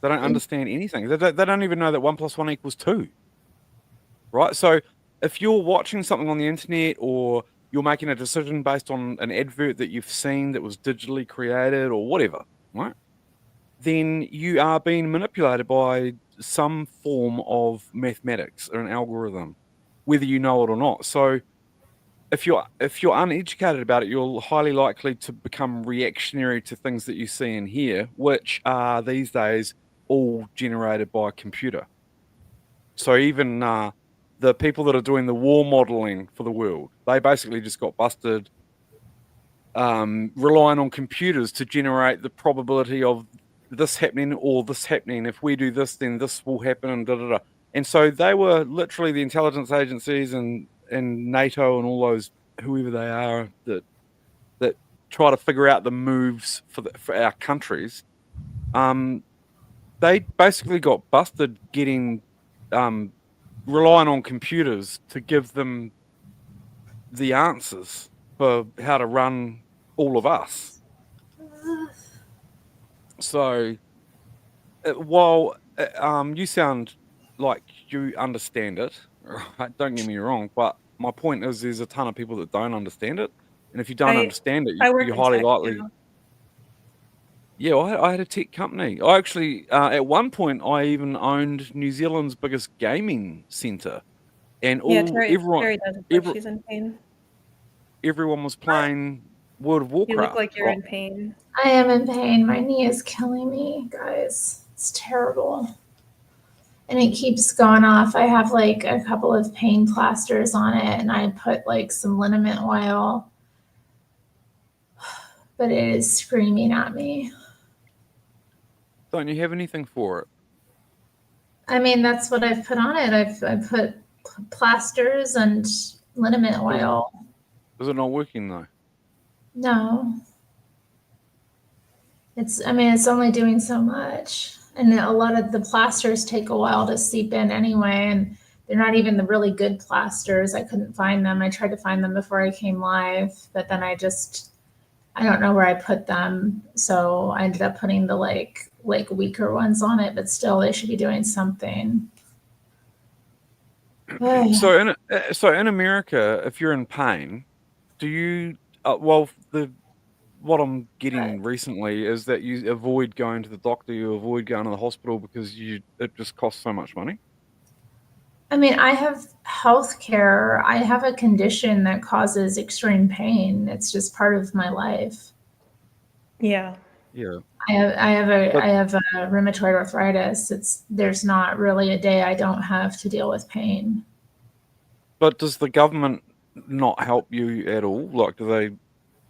They don't understand anything. They don't even know that 1 + 1 = 2. Right? So if you're watching something on the internet or you're making a decision based on an advert that you've seen that was digitally created or whatever, right? Then you are being manipulated by some form of mathematics or an algorithm, whether you know it or not. So if you're uneducated about it, you're highly likely to become reactionary to things that you see and hear, which are these days all generated by a computer. So even the people that are doing the war modeling for the world, they basically just got busted relying on computers to generate the probability of this happening or this happening. If we do this, then this will happen, and da da da. And so they were literally the intelligence agencies and NATO and all those whoever they are that try to figure out the moves for our countries. They basically got busted getting relying on computers to give them the answers for how to run all of us. So while you sound like you understand it, right? Don't get me wrong, but my point is there's a ton of people that don't understand it, and if you don't understand it, I work you're in highly tech likely. now. Yeah, I had a tech company. I actually, at one point, I even owned New Zealand's biggest gaming centre, and Yeah, everyone Terry does look like she's in pain. everyone was playing World of You Warcraft. look like you're in pain. I am in pain. My knee is killing me, guys. It's terrible. And it keeps going off. I have like a couple of pain plasters on it, and I put like some liniment oil, but it is screaming at me. Don't you have anything for it? I mean, that's what I've put on it. I've put plasters and liniment oil. Is it not working though? No. It's only doing so much. And a lot of the plasters take a while to seep in anyway, and they're not even the really good plasters. I couldn't find them. I tried to find them before I came live, but then I don't know where I put them. So I ended up putting the like weaker ones on it, but still they should be doing something. So in America, if you're in pain, do you what I'm getting recently is that you avoid going to the doctor, you avoid going to the hospital because it just costs so much money. I mean, I have health care. I have a condition that causes extreme pain. It's just part of my life. Yeah. Yeah. I have a rheumatoid arthritis. There's not really a day I don't have to deal with pain. But does the government not help you at all? Like, do they,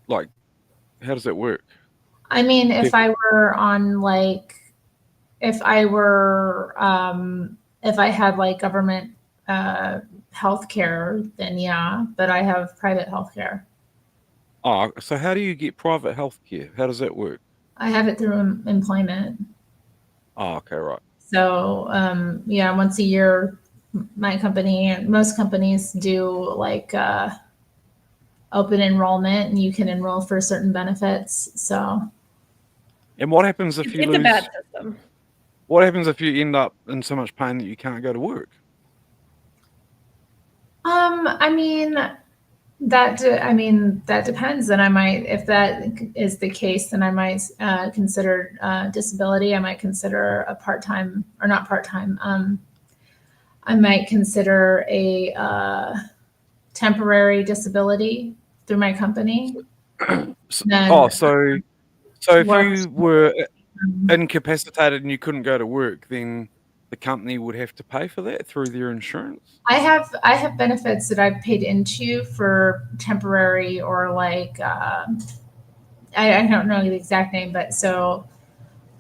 like, how does that work? I mean, if I were on like, if I had like government health care, then yeah, but I have private health care. Oh, so how do you get private health care? How does that work? I have it through employment. Oh, okay, right. So, yeah, once a year, my company and most companies do like open enrollment, and you can enroll for certain benefits. So, and what happens if you it's lose? a bad system. What happens if you end up in so much pain that you can't go to work? I mean, that depends. And I might, if that is the case, then I might consider disability. I might consider a part-time, or not part-time. I might consider a temporary disability through my company. So if you were incapacitated and you couldn't go to work, then the company would have to pay for that through their insurance? I have benefits that I've paid into for temporary, or like I don't know the exact name, but so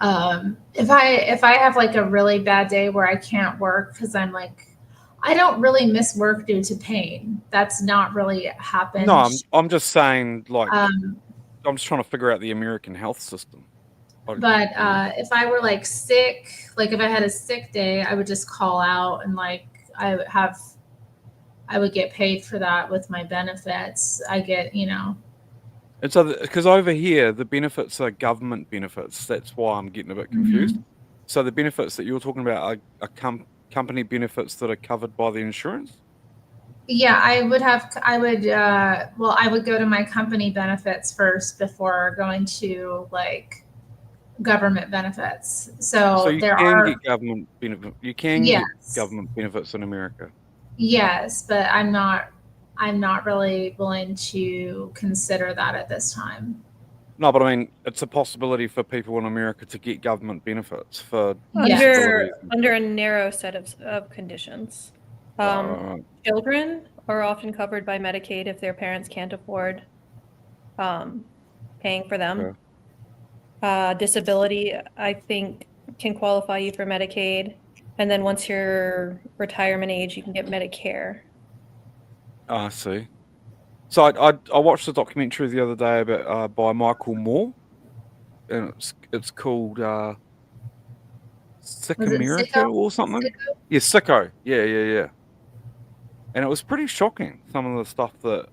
if I have like a really bad day where I can't work because I don't really miss work due to pain. That's not really happened. No, I'm just saying, like, I'm just trying to figure out the American health system. But if I were like sick, like if I had a sick day, I would just call out, and like I would get paid for that with my benefits. I get, And so, because over here, the benefits are government benefits. That's why I'm getting a bit confused. Mm-hmm. So the benefits that you're talking about are company benefits that are covered by the insurance? Yeah, I would go to my company benefits first before going to like government benefits. So So you there can are, get government benefit. You can get yes, government benefits in America. yes, but I'm not really willing to consider that at this time. No, but I mean, it's a possibility for people in America to get government benefits for Yes. disabilities. Under a narrow set of conditions. Children are often covered by Medicaid if their parents can't afford paying for them. Okay. Disability, I think, can qualify you for Medicaid. And then once you're retirement age, you can get Medicare. I see. So I watched a documentary the other day about by Michael Moore, and it's called Sick Was it America Sicko? or something. Sicko? Yeah, Sicko. Yeah. And it was pretty shocking, some of the stuff that,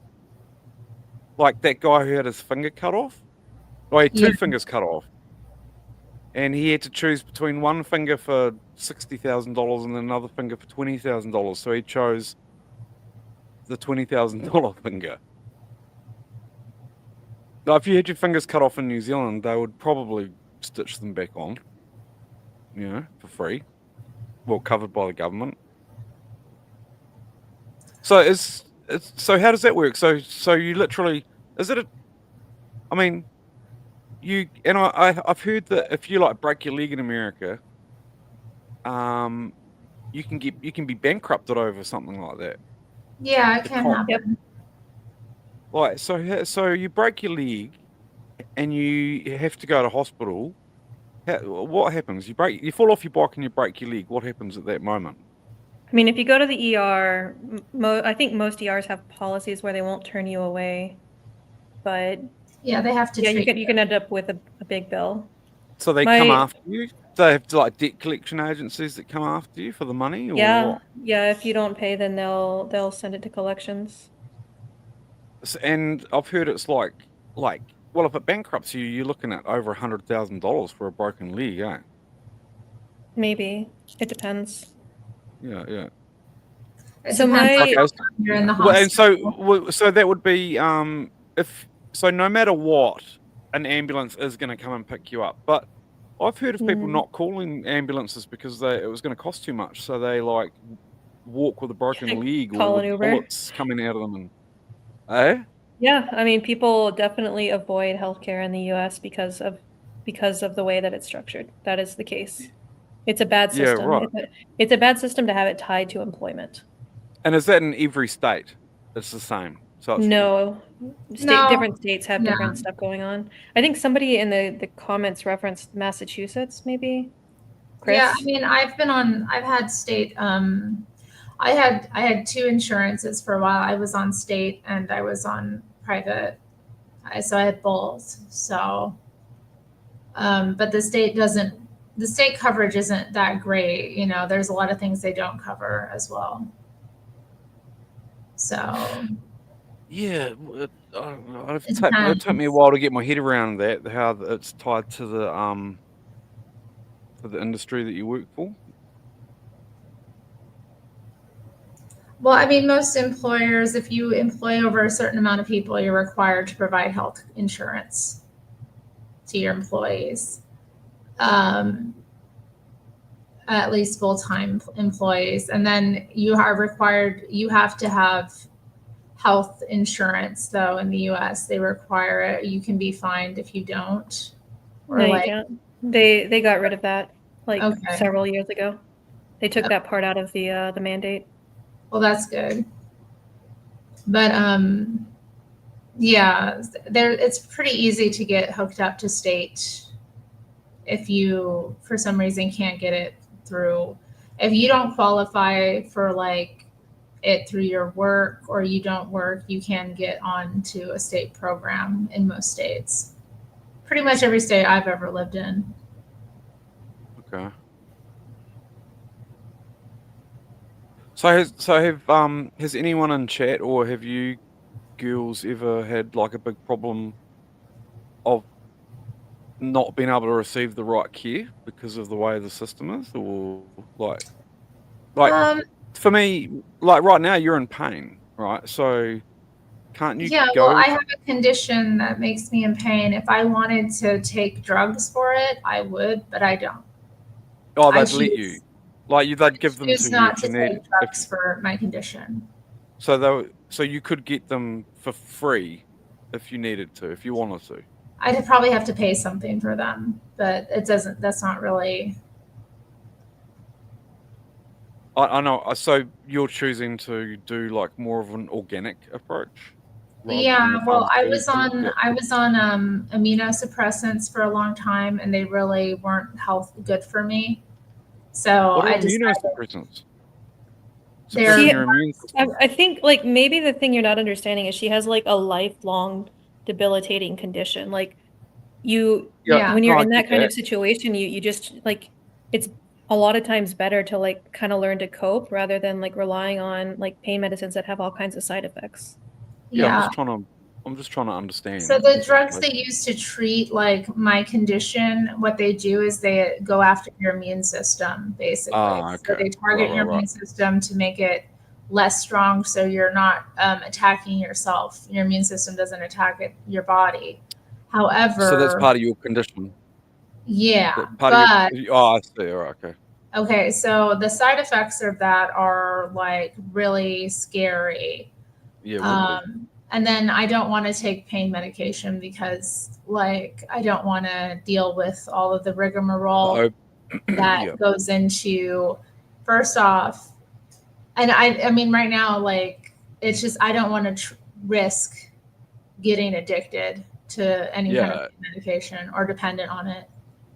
like that guy who had his finger cut off. Well, he had two Yeah. fingers cut off, and he had to choose between one finger for $60,000 and another finger for $20,000. So he chose the $20,000 finger. Now, if you had your fingers cut off in New Zealand, they would probably stitch them back on, for free. Well, covered by the government. So so how does that work? So you literally, is it I mean, I've heard that if you like break your leg in America, you can be bankrupted over something like that. Yeah, it The can cop. happen. Like so you break your leg and you have to go to hospital. What happens? You fall off your bike and you break your leg. What happens at that moment? I mean, if you go to the ER, I think most ERs have policies where they won't turn you away. But Yeah, they have to yeah, treat you can end up with a big bill. So they come after you? They have like debt collection agencies that come after you for the money, or what? Yeah. If you don't pay, then they'll send it to collections. And I've heard it's like, well, if it bankrupts you, you're looking at over $100,000 for a broken leg, eh? Maybe it depends. Yeah. It So depends how long you're in the hospital. And so that would be no matter what, an ambulance is going to come and pick you up. But I've heard of people not calling ambulances because it was going to cost too much, so they like walk with a broken leg Call or an with Uber. bullets coming out of them. Yeah, I mean, people definitely avoid healthcare in the U.S. because of the way that it's structured. That is the case. It's a bad Yeah, system. right. It's a bad system to have it tied to employment. And is that in every state? It's the same. So it's No, No. different states have No. different stuff going on. I think somebody in the comments referenced Massachusetts, maybe. Chris? Yeah, I mean, I've had state, I had two insurances for a while. I was on state and I was on private. So I had both. So, but the state coverage isn't that great. There's a lot of things they don't cover as well. So. Yeah, I don't know. It took me a while to get my head around that, how it's tied to the industry that you work for. Well, I mean, most employers, if you employ over a certain amount of people, you're required to provide health insurance to your employees. At least full-time employees. And then you have to have health insurance, though, in the US. They require it. You can be fined if you don't. No, you can't. They got rid of that several years ago. They took that part out of the mandate. Well, that's good. But yeah, it's pretty easy to get hooked up to state if you, for some reason, can't get it through. If you don't qualify for it through your work or you don't work, you can get onto a state program in most states. Pretty much every state I've ever lived in. Okay. So has anyone in chat or have you girls ever had like a big problem of not being able to receive the right care because of the way the system is, or like for me, like right now you're in pain, right? So Can't you Yeah, go? well, I have a condition that makes me in pain. If I wanted to take drugs for it, I would, but I don't. Oh, I they'd let you. choose, Like they'd give them to choose you not if to you need. take drugs for my condition. So you could get them for free if you needed to, if you wanted to. I'd probably have to pay something for them, but it doesn't. That's not really. I know. So you're choosing to do like more of an organic approach, rather Yeah, than the well, I was pharmaceutical. on Yeah. I was on immunosuppressants for a long time, and they really weren't good for me. So What are I decided immunosuppressants? they're Suppressing your immune system. I think like maybe the thing you're not understanding is she has like a lifelong debilitating condition. Like Yeah. when you're no, I in that get kind that. of situation, you just like it's a lot of times better to like kind of learn to cope rather than like relying on like pain medicines that have all kinds of side effects. Yeah, yeah. I'm just trying to understand. So the drugs essentially. they use to treat like my condition, what they do is they go after your immune system, basically. Ah, So okay. they target your Right. immune system to make it less strong, so you're not attacking yourself. Your immune system doesn't attack your body. However, So that's part of your condition. yeah, That part but of your. Oh, I see. All right, okay. okay, so the side effects of that are like really scary. Yeah, would be. And then I don't want to take pain medication because, like, I don't want to deal with all of the rigmarole that Yeah. goes into, first off, and I mean, right now, like, it's just I don't want to risk getting addicted to any kind of medication or dependent on it.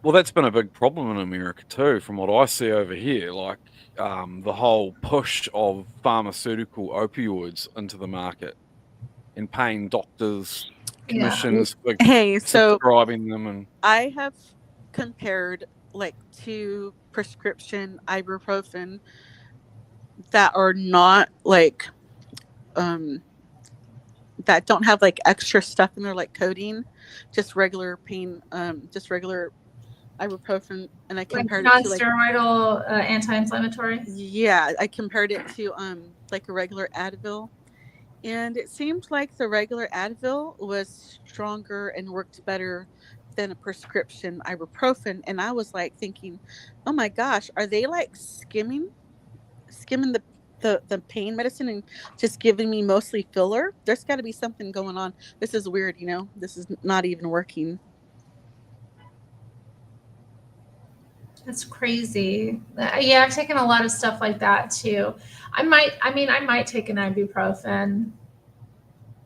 Well, that's been a big problem in America too, from what I see over here. Like the whole push of pharmaceutical opioids into the market and paying doctors commissions for Hey, so subscribing them, and I have compared like 2 prescription ibuprofen that are not like that don't have like extra stuff in there like codeine, just regular pain, just regular ibuprofen, and I Like compared it to like non-steroidal anti-inflammatory. I compared it to like a regular Advil, and it seemed like the regular Advil was stronger and worked better than a prescription ibuprofen. And I was like thinking, oh my gosh, are they like skimming the pain medicine and just giving me mostly filler? There's got to be something going on. This is weird, this is not even working. That's crazy. Yeah, I've taken a lot of stuff like that too. I might take an ibuprofen.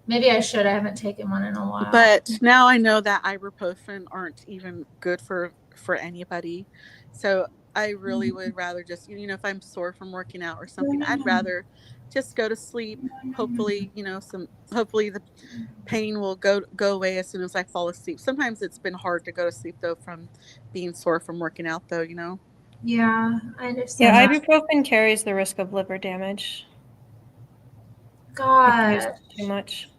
Maybe I should. I haven't taken one in a while. But now I know that ibuprofen aren't even good for anybody. So I really would rather just, if I'm sore from working out or something, I'd rather just go to sleep. Hopefully, hopefully the pain will go away as soon as I fall asleep. Sometimes it's been hard to go to sleep though from being sore from working out though, Yeah, I understand. Yeah, that. ibuprofen carries the risk of liver damage. God. Too much.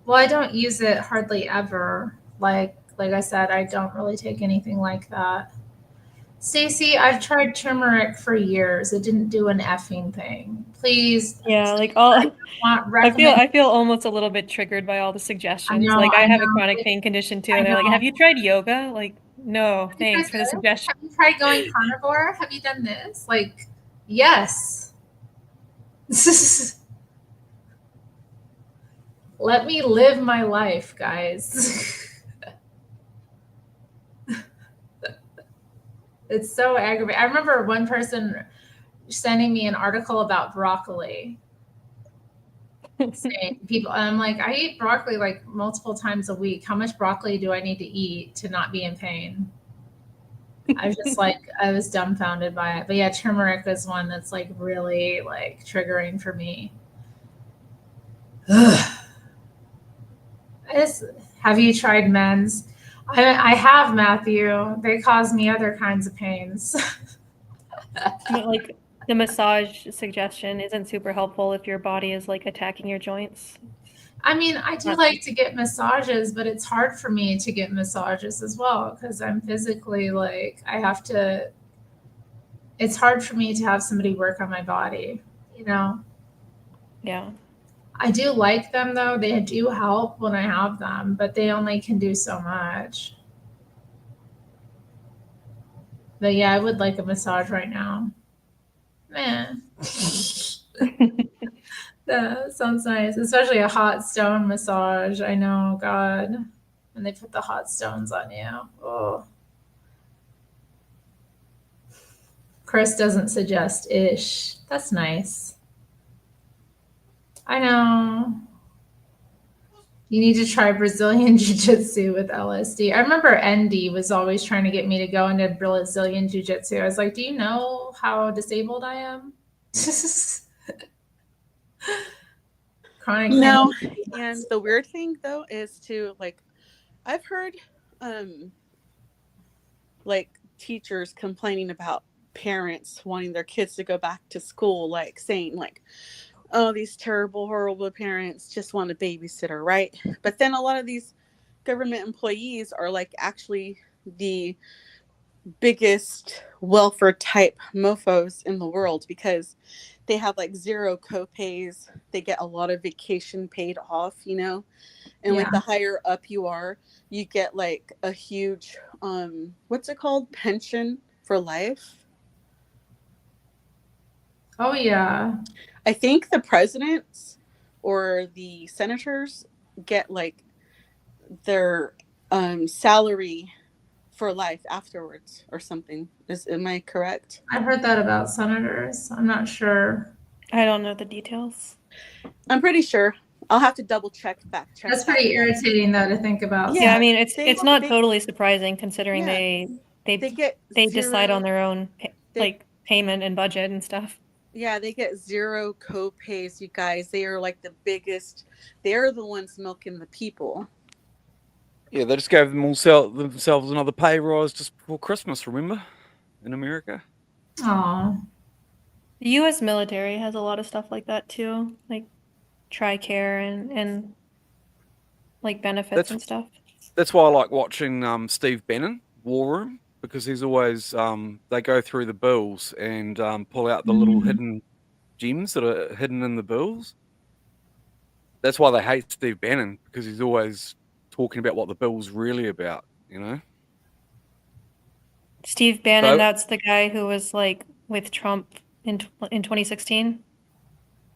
Well, I don't use it hardly ever. Like I said, I don't really take anything like that. Stacey, I've tried turmeric for years. It didn't do an effing thing. Please. Yeah, like all I recommend. feel almost a little bit triggered by all the suggestions. know, like I have a know. chronic pain condition too, I and they're like, know. "Have you tried yoga?" Like, no, Have you thanks for tried the suggestion. Have you tried going carnivore? Have you done this? Like, yes. Let me live my life, guys. It's so aggravating. I remember one person sending me an article about broccoli. Saying people, I'm like, I eat broccoli like multiple times a week. How much broccoli do I need to eat to not be in pain? I was just like, I was dumbfounded by it. But yeah, turmeric is one that's like really like triggering for me. Have you tried men's? I have, Matthew. They cause me other kinds of pains. Like the massage suggestion isn't super helpful if your body is like attacking your joints. I mean, I do like to get massages, but it's hard for me to get massages as well because I'm physically like, it's hard for me to have somebody work on my body, Yeah. I do like them though. They do help when I have them, but they only can do so much. But yeah, I would like a massage right now. Man. That sounds nice, especially a hot stone massage. I know, God, when they put the hot stones on you. Oh, Chris doesn't suggest ish. That's nice. I know. You need to try Brazilian Jiu-Jitsu with LSD. I remember Andy was always trying to get me to go into Brazilian Jiu-Jitsu. I was like, do you know how disabled I am? Chronic No, pain. and the weird thing though is to like, I've heard like teachers complaining about parents wanting their kids to go back to school, like saying like, oh, these terrible, horrible parents just want a babysitter, right? But then a lot of these government employees are like actually the biggest welfare type mofos in the world because they have like zero copays. They get a lot of vacation paid off, you know? And like Yeah. the higher up you are, you get like a huge what's it called? Pension for life. Oh yeah. I think the presidents or the senators get like their salary for life afterwards or something. Am I correct? I've heard that about senators. I'm not sure. I don't know the details. I'm pretty sure. I'll have to double check, fact check. That's that, pretty but irritating though to think about. Yeah, I Yeah, mean it's they- not they- totally surprising considering yeah, they get decide zero- on their own they- like payment and budget and stuff. Yeah, they get zero co-pays, you guys. They are like the biggest. They're the ones milking the people. Yeah, they just gave themselves another pay rise just before Christmas, remember? In America. Aw. The US military has a lot of stuff like that too, like TRICARE and like benefits and stuff. That's why I like watching Steve Bannon, War Room, because he's always they go through the bills and pull out the little hidden gems that are hidden in the bills. That's why they hate Steve Bannon, because he's always talking about what the bill's really about, you know? Steve Bannon, So- that's the guy who was like with Trump in 2016.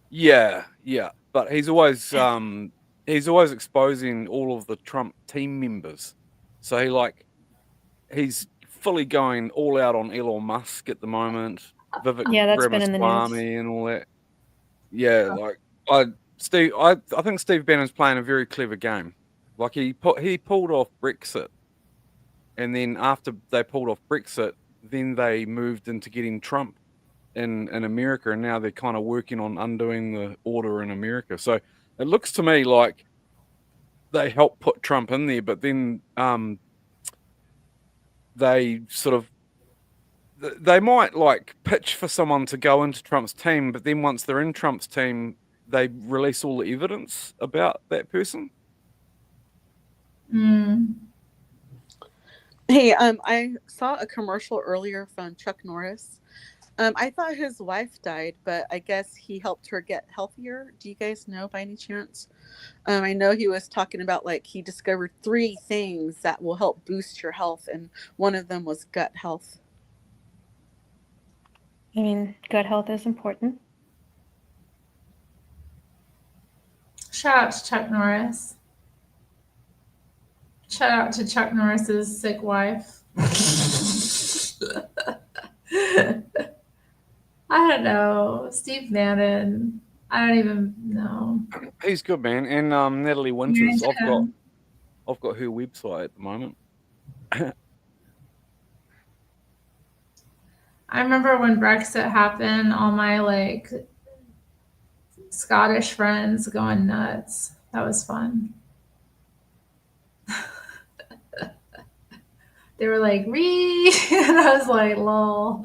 Yeah, but he's always exposing all of the Trump team members. So he's fully going all out on Elon Musk at the moment. Vivek Yeah, that's been in the news. Ramaswamy and all that. Yeah, I think Steve Bannon's playing a very clever game. Like he pulled off Brexit, and then after they pulled off Brexit, then they moved into getting Trump in America, and now they're kind of working on undoing the order in America. So it looks to me like they helped put Trump in there, but then they might like pitch for someone to go into Trump's team, but then once they're in Trump's team, they release all the evidence about that person. Hey, I saw a commercial earlier from Chuck Norris. I thought his wife died, but I guess he helped her get healthier. Do you guys know by any chance? I know he was talking about like he discovered 3 things that will help boost your health, and one of them was gut health. I mean, gut health is important. Shout out to Chuck Norris. Shout out to Chuck Norris's sick wife. I don't know. Steve Bannon. I don't even know. He's good, man. And Natalie Winters, I've got her website at the moment. I remember when Brexit happened, all my like Scottish friends going nuts. That was fun. They were like, "Ree," and I was like, "Lol."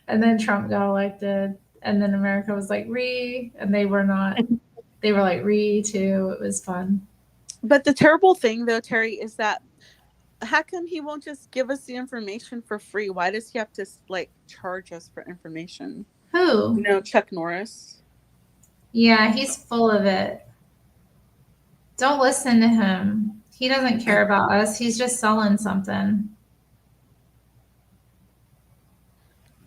And then Trump got elected, and then America was like, "Ree," and they were not. They were like, "Ree" too. It was fun. But the terrible thing, though, Terry, is that how come he won't just give us the information for free? Why does he have to like charge us for information? Who? You know, Chuck Norris. Yeah, he's full of it. Don't listen to him. He doesn't care about us. He's just selling something.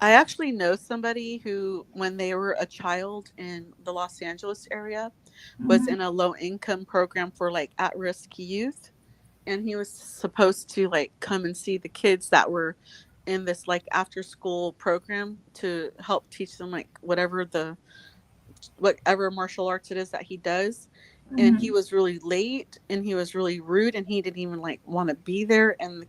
I actually know somebody who, when they were a child in the Los Angeles area, was in a low income program for like at risk youth. And he was supposed to like come and see the kids that were in this like after school program to help teach them like whatever martial arts it is that he does. And he Mhm. was really late and he was really rude and he didn't even like want to be there. And the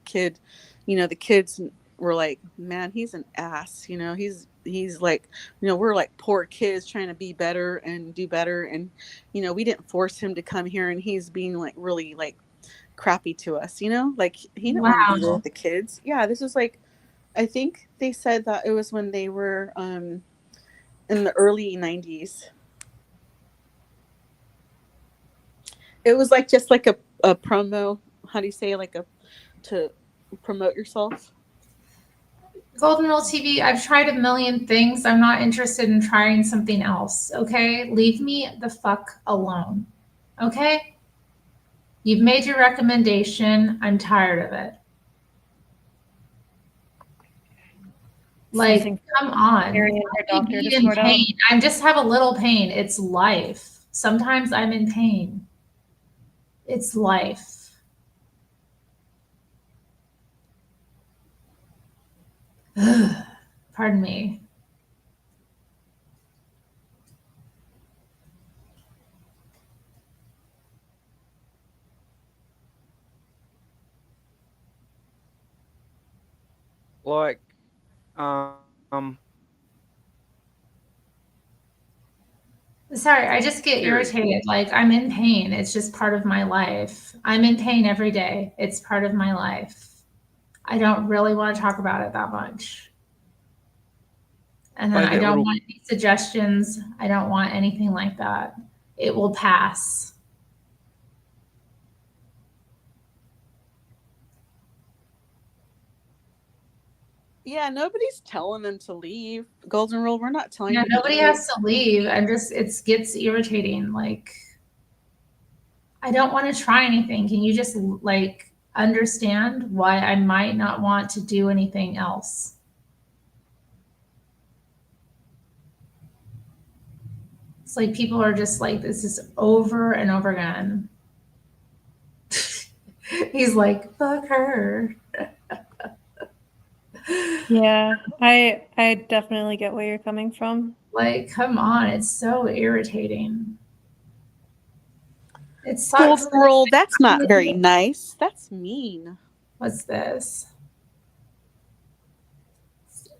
kids were like, man, he's an ass. He's like, we're like poor kids trying to be better and do better. And, we didn't force him to come here and he's being like really like crappy to us, like he didn't want to be there Wow. with the kids. Yeah, this was like, I think they said that it was when they were in the early 90s. It was like just like a promo. How do you say, like to promote yourself? Golden Rule TV, I've tried a million things. I'm not interested in trying something else. Okay? Leave me the fuck alone. Okay? You've made your recommendation. I'm tired of it. Like, Something come on. Terri and her Let doctor me to be in sort out. pain. I just have a little pain. It's life. Sometimes I'm in pain. It's life. Pardon me. Like, Sorry, I just get Terri. irritated. Like, I'm in pain. It's just part of my life. I'm in pain every day. It's part of my life. I don't really want to talk about it that much. And then Play I that don't little. want any suggestions. I don't want anything like that. It will pass. Yeah, nobody's telling them to leave. Golden Rule, we're not telling Yeah, you to nobody leave. has to leave. I'm just, it gets irritating. Like, I don't want to try anything. Can you just like understand why I might not want to do anything else? It's like people are just like, this is over and over again. He's like, fuck her. Yeah, I definitely get where you're coming from. Like, come on. It's so irritating. It sucks. Golden Rule, that's not very nice. That's mean. What's this?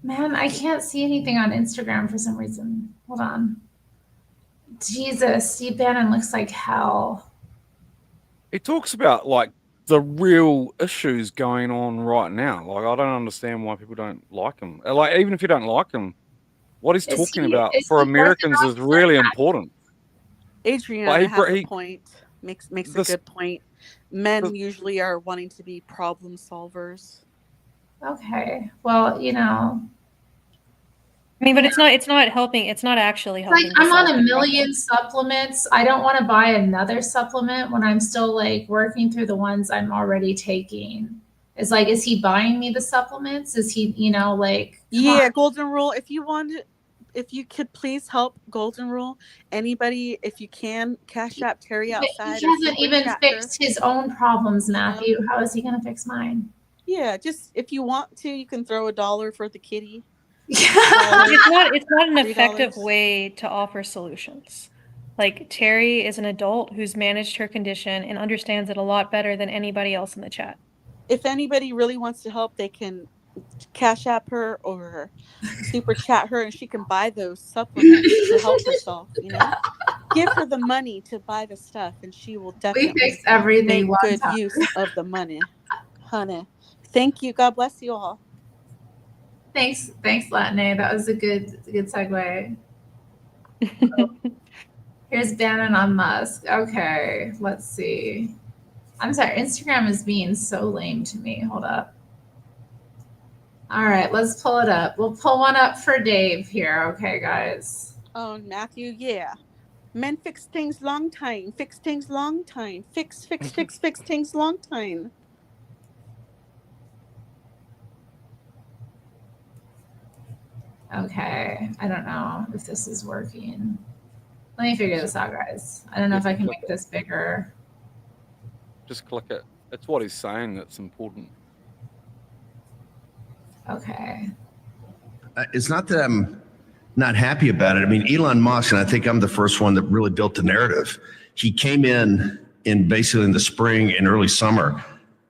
Man, I can't see anything on Instagram for some reason. Hold on. Jesus, Steve Bannon looks like hell. He talks about like the real issues going on right now. Like, I don't understand why people don't like him. Like, even if you don't like him, what he's talking about Is for he Americans Orthodox is or really not? important. Adriana has a He point. Makes a this good point. Men the- usually are wanting to be problem solvers. Okay. Well, I mean, but it's not helping. It's not actually like helping to I'm solve on a the million problem. supplements. I don't want to buy another supplement when I'm still like working through the ones I'm already taking. It's like, is he buying me the supplements? Is he, like, come Yeah, on. Golden Rule, if you could please help Golden Rule, anybody, if you can, cash app Terri But outside he or hasn't super even chat her. fixed his own problems, You know? Matthew. How is he going to fix mine? Yeah, just if you want to, you can throw $1 for the kitty. It's not an $3. effective way to offer solutions. Like, Terri is an adult who's managed her condition and understands it a lot better than anybody else in the chat. If anybody really wants to help, they can cash app her or super chat her and she can buy those supplements to help herself, Give her the money to buy the stuff and she will We definitely fix everything make one good time. use of the money. Honey. Thank you. God bless you all. Thanks, Latine. That was a good segue. Here's Bannon on Musk. Okay, let's see. I'm sorry, Instagram is being so lame to me. Hold up. All right, let's pull it up. We'll pull one up for Dave here. Okay, guys. Oh, Matthew, yeah. Men fix things long time. Fix things long time. Fix things long time. Okay, I don't know if this is working. Let me figure this out, guys. I don't know if I can make this bigger. Just click it. That's what he's saying that's important. Okay. It's not that I'm not happy about it. I mean, Elon Musk, and I think I'm the first one that really built the narrative. He came in basically in the spring and early summer.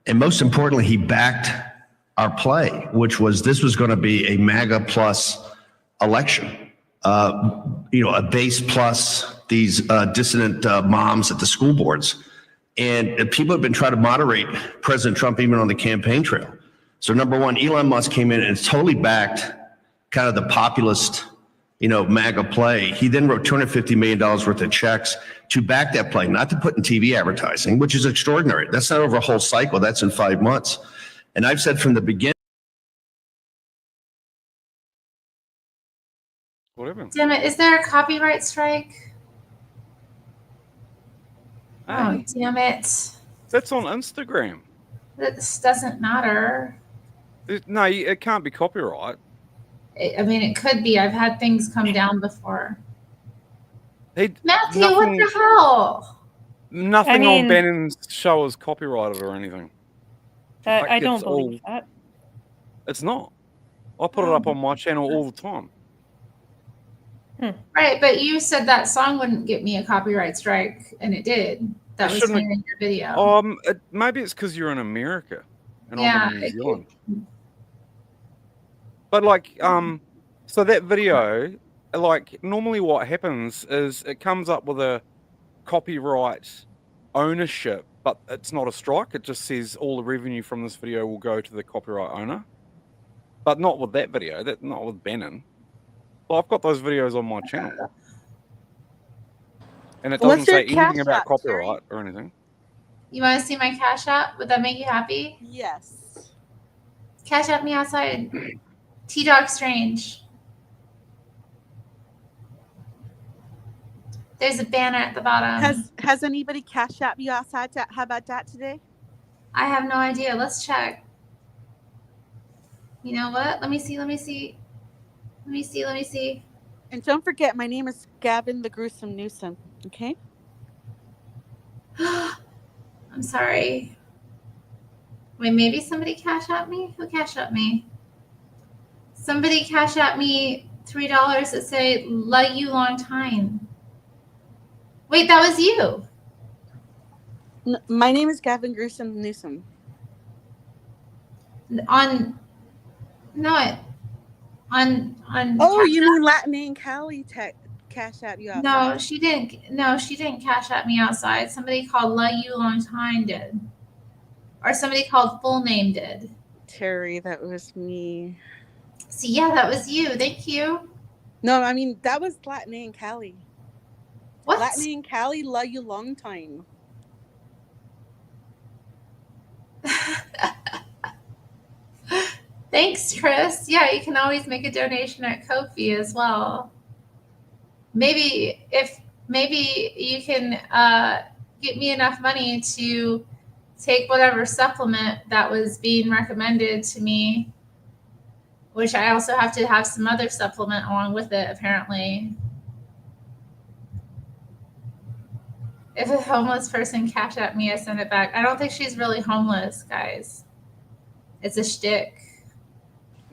And most importantly, he backed our play, which was this was going to be a MAGA plus election. A base plus these dissident moms at the school boards. And people have been trying to moderate President Trump even on the campaign trail. So number one, Elon Musk came in and totally backed kind of the populist, MAGA play. He then wrote $250 million worth of checks to back that play, not to put in TV advertising, which is extraordinary. That's not over a whole cycle. That's in 5 months. And I've said from the beginning. Whatever. Damn it, is there a copyright strike? Oh, Hey, damn it. that's on Instagram. This doesn't matter. No, it can't be copyright. I mean, it could be. I've had things come down before. Matthew, Nothing- what the hell? Nothing I mean- on Bannon's show is copyrighted or anything. Like, I don't it's believe that. It's not. I put it up on my channel all the time. Right, but you said that song wouldn't get me a copyright strike, and it did. That was shouldn't here in your video. Maybe it's because you're in America and Yeah, I'm in New Zealand. But so that video, normally what happens is it comes up with a copyright ownership, but it's not a strike. It just says all the revenue from this video will go to the copyright owner. But not with that video. Not with Bannon. Well, I've got those videos on my channel. And it doesn't What's your say anything Cash about App, copyright or anything. You want to see my Cash App? Would that make you happy? Yes. Cash App me outside. T-Dog Strange. There's a banner at the bottom. Has anybody Cash App you outside? How about that today? I have no idea. Let's check. You know what? Let me see. And don't forget, my name is Gavin the Gruesome Newsom. Okay. I'm sorry. Wait, maybe somebody Cash App me? Who Cash App me? Somebody Cash App me $3 that say, "Love you long time." Wait, that was you. My name is Gavin Gruesome Newsom. On Oh, Cash you App? mean Latin Cali Cash App you outside? No, she didn't. No, she didn't Cash App me outside. Somebody called "Love You Long Time" did, or somebody called full name did. Terry, that was me. See, yeah, that was you. Thank you. No, I mean that was Latin Cali. What? Latin Cali, love you long time. Thanks, Chris. Yeah, you can always make a donation at Ko-fi as well. Maybe you can get me enough money to take whatever supplement that was being recommended to me, which I also have to have some other supplement along with it, apparently. If a homeless person Cash App me, I send it back. I don't think she's really homeless, guys. It's a shtick.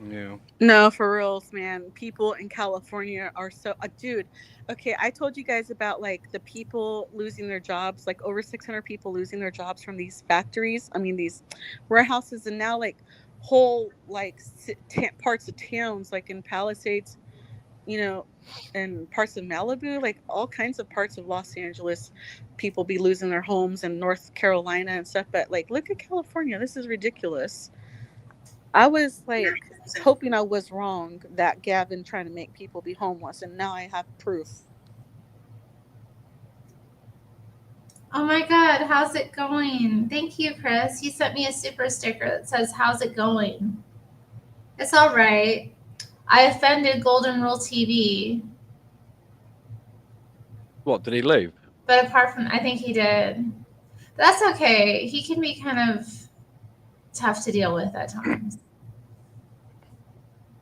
Yeah. No, for reals, man. People in California are so dude. Okay, I told you guys about the people losing their jobs, over 600 people losing their jobs from these factories. I mean, these warehouses, and now whole parts of towns, in Palisades, and parts of Malibu, all kinds of parts of Los Angeles, people be losing their homes, in North Carolina and stuff. But look at California. This is ridiculous. I was hoping I was wrong that Gavin trying to make people be homeless, and now I have proof. Oh my God, how's it going? Thank you, Chris. You sent me a super sticker that says, "How's it going?" It's all right. I offended Golden Rule TV. What, did he leave? But apart from, I think he did. That's okay. He can be kind of tough to deal with at times.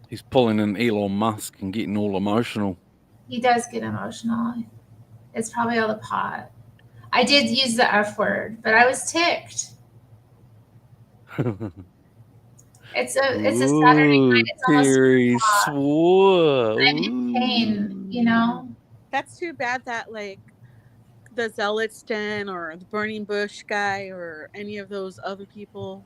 He's pulling an Elon Musk and getting all emotional. He does get emotional. It's probably all the pot. I did use the F word, but I was ticked. It's a Saturday night. It's almost Terri swore. I'm in pain, you know? That's too bad that like the Zealots Den or the Burning Bush guy or any of those other people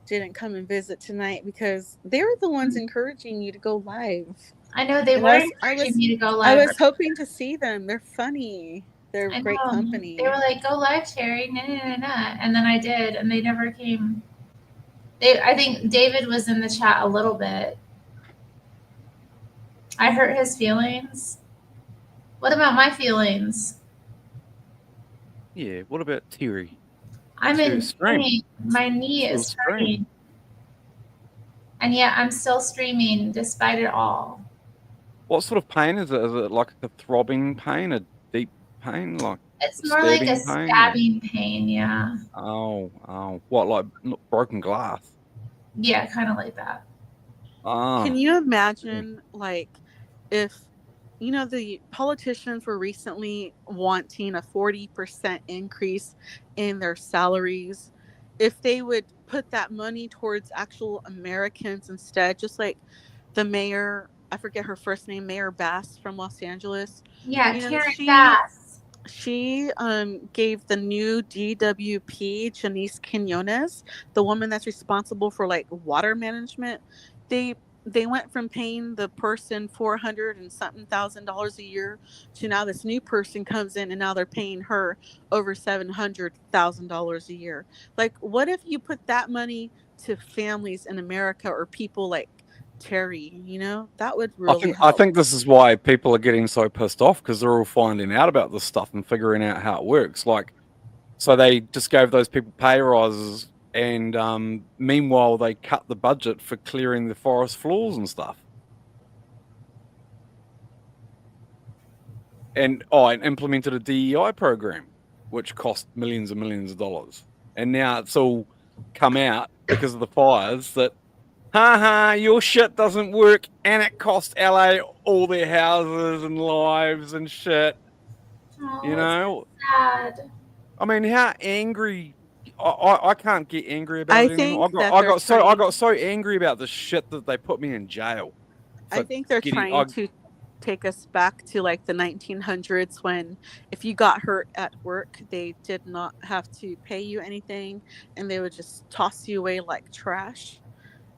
didn't come and visit tonight because they were the ones encouraging you to go live. I know they And were encouraging me to go live. I was hoping to see them. They're funny. They're I great know. company. They were like, "Go live, Terri." Nah, nah, nah, nah. And then I did, and they never came. I think David was in the chat a little bit. I hurt his feelings. What about my feelings? Yeah, what about Terri? I'm Terri in Strange. pain. My knee Still is hurting. And yet I'm still streaming despite it all. What sort of pain is it? Is it like a throbbing pain, a deep pain, like It's more like a stabbing pain? stabbing pain, yeah. Oh. What, like broken glass? Yeah, kind of like that. Can you imagine, like, if, you know, the politicians were recently wanting a 40% increase in their salaries, if they would put that money towards actual Americans instead, just like the mayor, I forget her first name, Mayor Bass from Los Angeles. Yeah, You know, Karen Bass. she gave the new DWP, Janice Quinones, the woman that's responsible for like water management. They went from paying the person $400 and something thousand a year to now this new person comes in and now they're paying her over $700,000 a year. Like, what if you put that money to families in America or people like Terry? You know, that would really help. I think this is why people are getting so pissed off, because they're all finding out about this stuff and figuring out how it works. Like, so they just gave those people pay rises, and meanwhile they cut the budget for clearing the forest floors and stuff. And implemented a DEI program, which cost millions and millions of dollars. And now it's all come out because of the fires that, your shit doesn't work, and it cost LA all their houses and lives and shit. Oh, you know? it's sad. I mean, how angry... I can't get angry about it anymore. I got so angry about the shit that they put me in jail. I think they're trying to take us back to like the 1900s when if you got hurt at work, they did not have to pay you anything and they would just toss you away like trash.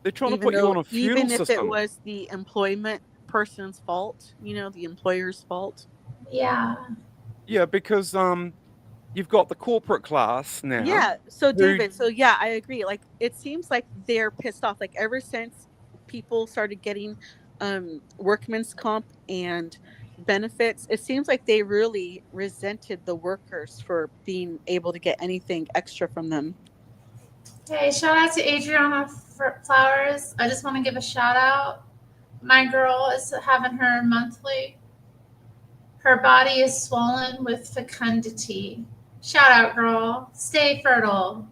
They're trying to put you on a feudal system. Even if it was the employment person's fault, you know, the employer's fault. Yeah. Yeah, because you've got the corporate class now. Yeah. So David, yeah, I agree. Like, it seems like they're pissed off. Like, ever since people started getting workman's comp and benefits, it seems like they really resented the workers for being able to get anything extra from them. Hey, shout out to Adriana Flowers. I just want to give a shout out. My girl is having her monthly. Her body is swollen with fecundity. Shout out, girl. Stay fertile.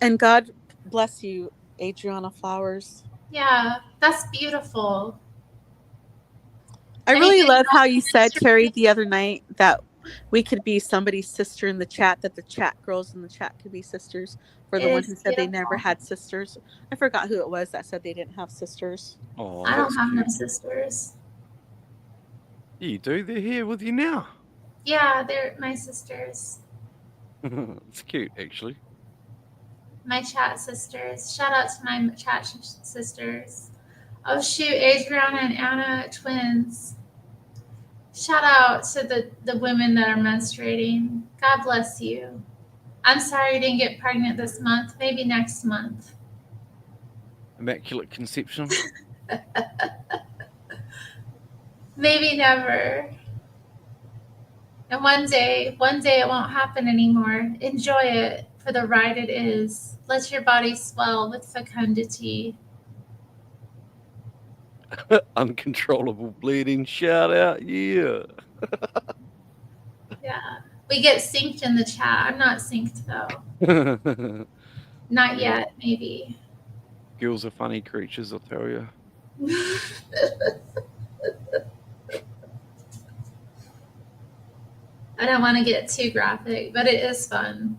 And God bless you, Adriana Flowers. Yeah, that's beautiful. I really love how you said, Terri, the other night that we could be somebody's sister in the chat, that the chat girls in the chat could be sisters. For the ones who said they never had sisters. I forgot who it was that said they didn't have sisters. Oh, I don't have no sisters. You do? They're here with you now. Yeah, they're my sisters. It's cute, actually. My chat sisters. Shout out to my chat sisters. Oh shoot, Adriana and Anna twins. Shout out to the women that are menstruating. God bless you. I'm sorry you didn't get pregnant this month. Maybe next month. Immaculate conception. Maybe never. And one day it won't happen anymore. Enjoy it for the ride it is. Let your body swell with fecundity. Uncontrollable bleeding, shout out, yeah. Yeah. We get synced in the chat. I'm not synced though. Not yet, maybe. Girls are funny creatures, I'll tell you. I don't want to get too graphic, but it is fun.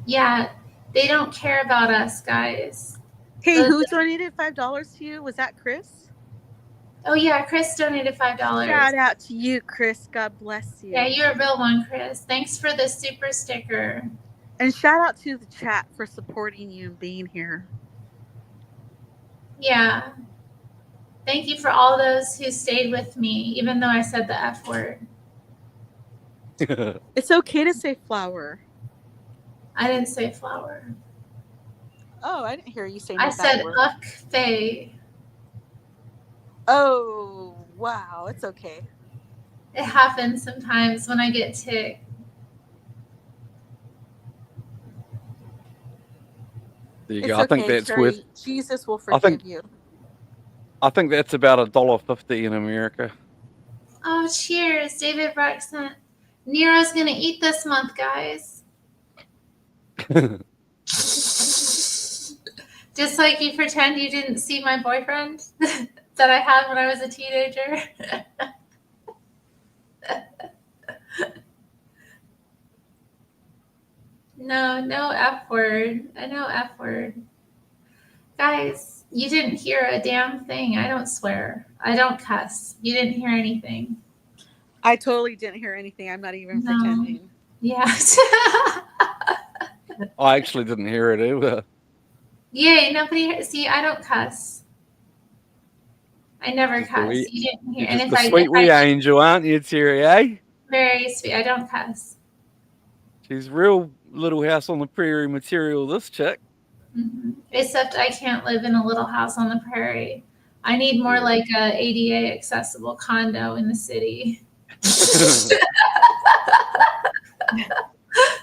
Yeah, they don't care about us, guys. Hey, who donated $5 to you? Was that Chris? Oh yeah, Chris donated $5. Shout out to you, Chris. God bless you. Yeah, you're a real one, Chris. Thanks for the super sticker. And shout out to the chat for supporting you and being here. Yeah. Thank you for all those who stayed with me, even though I said the F word. It's okay to say flower. I didn't say flower. Oh, I didn't hear you say I no said bad word. Faye. Oh, wow. It's okay. It happens sometimes when I get ticked. There you It's go. I think okay, that's Terry. worth. Jesus will I think- forgive you. I think that's about $1.50 in America. Oh, cheers, David Braxton. Nero's gonna eat this month, guys. Just like you pretend you didn't see my boyfriend that I had when I was a teenager. No F word. No F word. Guys, you didn't hear a damn thing. I don't swear. I don't cuss. You didn't hear anything. I totally didn't hear anything. I'm not even pretending. Yeah. I actually didn't hear it either. Yay, nobody. See, I don't cuss. I never Just cuss. wee- You didn't hear. You're just a sweet wee angel, aren't you, Terry, eh? Very sweet. I don't cuss. She's real Little House on the Prairie material, this chick. Except I can't live in a little house on the prairie. I need more like a ADA accessible condo in the city.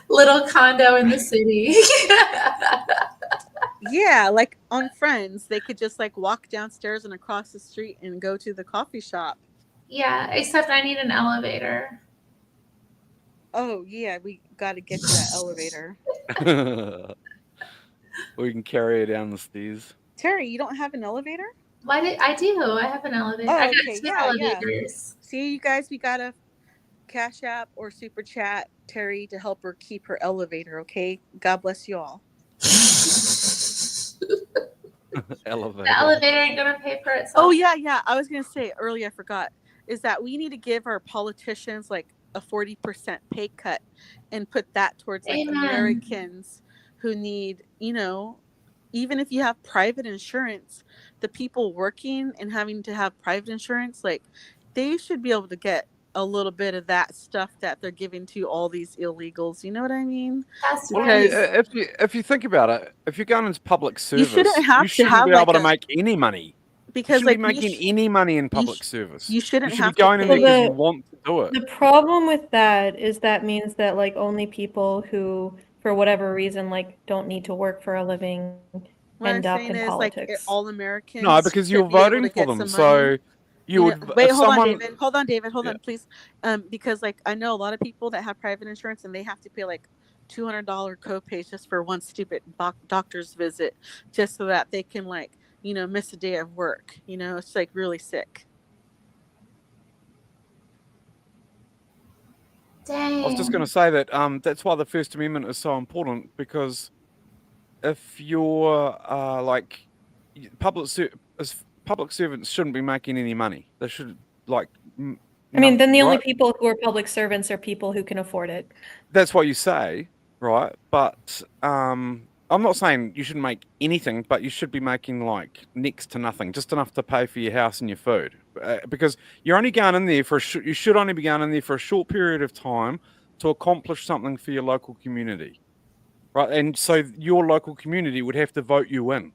Little condo in the city. Yeah, like on Friends, they could just like walk downstairs and across the street and go to the coffee shop. Yeah, except I need an elevator. Oh, yeah, we got to get to that elevator. We can carry her down the stairs. Terry, you don't have an elevator? Why did I do? I have an elevator. Oh, I got okay. two Yeah. elevators. See, you guys, we got to Cash App or Super Chat Terry to help her keep her elevator, okay? God bless you all. Elevator. The elevator ain't gonna pay for itself. Oh, yeah. I was going to say earlier, I forgot, is that we need to give our politicians like a 40% pay cut and put that towards like Amen. Americans who need, even if you have private insurance, the people working and having to have private insurance, like they should be able to get a little bit of that stuff that they're giving to all these illegals. You know what I mean? That's Well, right. if you think about it, if you're going into public service, shouldn't have you to shouldn't have, be able like, to make any money. Because you like shouldn't be making any money in public service. you shouldn't should have be going to in pay. there because you want to do it. The problem with that is that means that like only people who, for whatever reason, like don't need to work for a living What I'm end up saying in is politics. like all Americans. No, because should you're be able voting to for get them. some money. So you would. Wait, if hold someone, on, David. Hold on, David. Hold Yeah. on, please. Because like I know a lot of people that have private insurance and they have to pay like $200 copays just for one stupid doctor's visit, just so that they can like miss a day of work. It's like really sick. Dang. I was just going to say that that's why the First Amendment is so important, because if you're like public servants shouldn't be making any money. They should like. I mean, then the only right? people who are public servants are people who can afford it. That's what you say, right? But I'm not saying you shouldn't make anything, but you should be making like next to nothing, just enough to pay for your house and your food, because you're only going in there you should only be going in there for a short period of time to accomplish something for your local community, right? And so your local community would have to vote you in.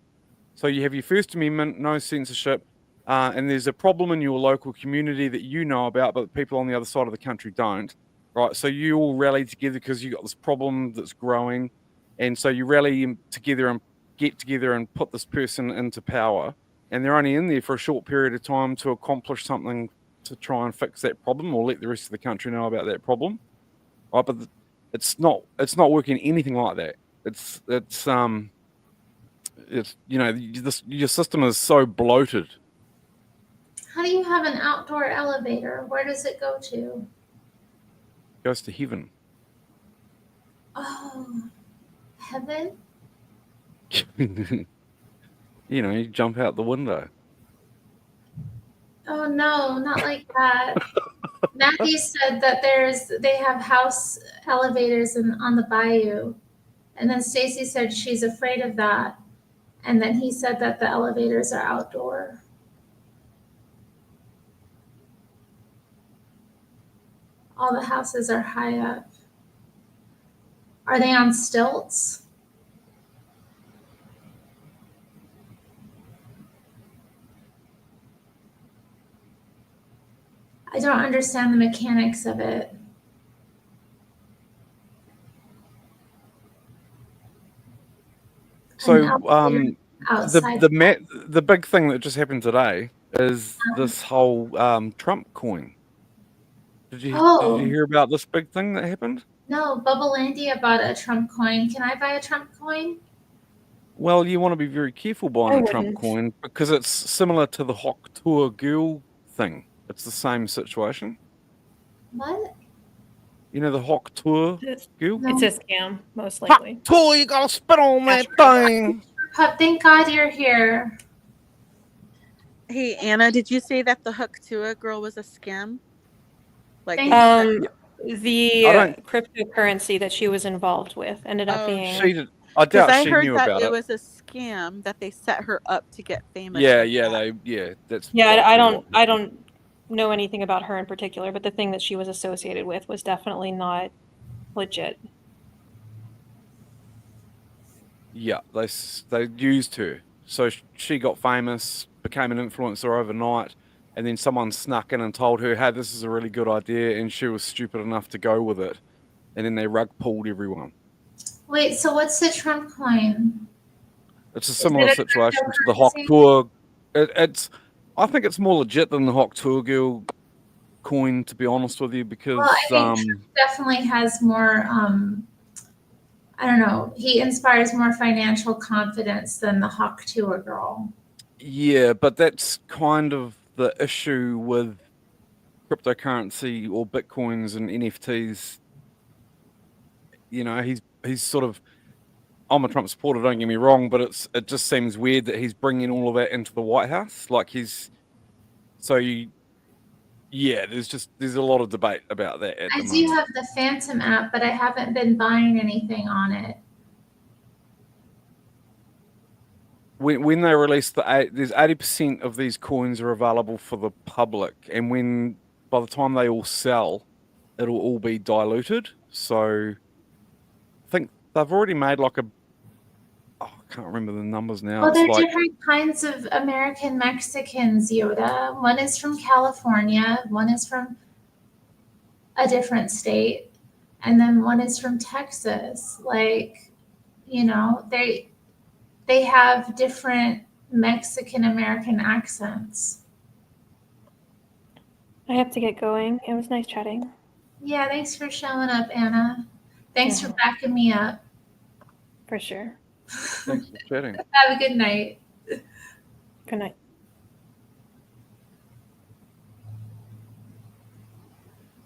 So you have your First Amendment, no censorship, and there's a problem in your local community that you know about, but people on the other side of the country don't, right? So you all rally together because you got this problem that's growing, and so you rally together and get together and put this person into power, and they're only in there for a short period of time to accomplish something to try and fix that problem or let the rest of the country know about that problem. Right, but it's not working anything like that. It's your system is so bloated. How do you have an outdoor elevator? Where does it go to? It goes to heaven. Oh, heaven? You jump out the window. Oh no, not like that. Matthew said that they have house elevators on the bayou, and then Stacy said she's afraid of that, and then he said that the elevators are outdoor. All the houses are high up. Are they on stilts? I don't understand the mechanics of it. So Outside. the big thing that just happened today is this whole Trump coin. Did you hear about this big thing that happened? No, Bubblelandia bought a Trump coin. Can I buy a Trump coin? Well, you want to be very careful buying a Trump coin because it's similar to the Hawk Tour girl thing. It's the same situation. What? You know the Hawk Tour girl? No. It's a scam, most likely. Hawk Tour, you gotta spit on that thing. Thank God you're here. Hey, Anna, did you say that the Huktua girl was a scam? Like, the cryptocurrency that she was involved with ended up being. She did. I doubt she knew about it. I heard that it was a scam that they set her up to get famous. That's. Yeah, I don't know anything about her in particular, but the thing that she was associated with was definitely not legit. Yeah, they used her, so she got famous, became an influencer overnight, and then someone snuck in and told her, "Hey, this is a really good idea," and she was stupid enough to go with it, and then they rug pulled everyone. Wait, so what's the Trump coin? It's a similar situation to the Hawk Tour. I think it's more legit than the Hawk Tour girl coin, to be honest with you, because I think Trump definitely has more. I don't know. He inspires more financial confidence than the Hawk Tour girl. Yeah, but that's kind of the issue with cryptocurrency or bitcoins and NFTs. He's sort of. I'm a Trump supporter, don't get me wrong, but it just seems weird that he's bringing all of that into the White House. There's a lot of debate about that. I do have the Phantom app, but I haven't been buying anything on it. When they release there's 80% of these coins are available for the public, and by the time they all sell, it'll all be diluted. So I think they've already made I can't remember the numbers now. Well, there are different kinds of American Mexicans, Yoda. One is from California, one is from a different state, and then one is from Texas. They have different Mexican American accents. I have to get going. It was nice chatting. Yeah, thanks for showing up, Anna. Thanks for backing me up. For sure. Thanks for chatting. Have a good night. Good night.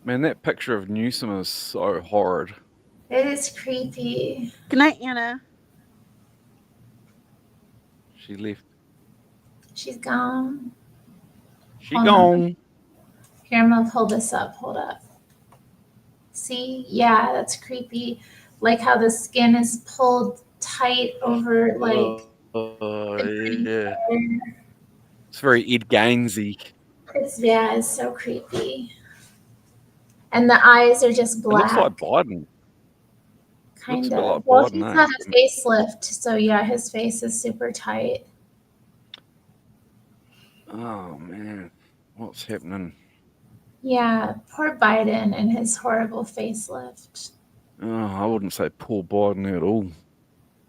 Man, that picture of Newsom is so horrid. It is creepy. Good night, Anna. She left. She's gone. Hold gone. Here, I'm going to pull this up. Hold up. See? Yeah, that's creepy. Like how the skin is pulled tight over, yeah. It's very Ed Gainesy. It's so creepy. And the eyes are just black. It looks like Biden. Kind of. Well, he's had a facelift, so yeah, his face is super tight. Oh man, what's happening? Yeah, poor Biden and his horrible facelift. Oh, I wouldn't say poor Biden at all.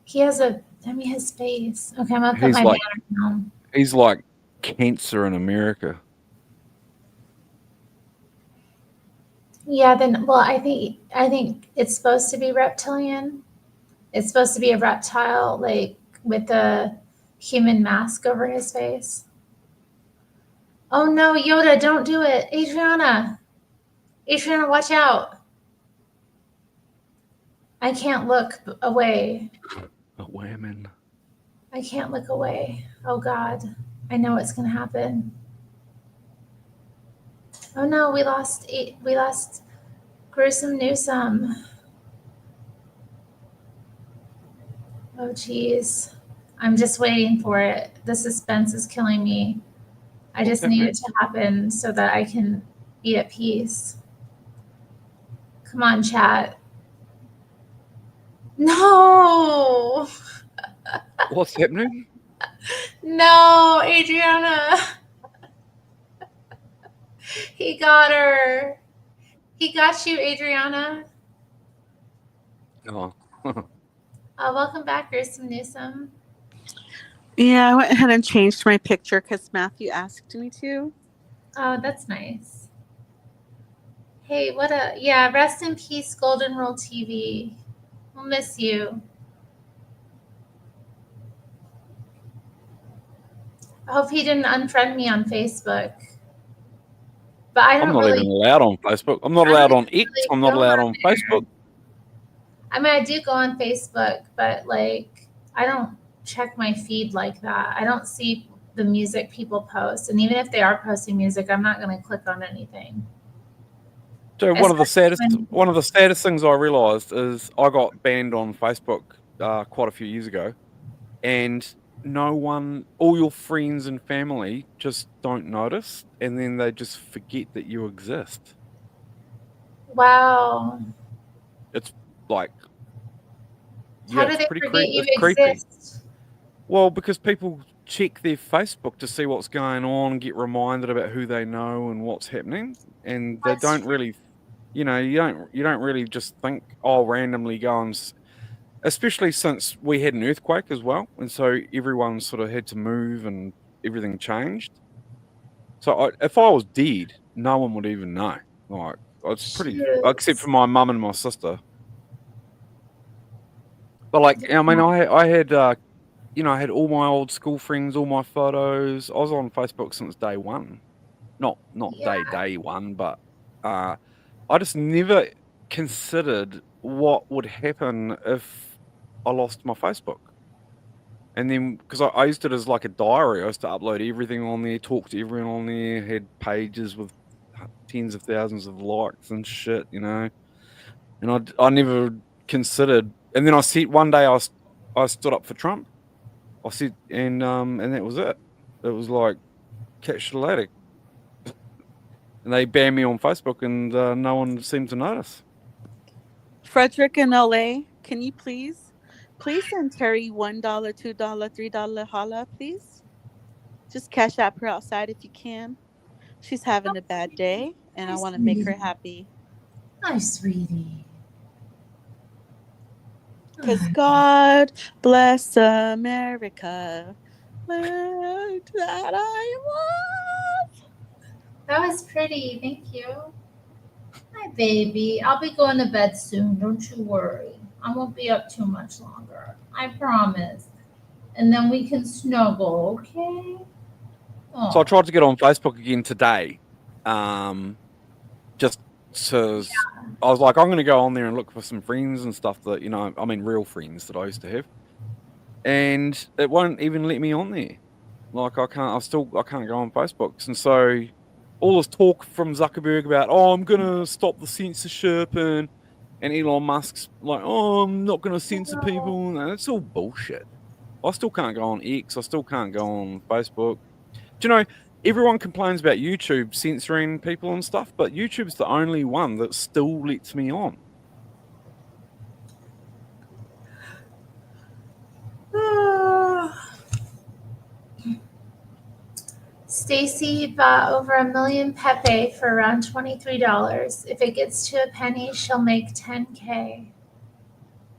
He has his face. Okay, I'm gonna put my banner down. He's like cancer in America. Yeah, then well, I think it's supposed to be reptilian. It's supposed to be a reptile, like with a human mask over his face. Oh no, Yoda, don't do it. Adriana, watch out. I can't look away. A woman. I can't look away. Oh God, I know what's gonna happen. Oh no, we lost Gruesome Newsome. Oh geez, I'm just waiting for it. The suspense is killing me. I just need it to happen so that I can be at peace. Come on, chat. No, What's happening? no, Adriana. He got her. He got you, Adriana. Oh. Welcome back, Gruesome Newsome. Yeah, I went ahead and changed my picture because Matthew asked me to. Oh, that's nice. Hey, rest in peace, Golden Rule TV. We'll miss you. I hope he didn't unfriend me on Facebook. But I don't I'm not really. even allowed on Facebook. I'm not allowed on X. I'm not allowed on Facebook. I mean, I do go on Facebook, but like, I don't check my feed like that. I don't see the music people post, and even if they are posting music, I'm not going to click on anything. So one of the saddest things I realised is I got banned on Facebook quite a few years ago, and no one, all your friends and family just don't notice, and then they just forget that you exist. Wow. It's like, How do they forget you exist? Creepy. Well, because people check their Facebook to see what's going on and get reminded about who they know and what's happening, and they don't really, you don't really just think, I'll randomly go and, especially since we had an earthquake as well, and so everyone sort of had to move and everything changed. So if I was dead, no one would even know. Like, it's pretty, except for my mum and my sister. But like, I mean, I had I had all my old school friends, all my photos. I was on Facebook since day one. Not day one, but I just never considered what would happen if I lost my Facebook. And then, because I used it as like a diary, I used to upload everything on there, talk to everyone on there, had pages with tens of thousands of likes and shit, And I never considered. And then I said one day I stood up for Trump. I said, and that was it. It was like, catch the ladder. And they banned me on Facebook, and no one seemed to notice. Frederick in LA, can you please send Terri $1, $2, $3 holla, please? Just cash app her outside if you can. She's having a bad day, and I want to make her happy. Hi, sweetie. Because God bless America. That I love. That was pretty. Thank you. Hi, baby. I'll be going to bed soon. Don't you worry. I won't be up too much longer. I promise. And then we can snuggle, okay? So I tried to get on Facebook again today. Just so I was like, I'm going to go on there and look for some friends and stuff that, real friends that I used to have. And it won't even let me on there. Like, I can't go on Facebook. And so all this talk from Zuckerberg about, I'm going to stop the censorship, and Elon Musk's like, I'm not going to censor people. And it's all bullshit. I still can't go on X. I still can't go on Facebook. Do you know, everyone complains about YouTube censoring people and stuff, but YouTube's the only one that still lets me on. Stacy bought over 1 million Pepe for around $23. If it gets to a penny, she'll make $10K.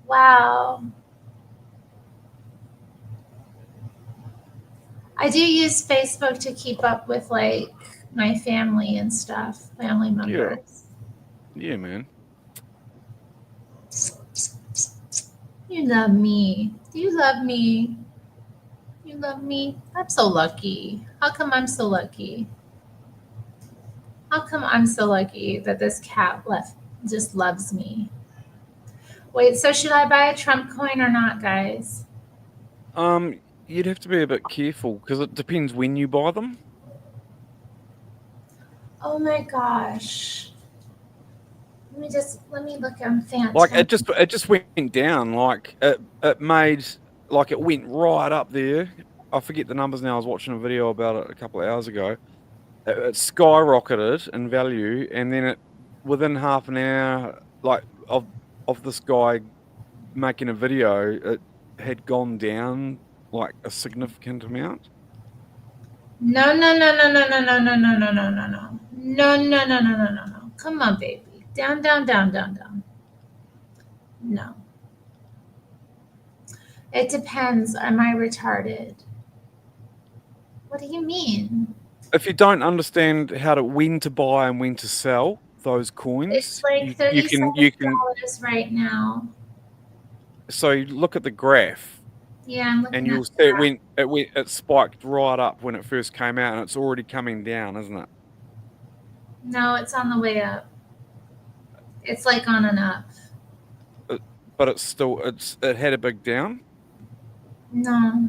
Wow. I do use Facebook to keep up with like my family and stuff, family members. Yeah, man. You love me. You love me. You love me. I'm so lucky. How come I'm so lucky? How come I'm so lucky that this cat just loves me? Wait, so should I buy a Trump coin or not, guys? You'd have to be a bit careful because it depends when you buy them. Oh my gosh. Let me look on Phantom. Like it just went down. Like it made like it went right up there. I forget the numbers now. I was watching a video about it a couple of hours ago. It skyrocketed in value, and then within half an hour, like of this guy making a video, it had gone down like a significant amount. No. No. Come on, baby. Down. No. It depends. Am I retarded? What do you mean? If you don't understand when to buy and when to sell those coins, It's like you can $37 right now. So you look at the graph. Yeah, I'm looking And at you'll see it spiked right up when it first came out, and it's already coming down, isn't it? No, it's on the way up. It's like on and up. But it had a big down. No,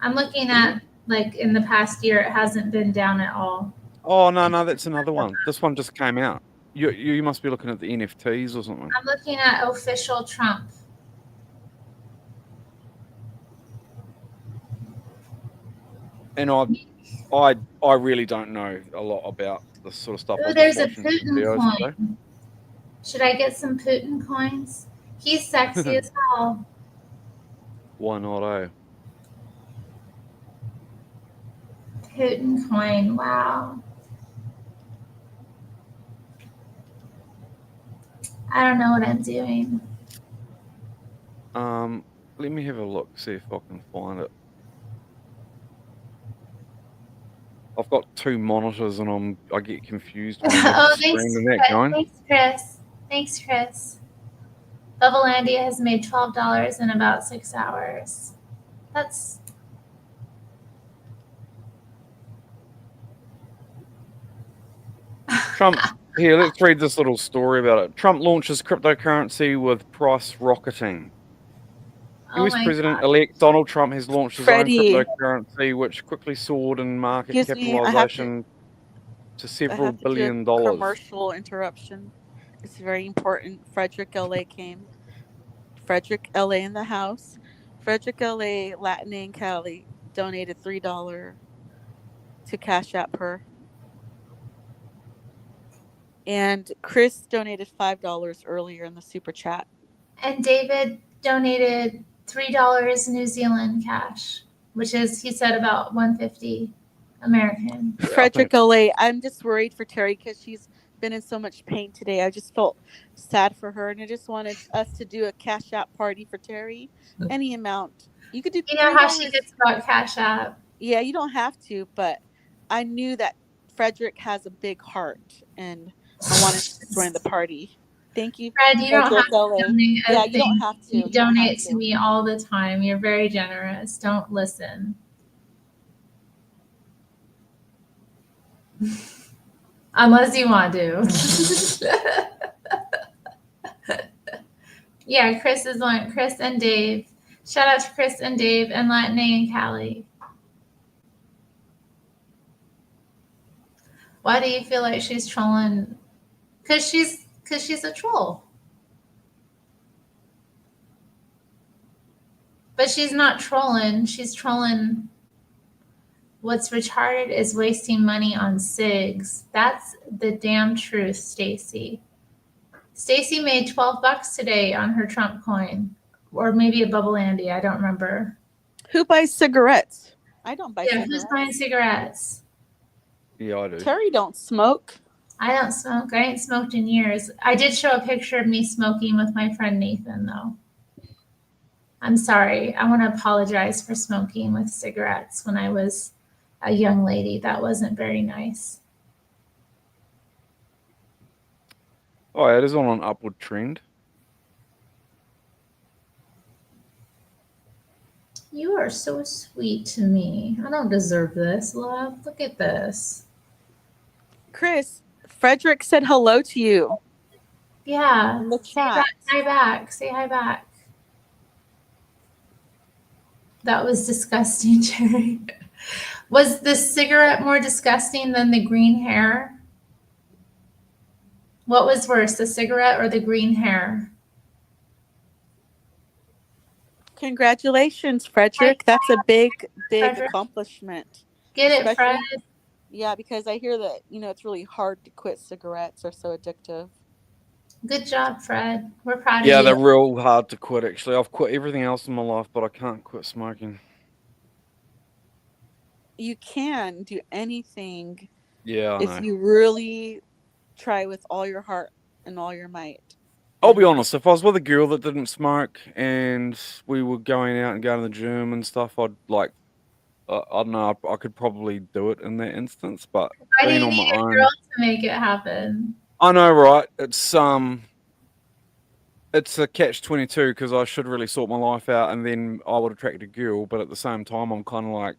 I'm looking at like in the past year, it hasn't been down at all. Oh no, that's another one. This one just came out. You must be looking at the NFTs or something. I'm looking at official Trump. And I really don't know a lot about this sort of stuff. Oh, there's a Putin coin. Should I get some Putin coins? He's sexy as hell. Why not, eh? Putin coin, wow. I don't know what I'm doing. Let me have a look, see if I can find it. I've got two monitors and I get confused when I'm streaming that going. Thanks, Chris. Bubblelandia has made $12 in about 6 hours. That's Trump. Here, let's read this little story about it. Trump launches cryptocurrency with price rocketing. U.S. President-elect Donald Trump has launched his own cryptocurrency, which quickly soared in market capitalization to several $billion. Commercial interruption. It's very important. Frederick L.A. came. Frederick L.A. in the house. Frederick L.A. Latin and Cali donated $3 to Cash App her. And Chris donated $5 earlier in the super chat. And David donated $3 New Zealand cash, which is, he said, about $150 American. Frederick L.A., I'm just worried for Terri because she's been in so much pain today. I just felt sad for her, and I just wanted us to do a Cash App party for Terri. Any amount. You could do. You know how she gets about Cash App. Yeah, you don't have to, but I knew that Frederick has a big heart, and I wanted to join the party. Thank you, Fred. You don't have to donate. Yeah, you don't have to. You donate to me all the time. You're very generous. Don't listen. Unless you want to. Yeah, Chris and Dave. Shout out to Chris and Dave and Latin and Callie. Why do you feel like she's trolling? Because she's a troll. But she's not trolling. She's trolling. What's retarded is wasting money on SIGs. That's the damn truth, Stacy. Stacy made $12 today on her Trump coin. Or maybe a Bubblelandia. I don't remember. Who buys cigarettes? I don't buy cigarettes. Who's buying cigarettes? Yeah, I do. Terri don't smoke. I don't smoke. I ain't smoked in years. I did show a picture of me smoking with my friend Nathan, though. I'm sorry. I want to apologize for smoking with cigarettes when I was a young lady. That wasn't very nice. Oh, yeah, it is on an upward trend. You are so sweet to me. I don't deserve this, love. Look at this. Chris, Frederick said hello to you Yeah. in the Say chat. hi back. Say hi back. That was disgusting, Terri. Was the cigarette more disgusting than the green hair? What was worse, the cigarette or the green hair? Congratulations, Frederick. That's a big Frederick. accomplishment. Get it, Fred? Especially, yeah, because I hear that, it's really hard to quit cigarettes. They're so addictive. Good job, Fred. We're proud Yeah, of they're you. real hard to quit, actually. I've quit everything else in my life, but I can't quit smoking. You can do anything Yeah, I know. if you really try with all your heart and all your might. I'll be honest, if I was with a girl that didn't smoke and we were going out and going to the gym and stuff, I'd like, I don't know, I could probably do it in that instance, but Why do being you on need my a own. girl to make it happen? I know, right? It's a catch-22 because I should really sort my life out and then I would attract a girl, but at the same time, I'm kind of like,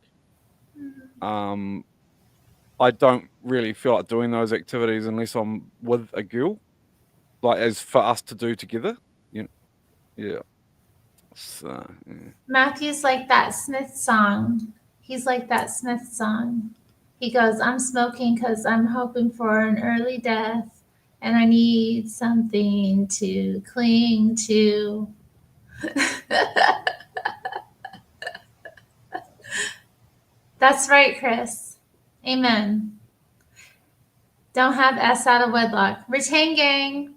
I don't really feel like doing those activities unless I'm with a girl, like as for us to do together. Yeah. So, yeah. Matthew's like that Smith song. He's like that Smith song. He goes, I'm smoking because I'm hoping for an early death and I need something to cling to. That's right, Chris. Amen. Don't have S out of wedlock. Retain gang.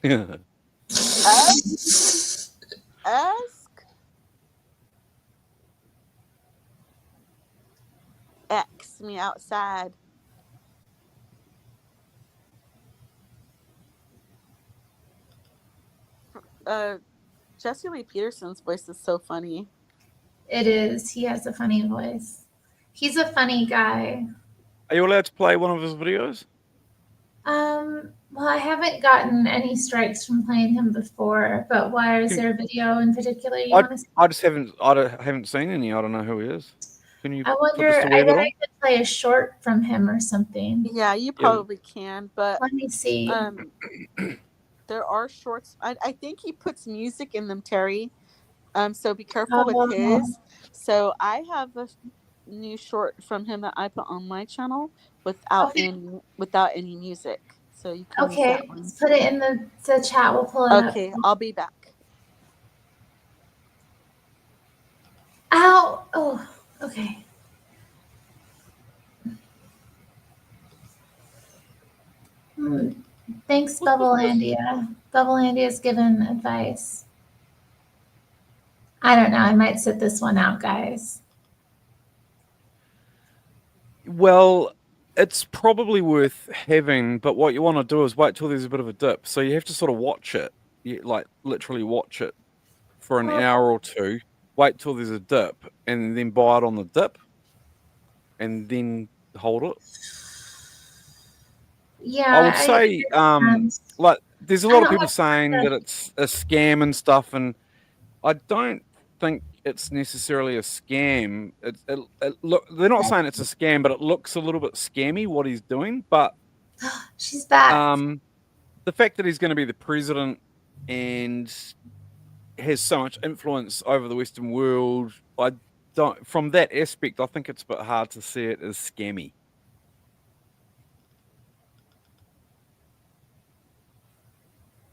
Ask X me outside. Jesse Lee Peterson's voice is so funny. It is. He has a funny voice. He's a funny guy. Are you allowed to play one of his videos? Well, I haven't gotten any strikes from playing him before, but why is there a video in particular you want to see? I just haven't seen any. I don't know who he is. Can you I put just wonder, a I wee bit bet on? I could play a short from him or something. Yeah, you probably can, but Let me see. there are shorts. I think he puts music in them, Terry. So be careful with Oh. his. So I have a new short from him that I put on my channel without any music. So you can use Okay, that one. let's put it in the chat. We'll pull it up. Okay, I'll be back. Ow! Oh, okay. Thanks, Bubblelandia. Bubblelandia's given advice. I don't know. I might sit this one out, guys. Well, it's probably worth having, but what you want to do is wait till there's a bit of a dip. So you have to sort of watch it, like literally watch it for an hour or two. Wait till there's a dip, and then buy it on the dip, and then hold it. Yeah, I would say, like, there's a lot of people saying that it's a scam and stuff, and I don't think it's necessarily a scam. Look, they're not saying it's a scam, but it looks a little bit scammy what he's doing. But she's back. The fact that he's going to be the president and has so much influence over the Western world, I don't. From that aspect, I think it's a bit hard to see it as scammy.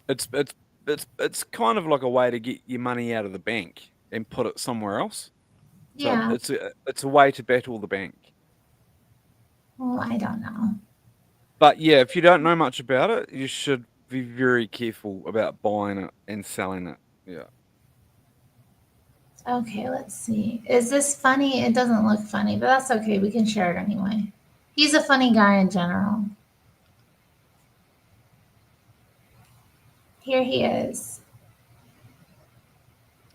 It's kind of like a way to get your money out of the bank and put it somewhere else. Yeah. So it's a way to battle the bank. Well, I don't know. But yeah, if you don't know much about it, you should be very careful about buying it and selling it. Yeah. Okay, let's see. Is this funny? It doesn't look funny, but that's okay. We can share it anyway. He's a funny guy in general. Here he is.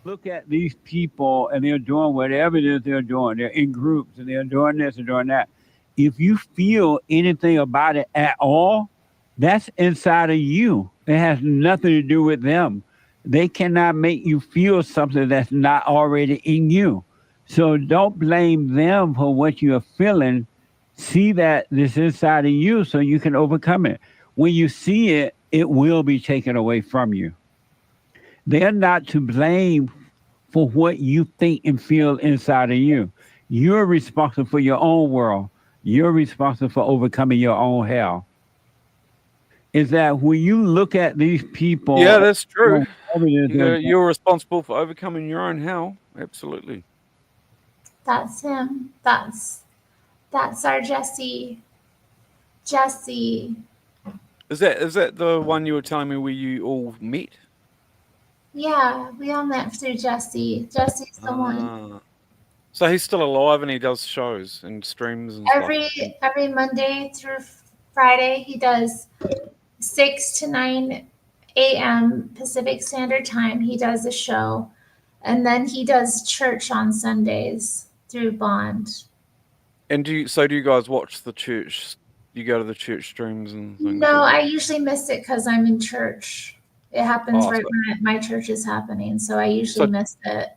look at these people and they're doing whatever it is they're doing. They're in groups and they're doing this and doing that. If you feel anything about it at all, that's inside of you. It has nothing to do with them. They cannot make you feel something that's not already in you. So don't blame them for what you're feeling. See that this inside of you so you can overcome it. When you see it, it will be taken away from you. They're not to blame for what you think and feel inside of you. You're responsible for your own world. You're responsible for overcoming your own hell. Is that when you look at these people, Yeah, that's true. whatever it is they're doing, You're responsible for overcoming your own hell. Absolutely. That's him. That's our Jesse. Jesse. Is that the one you were telling me where you all met? Yeah, we all met through Jesse. Jesse's the one. Ah. So he's still alive and he does shows and streams and stuff. Every Monday through Friday, he does 6 to 9 a.m. Pacific Standard Time. He does a show, and then he does church on Sundays through Bond. And do you guys watch the church? You go to the church streams and things? No, I usually miss it because I'm in church. It happens Oh, right so- when my church is happening, so I usually miss it.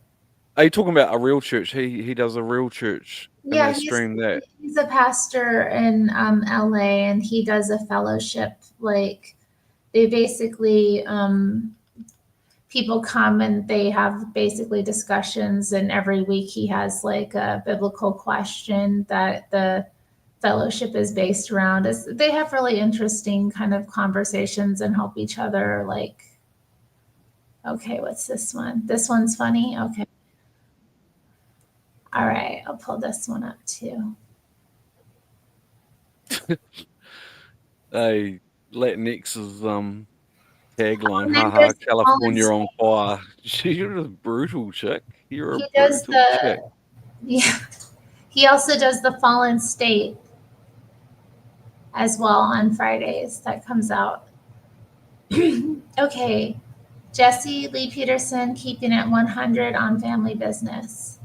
Are you talking about a real church? He does a real church. And Yeah, they stream that. he's a pastor in LA, and he does a fellowship. Like they basically people come and they have basically discussions, and every week he has like a biblical question that the fellowship is based around. They have really interesting kind of conversations and help each other. Like, okay, what's this one? This one's funny. Okay. All right, I'll pull this one up too. Latinx's tagline, And then haha, there's California on Colin fire. You're a brutal chick. You're a He does brutal the chick. yeah. He also does the Fallen State as well on Fridays. That comes out. Okay, Jesse Lee Peterson, keeping it 100 on family business.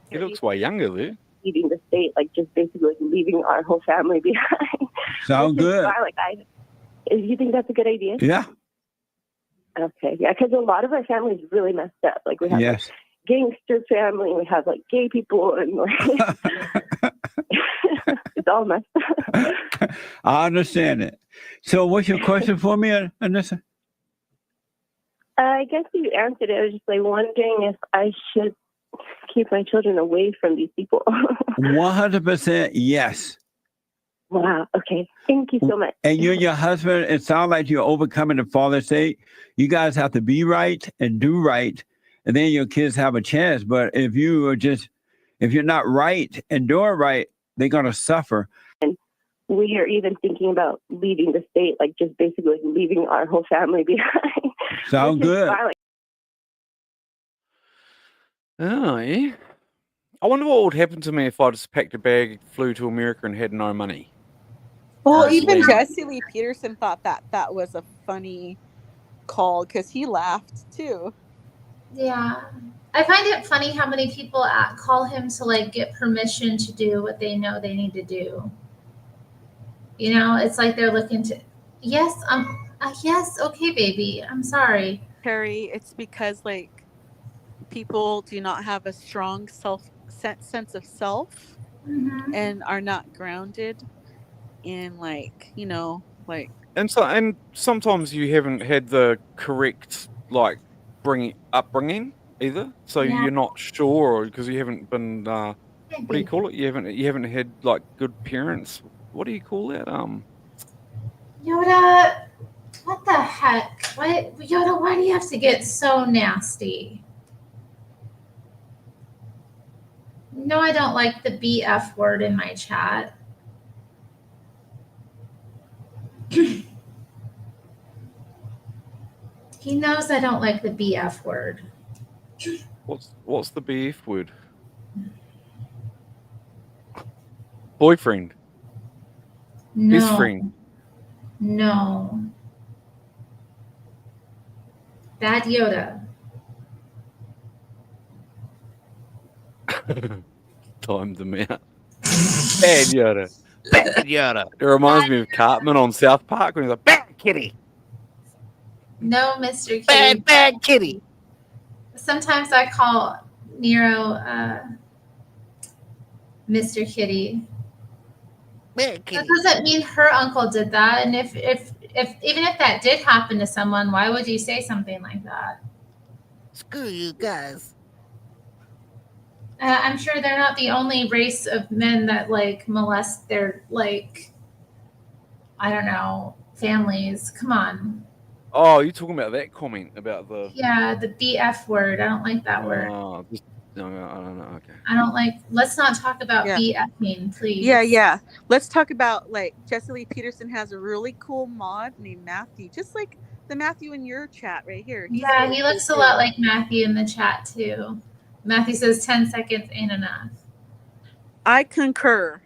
He looks way younger there. Leaving the state, like just basically leaving our whole family behind. sound Which is good. fine. Like you think that's a good idea? Yeah. Okay, yeah, because a lot of our family is really messed up. Like we have Yes. gangster family, we have like gay people, and like it's all messed up. I understand it. So what's your question for me, Anissa? I guess you answered it. I was just like wondering if I should keep my children away from these people. 100% yes. Wow. Okay. Thank you so much. And you and your husband, it sounds like you're overcoming the father state. You guys have to be right and do right, and then your kids have a chance. But if you're not right and doing right, they're gonna suffer. And we are even thinking about leaving the state, like just basically leaving our whole family behind. Sound Which is good. fine. Like, Oh, yeah. I wonder what would happen to me if I just packed a bag, flew to America, and had no money. Well, That's even weird. Jesse Lee Peterson thought that was a funny call because he laughed too. Yeah. I find it funny how many people call him to like get permission to do what they know they need to do. You know, it's like they're looking to, yes, yes, okay, baby, I'm sorry. Terry, it's because like people do not have a strong sense of self Mhm. and are not grounded in like And sometimes you haven't had the correct upbringing either, so Yeah. you're not sure because you haven't been. What do you call it? You haven't had like good parents. What do you call that? Yoda, what the heck? What, Yoda, why do you have to get so nasty? No, I don't like the BF word in my chat. He knows I don't like the BF word. What's the BF word? Boyfriend. No. Best friend. No. Bad Yoda. Timed them out. Bad Yoda. Bad Yoda. It reminds me of Cartman on South Park when he's like, bad kitty. No, Mr. Kitty. Bad kitty. Sometimes I call Nero Mr. Kitty. Bad That kitty. doesn't mean her uncle did that. And if even if that did happen to someone, why would you say something like that? Screw you guys. I'm sure they're not the only race of men that like molest their like, I don't know, families. Come on. Oh, you're talking about that comment about the. Yeah, the BF word. I don't like that word. Oh, no, I don't know. Okay. I don't like. Let's not talk about Yeah. BFing, please. Yeah. Let's talk about like Jesse Lee Peterson has a really cool mod named Matthew, just like the Matthew in your chat right here. He's Yeah, really he cool, looks a too. lot like Matthew in the chat too. Matthew says 10 seconds ain't enough. I concur.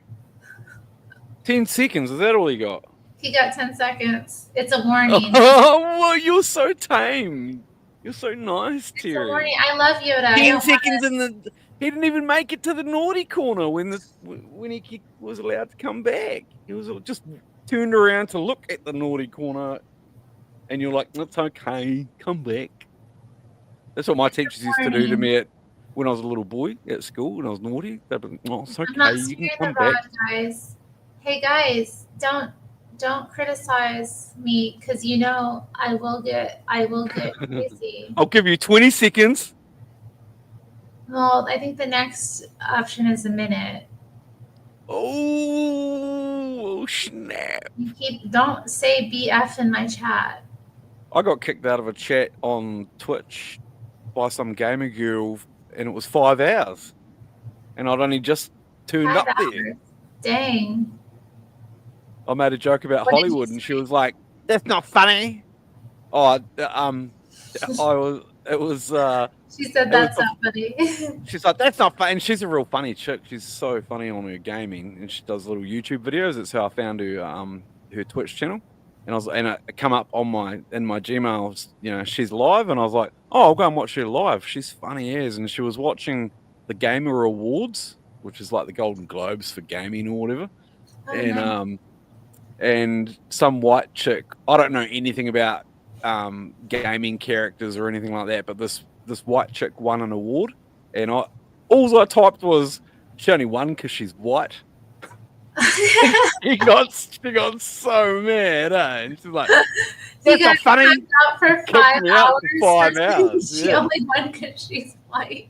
10 seconds. Is that all you got? He got 10 seconds. It's a warning. Oh, well, you're so tame. You're so nice, It's a Terry. warning. I love Yoda. I 10 don't seconds in the. He didn't even make it to the naughty corner when he was allowed to come back. He was just turned around to look at the naughty corner, and you're like, "It's okay, come back." That's what my teachers used to do to me when I was a little boy at school when I was naughty. They'd be, "Oh, it's I'm not okay, you can scaring come the rod, back." guys. Hey guys, don't criticize me because you know I will get crazy. I'll give you 20 seconds. Well, I think the next option is a minute. Oh snap! Don't say BF in my chat. I got kicked out of a chat on Twitch by some gamer girl, and it was 5 hours, and I'd only just turned 5 up hours. there. Dang. I made a joke about What did Hollywood, you and she was like, "That's not funny." Oh, it was. She said that's not funny. She's like, "That's not funny." And she's a real funny chick. She's so funny on her gaming, and she does little YouTube videos. That's how I found her Twitch channel. And I come up on my Gmail, she's live, and I was like, "Oh, I'll go and watch her live. She's funny as." And she was watching the Gamer Awards, which is like the Golden Globes for gaming or whatever. Oh, nice. And some white chick, I don't know anything about gaming characters or anything like that, but this white chick won an award, and all I typed was, she only won because she's white. she got so mad, eh? And she's like, "That's not funny." Out for Kicked 5 me out hours. for 5 hours. She Yeah. only won because she's white.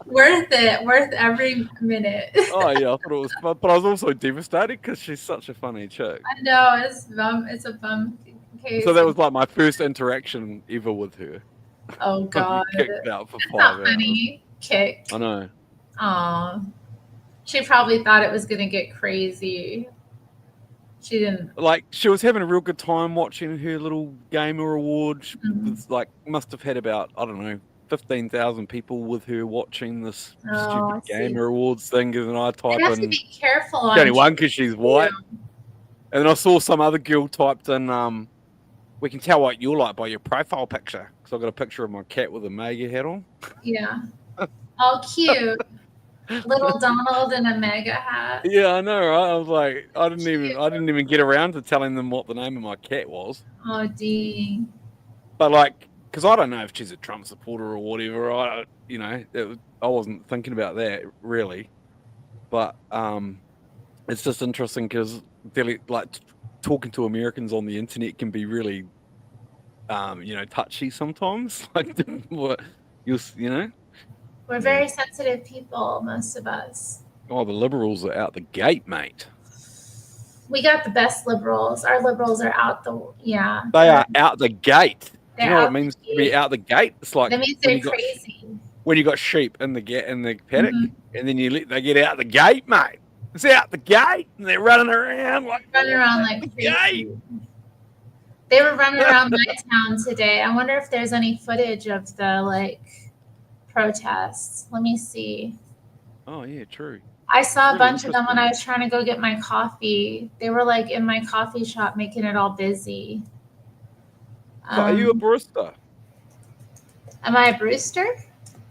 Worth every minute. Oh yeah, I thought it was fun, but I was also devastated because she's such a funny chick. I know it's a bum case. So that was like my first interaction ever with her. Oh god. Kicked out for That's 5 not hours. funny. Kicked. I know. Aw. She probably thought it was gonna get crazy. She didn't. Like, she was having a real good time watching her little gamer award. She was like, must have had about, I don't know, 15,000 people with her watching this I stupid see. gamer awards thing. And I type You have to in, be careful she on only won because she's white. And then I saw some other girl typed in, we can tell what you're like by your profile picture. Because I've got a picture of my cat with a mega hat on. Yeah. All cute. Little Donald in a mega hat. Yeah, I know, right? I was like, I didn't even get around to telling them what the name of my cat was. Oh dang. But like, because I don't know if she's a Trump supporter or whatever. I wasn't thinking about that really. But it's just interesting because like talking to Americans on the internet can be really, touchy sometimes. Like, We're very sensitive people, most of us. Oh, the liberals are out the gate, mate. We got the best liberals. Our liberals are out yeah. They are out the gate. Do you know what it out means the to be out the gate? It's like That means when they're you got- crazy. when you got sheep in the paddock, and then they get out the gate, mate. It's out the gate, and they're running around like Crazy. They were running around my town today. I wonder if there's any footage of the protests. Let me see. Oh yeah, true. I saw a Really bunch of them when interesting. I was trying to go get my coffee. They were in my coffee shop making it all busy. So are you a barista? Am I a brewster?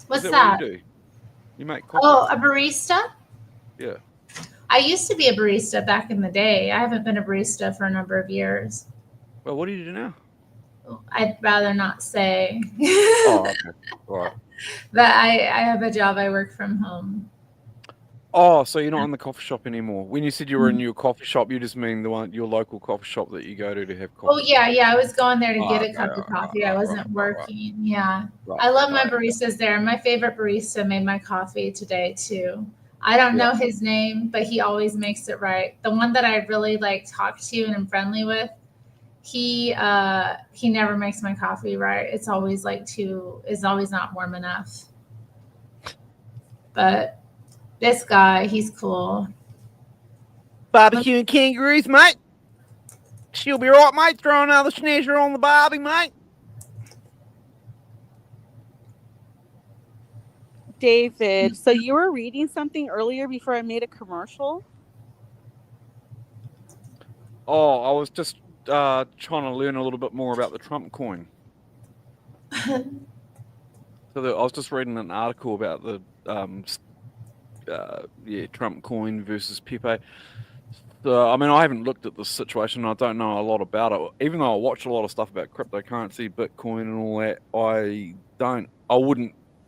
What's Is that that? what you do? You make coffee? Oh, a barista? Yeah. I used to be a barista back in the day. I haven't been a barista for a number of years. Well, what do you do now? I'd rather not say. Oh, okay. All right. But I have a job. I work from home. Oh, so you're not in the coffee shop anymore. When you said you were in your coffee shop, you just mean the one, your local coffee shop that you go to have coffee. Oh yeah. I was going there to get a okay, cup of coffee. I right, wasn't working. Yeah. Right, I love my right. baristas there. My favorite barista made my coffee today too. I don't know his name, but he always makes it right. The one that I really like talk to and am friendly with, he never makes my coffee right. It's always it's always not warm enough. But this guy, he's cool. Barbecue and kangaroos, mate. She'll be right, mate. Throw another schnazzer on the barbie, mate. David, so you were reading something earlier before I made a commercial? Oh, I was just trying to learn a little bit more about the Trump coin. I was just reading an article about the Trump coin versus Pepe. So, I mean, I haven't looked at the situation. I don't know a lot about it. Even though I watch a lot of stuff about cryptocurrency, Bitcoin, and all that, I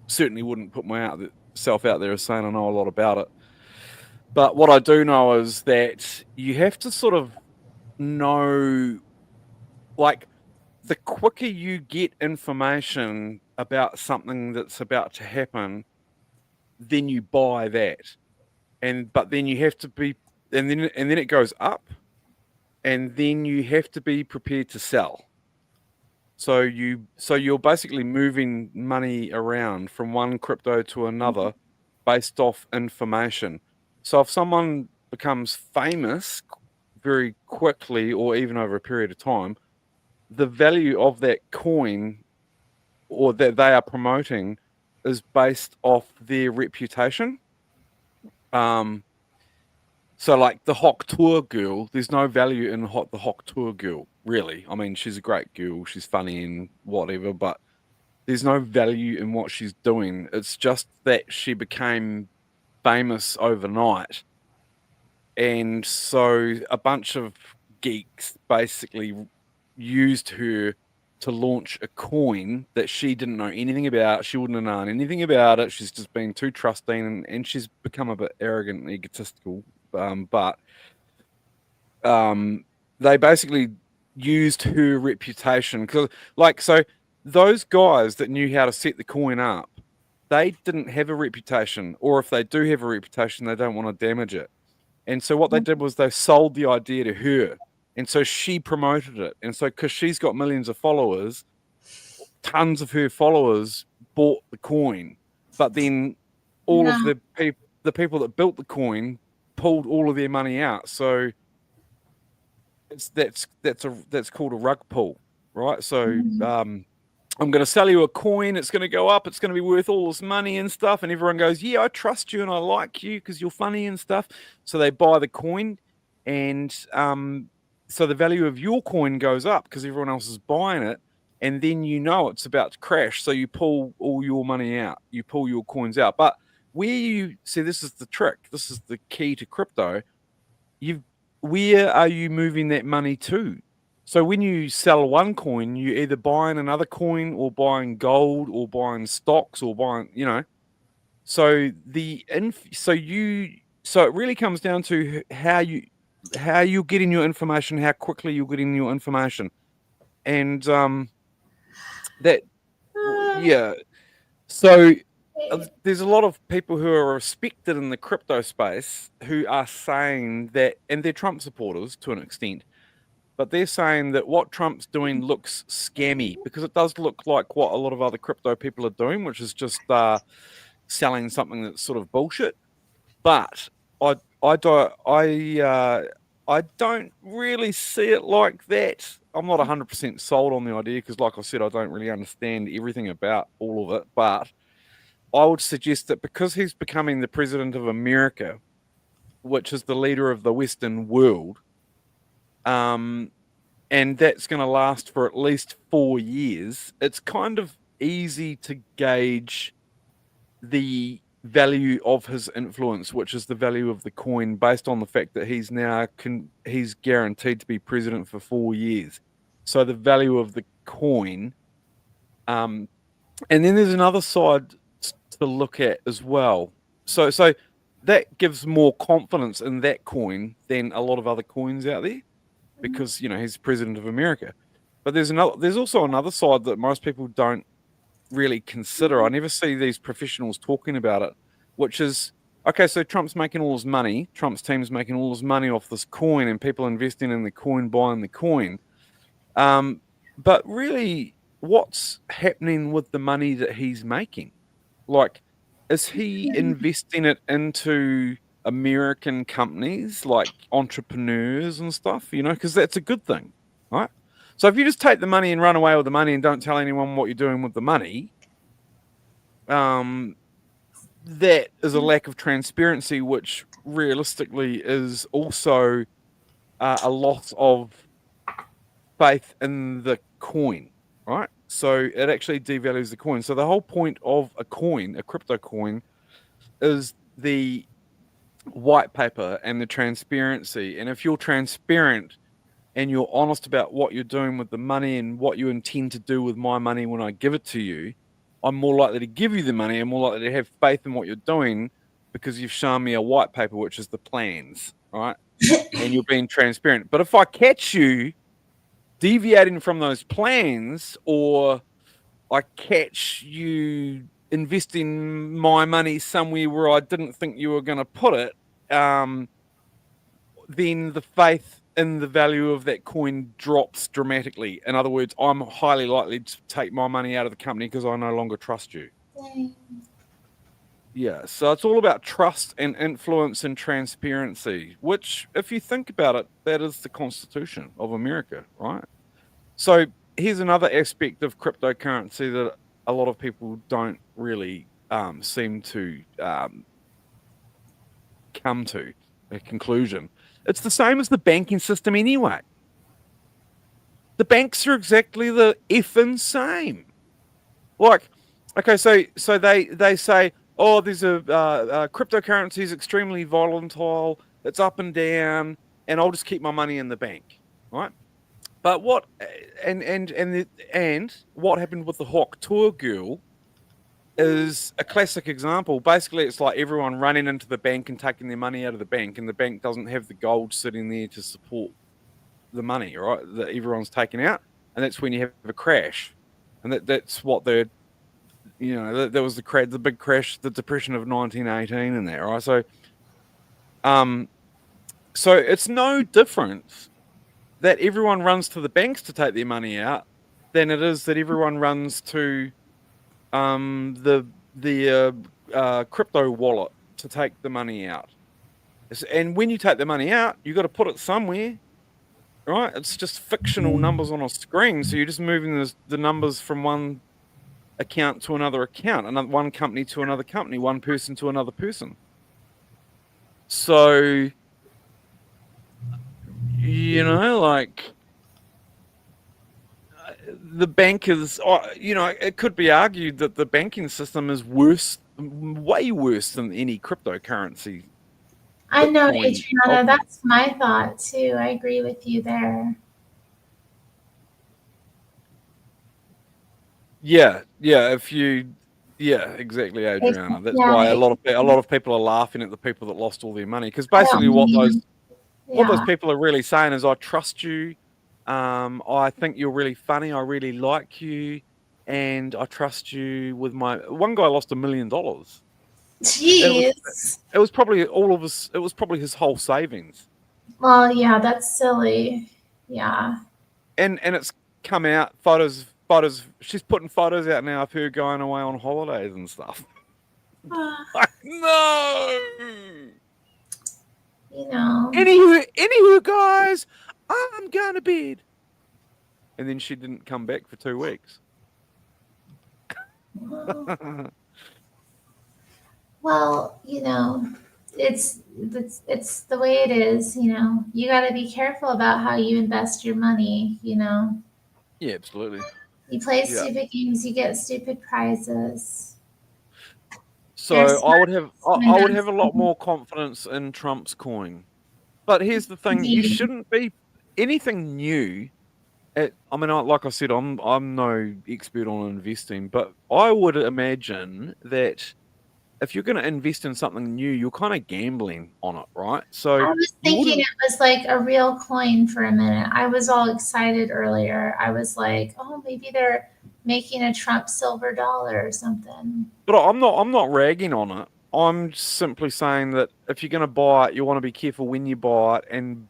certainly wouldn't put myself out there as saying I know a lot about it. But what I do know is that you have to sort of know, like, the quicker you get information about something that's about to happen, then you buy that. But then you have to be, and then it goes up, and then you have to be prepared to sell. So you're basically moving money around from one crypto to another based off information. So if someone becomes famous very quickly or even over a period of time, the value of that coin or that they are promoting is based off their reputation. So like the Hawk Tour girl, there's no value in the Hawk Tour girl, really. I mean, she's a great girl, she's funny and whatever, but there's no value in what she's doing. It's just that she became famous overnight. And so a bunch of geeks basically used her to launch a coin that she didn't know anything about. She wouldn't have known anything about it. She's just been too trusting, and she's become a bit arrogant and egotistical. But they basically used her reputation so those guys that knew how to set the coin up, they didn't have a reputation, or if they do have a reputation, they don't want to damage it. And so what they did was they sold the idea to her, and so she promoted it. And so because she's got millions of followers, tons of her followers bought the coin, but then all of the people that built the coin pulled all of their money out. So that's called a rug pull, right? So I'm going to sell you a coin. It's going to go up. It's going to be worth all this money and stuff. And everyone goes, yeah, I trust you and I like you because you're funny and stuff. So they buy the coin, and so the value of your coin goes up because everyone else is buying it. And then you know it's about to crash. So you pull all your money out. You pull your coins out. But this is the trick. This is the key to crypto. Where are you moving that money to? So when you sell one coin, you're either buying another coin or buying gold or buying stocks or buying, So it really comes down to how you're getting your information, how quickly you're getting your information, and So there's a lot of people who are respected in the crypto space who are saying that, and they're Trump supporters to an extent, but they're saying that what Trump's doing looks scammy because it does look like what a lot of other crypto people are doing, which is just selling something that's sort of bullshit. But I don't really see it like that. I'm not 100% sold on the idea because, like I said, I don't really understand everything about all of it. But I would suggest that because he's becoming the president of America, which is the leader of the Western world, and that's going to last for at least 4 years, it's kind of easy to gauge the value of his influence, which is the value of the coin, based on the fact that he's now he's guaranteed to be president for 4 years. So the value of the coin, and then there's another side to look at as well. So that gives more confidence in that coin than a lot of other coins out there, because he's president of America. But there's also another side that most people don't really consider. I never see these professionals talking about it, which is, okay, so Trump's making all his money, Trump's team's making all his money off this coin, and people investing in the coin, buying the coin. But really, what's happening with the money that he's making? Like, is he investing it into American companies, like entrepreneurs and stuff? Because that's a good thing, right? So if you just take the money and run away with the money and don't tell anyone what you're doing with the money, that is a lack of transparency, which realistically is also a loss of faith in the coin, right? So it actually devalues the coin. So the whole point of a coin, a crypto coin, is the white paper and the transparency. And if you're transparent and you're honest about what you're doing with the money and what you intend to do with my money when I give it to you, I'm more likely to give you the money. I'm more likely to have faith in what you're doing because you've shown me a white paper, which is the plans, right? And you're being transparent. But if I catch you deviating from those plans, or I catch you investing my money somewhere where I didn't think you were going to put it, then the faith in the value of that coin drops dramatically. In other words, I'm highly likely to take my money out of the company because I no longer trust you. Yeah, so it's all about trust and influence and transparency, which, if you think about it, that is the Constitution of America, right? So here's another aspect of cryptocurrency that a lot of people don't really seem to come to a conclusion. It's the same as the banking system anyway. The banks are exactly the effing same. Like, okay, so they say, oh, there's a cryptocurrency is extremely volatile, it's up and down, and I'll just keep my money in the bank, right? But what and what happened with the Hawk Tour girl is a classic example. Basically, it's like everyone running into the bank and taking their money out of the bank, and the bank doesn't have the gold sitting there to support the money, right? That everyone's taking out, and that's when you have a crash, and that's what they're, that was the big crash, the depression of 1918, and that, right? So, so it's no different that everyone runs to the banks to take their money out than it is that everyone runs to the crypto wallet to take the money out. And when you take the money out, you got to put it somewhere, right? It's just fictional numbers on a screen, so you're just moving the numbers from one account to another account, and one company to another company, one person to another person. So, like, the bank is, it could be argued that the banking system is worse, way worse than any cryptocurrency. I know, Adriana, that's my thought too. I agree with you there. Yeah, exactly, Adriana. That's why a lot of people are laughing at the people that lost all their money, because basically what those people are really saying is, I trust you, I think you're really funny, I really like you, and I trust you with my. One guy lost $1 million. Jeez. It was probably all of his. It was probably his whole savings. Well, yeah, that's silly. Yeah. And it's come out photos. She's putting photos out now of her going away on holidays and stuff. Like, no. Anywho, guys, I'm going to bed. And then she didn't come back for 2 weeks. Well, it's the way it is. You got to be careful about how you invest your money. Yeah, absolutely. You play Yeah. stupid games, you get stupid prizes. So There's I would have a lot some- more confidence in Trump's coin. But here's the thing: you Maybe. shouldn't be anything new. I mean, like I said, I'm no expert on investing, but I would imagine that if you're going to invest in something new, you're kind of gambling on it, right? So I was you thinking wouldn't. it was like a real coin for a minute. I was all excited earlier. I was like, oh, maybe they're making a Trump silver dollar or something. But I'm not ragging on it. I'm simply saying that if you're going to buy it, you want to be careful when you buy it and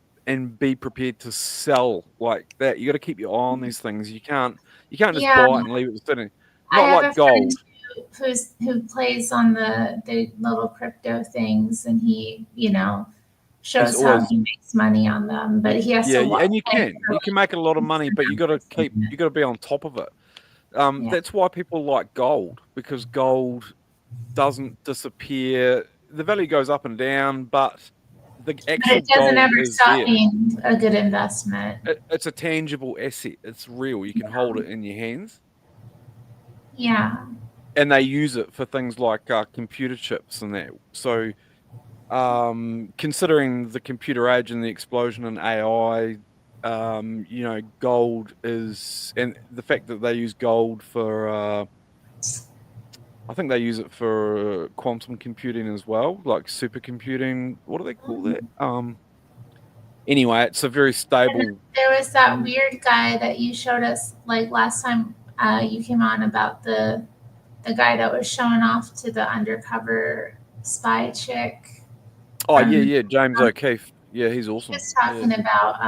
be prepared to sell like that. You got to keep your eye on these things. You can't just Yeah, buy it and leave it sitting. I Not have like a friend gold. who plays on the little crypto things, and he, It's shows how always he makes money on them, but he has to watch. and you can make a lot of money, but you got to be on top of it. Yeah. That's why people like gold, because gold doesn't disappear. The value goes up and down, but the But actual it doesn't gold ever is stop there. being a good investment. It's a tangible asset. It's real. You can hold it in your hands, Yeah. and they use it for things like computer chips and that. So, considering the computer age and the explosion in AI, gold is, and the fact that they use gold for, I think they use it for quantum computing as well, like supercomputing. What do they call that? Anyway, it's a very stable. There was that weird guy that you showed us like last time you came on about the guy that was showing off to the undercover spy chick. Oh yeah, James O'Keefe. Yeah, he's awesome. Just talking about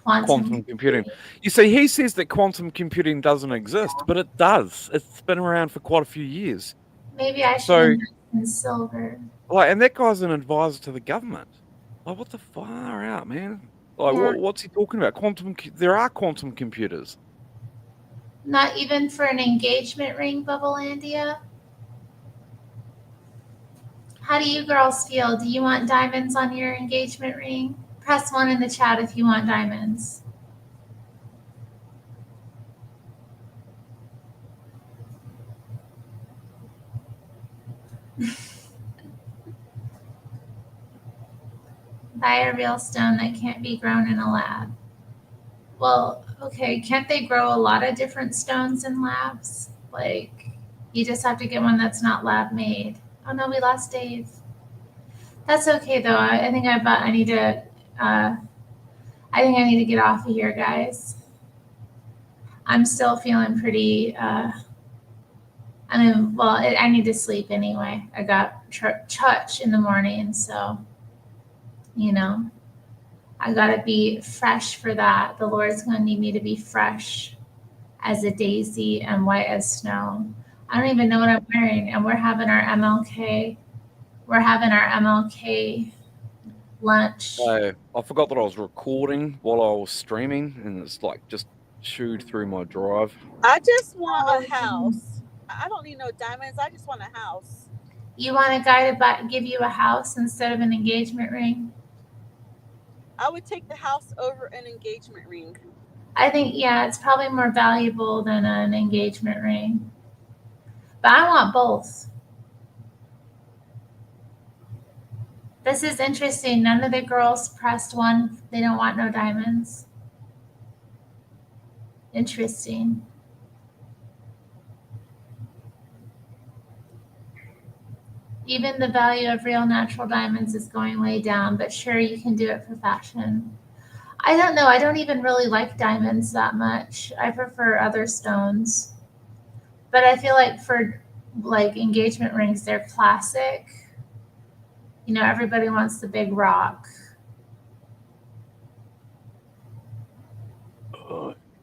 Quantum computing. You see, he says that quantum computing doesn't exist, but it does. It's been around for quite a few years. Maybe I should So, invest in silver. and that guy's an advisor to the government. Like, what the far out, man? Like, Yeah. what's he talking about? There are quantum computers. Not even for an engagement ring, Bubblelandia? How do you girls feel? Do you want diamonds on your engagement ring? Press 1 in the chat if you want diamonds. Buy a real stone that can't be grown in a lab. Well, okay, can't they grow a lot of different stones in labs? Like, you just have to get one that's not lab made. Oh no, we lost Dave. That's okay though. I think I need to. I think I need to get off of here, guys. I'm still feeling pretty. I need to sleep anyway. I got church in the morning, so I gotta be fresh for that. The Lord's gonna need me to be fresh as a daisy and white as snow. I don't even know what I'm wearing, and we're having our MLK. We're having our MLK lunch. I forgot that I was recording while I was streaming, and it's like just chewed through my drive. I just want a house. I don't need no diamonds. I just want a house. You want a guy to give you a house instead of an engagement ring? I would take the house over an engagement ring. I think, yeah, it's probably more valuable than an engagement ring. But I want both. This is interesting. None of the girls pressed 1. They don't want no diamonds. Interesting. Even the value of real natural diamonds is going way down, but sure, you can do it for fashion. I don't know. I don't even really like diamonds that much. I prefer other stones. But I feel like for like engagement rings, they're classic. Everybody wants the big rock.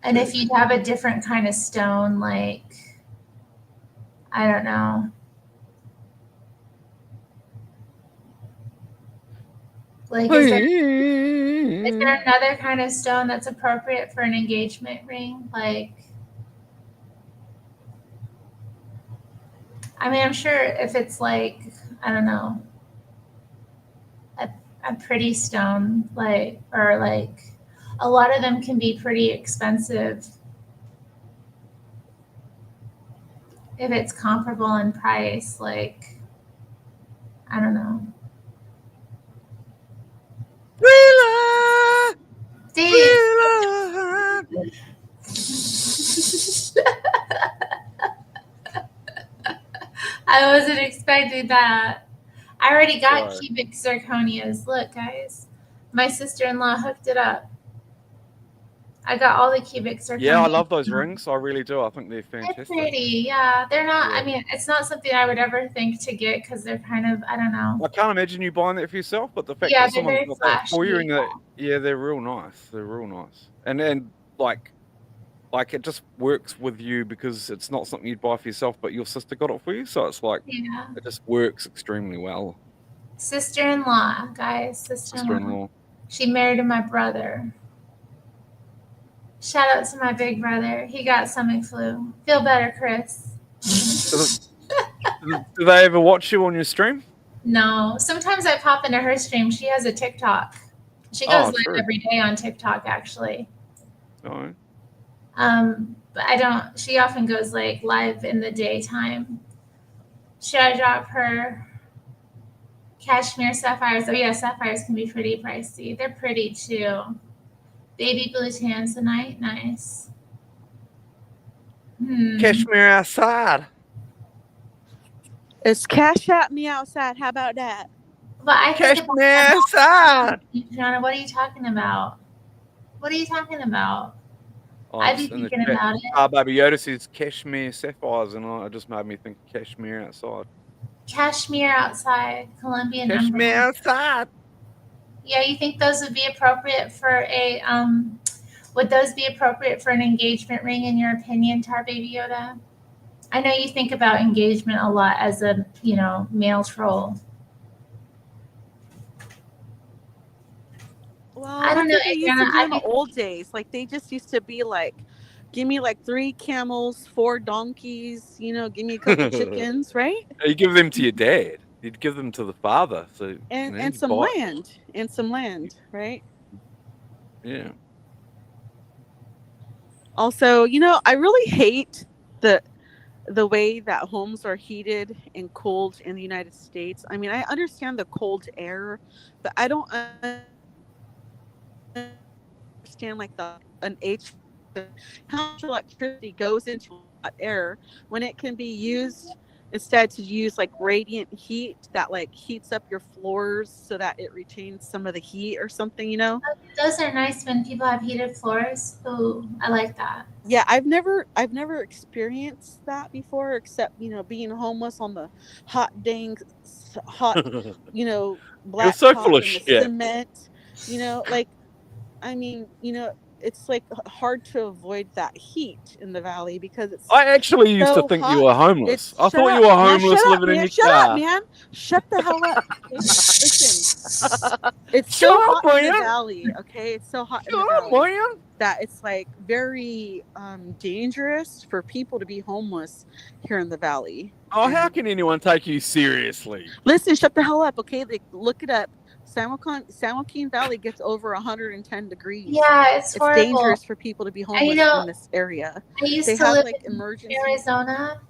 And if you have a different kind of stone, like, I don't know. Like, is there another kind of stone that's appropriate for an engagement ring? Like, I mean, I'm sure if it's like, I don't know, a pretty stone, like, or like, a lot of them can be pretty expensive. if it's comparable in price, like, I don't know. Dave. I wasn't expecting that. I already got Sorry. cubic zirconias. Look, guys. My sister-in-law hooked it up. I got all the cubic zirconias. Yeah, I love those rings. I really do. I think they're They're fantastic. pretty, yeah. They're not, Yeah. I mean, it's not something I would ever think to get because they're kind of, I don't know. I can't imagine you buying that for yourself, but the fact Yeah, that they're someone's very got that for you, flashy. and that, yeah, they're real nice. They're real nice, and like it just works with you because it's not something you'd buy for yourself, but your sister got it for you, so it's like Yeah. it just works extremely well. Sister-in-law, guys. Sister-in-law. Sister-in-law. She married my brother. Shout out to my big brother. He got stomach flu. Feel better, Chris. Do they ever watch you on your stream? No. Sometimes I pop into her stream. She has a TikTok. She goes live true. every day on TikTok, actually. Oh. But I don't. She often goes like live in the daytime. Should I drop her cashmere sapphires? Oh yeah, sapphires can be pretty pricey. They're pretty too. Baby blue tanzanite, nice. Cashmere outside. It's cash at me outside. How about that? But I think Cashmere outside. Jonna, what are you talking about? What are you talking about? Oh, I'd be it's in the thinking chat. about it. Baby Yoda says cashmere sapphires, and it just made me think cashmere outside. Cashmere outside, Colombian Cashmere emerald. outside. Yeah, you think those would be appropriate for a would those be appropriate for an engagement ring in your opinion, Tar Baby Yoda? I know you think about engagement a lot as a, male troll. Well, I don't know, that's what they used to Adriana. do in the old days. Like they just used to be like, give me like 3 camels, 4 donkeys, give me a couple chickens, right? You give them to your dad. You'd give them to the father. So And some land, right? Yeah. Also, I really hate the way that homes are heated and cooled in the United States. I mean, I understand the cold air, but I don't understand like how much electricity goes into hot air when it can be used instead to use like radiant heat that like heats up your floors so that it retains some of the heat or something, Those are nice when people have heated floors. Ooh, I like that. Yeah, I've never experienced that before, except being homeless on the hot, black so top full of and the shit. cement. Like, I mean, it's like hard to avoid that heat in the valley because it's. I actually used so to think hot. you were homeless. I Shut thought up, you were man. homeless Shut up, living in man. your Shut car. up, man. Shut the hell up. Okay? Listen, it's Shut so up, hot in the man. valley. Okay, it's so hot in Shut the up, valley man. that it's like very dangerous for people to be homeless here in the valley. Oh, how can anyone take you seriously? Listen, shut the hell up, okay? Look it up. San Joaquin Valley gets over 110 degrees. Yeah, it's horrible. Dangerous for people to be homeless in this area. I used They to have live like in emergency. Arizona,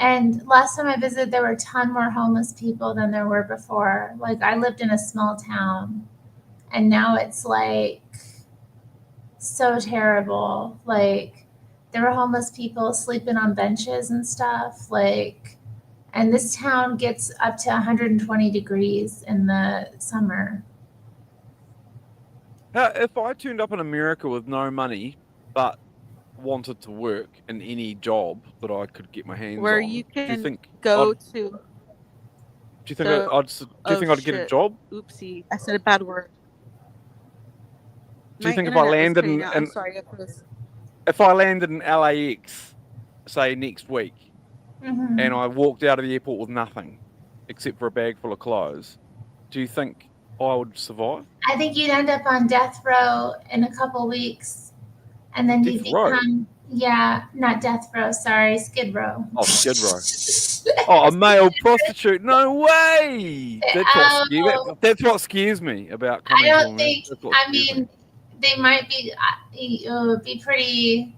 and last time I visited, there were a ton more homeless people than there were before. Like, I lived in a small town, and now it's like so terrible. Like, there were homeless people sleeping on benches and stuff. Like, and this town gets up to 120 degrees in the summer. If I turned up in America with no money, but wanted to work in any job that I could get my hands where on, you do you can think go I'd, to. Do you think So- I'd? Do you think I'd get a shit. job? Oopsie, I said a bad word. Do you My think if I internet was landed cutting in, out. I'm sorry, if I landed in LAX, say next week, Mhm. and I walked out of the airport with nothing except for a bag full of clothes, do you think I would survive? I think you'd end up on death row in a couple weeks, and then you'd Death row? become not death row. Sorry, Skid Row. Oh, Skid Row. Oh, a male prostitute? No way! That's what scares me about I coming to don't America. think. That's what I scares me. mean, they might be. It would be pretty.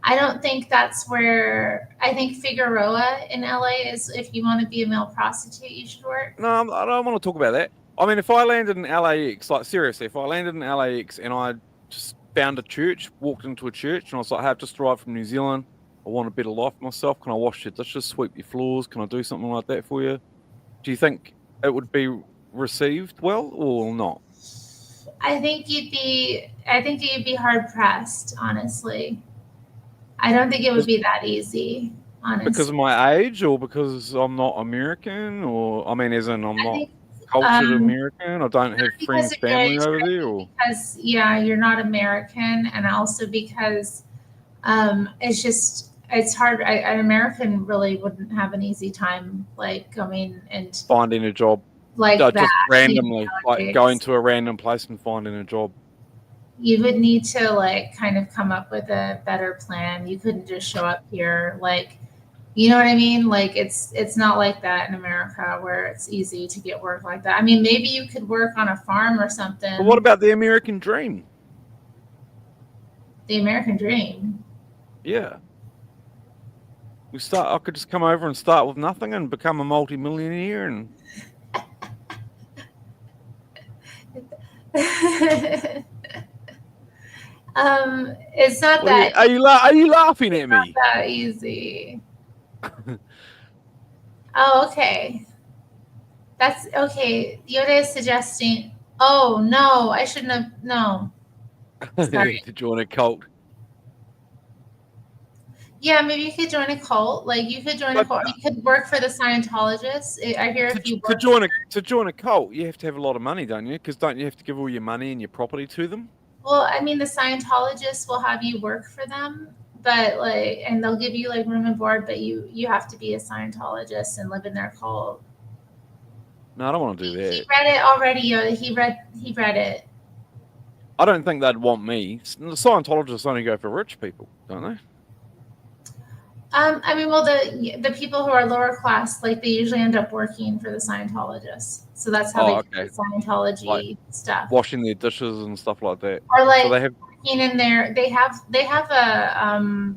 I don't think that's where. I think Figueroa in LA is if you want to be a male prostitute, you should work. No, I don't want to talk about that. I mean, if I landed in LAX, like seriously, if I landed in LAX and I just found a church, walked into a church, and I was like, "Hey, I've just arrived from New Zealand. I want a better life for myself. Can I wash your dishes, sweep your floors? Can I do something like that for you?" Do you think it would be received well or not? I think you'd be hard pressed, honestly. I don't think it would be that easy, honestly. Because of my age, or because I'm not American, or I mean, as in I'm I not think, cultured American. I don't have because friends, of your family age, over but I there, think or because you're not American, and also because it's hard. An American really wouldn't have an easy time like going and finding a job. like Just that randomly, like gigs. going to a random place and finding a job. You would need to like kind of come up with a better plan. You couldn't just show up here like, you know what I mean? Like it's not like that in America where it's easy to get work like that. I mean, maybe you could work on a farm or something. But what about the American dream? The American dream? Yeah. I could just come over and start with nothing and become a multi-millionaire and It's not that. Are you laughing at me? Not that easy. Oh, okay. That's okay. Yoda is suggesting. Oh no, I shouldn't have. No. Sorry. To join a cult. Yeah, maybe you could join a cult. Like you could join a cult. You could work for the Scientologists. I hear if you work to join a cult, you have to have a lot of money, don't you? Because don't you have to give all your money and your property to them? Well, I mean, the Scientologists will have you work for them, but like, and they'll give you like room and board, but you have to be a Scientologist and live in their cult. No, I don't want to do that. He read it already, Yoda. He read it. I don't think they'd want me. The Scientologists only go for rich people, don't they? I mean, well, the people who are lower class, like they usually end up working for the Scientologists. So that's how they do the Scientology stuff. Washing their dishes and stuff like that. Or like so they have working in there. They have a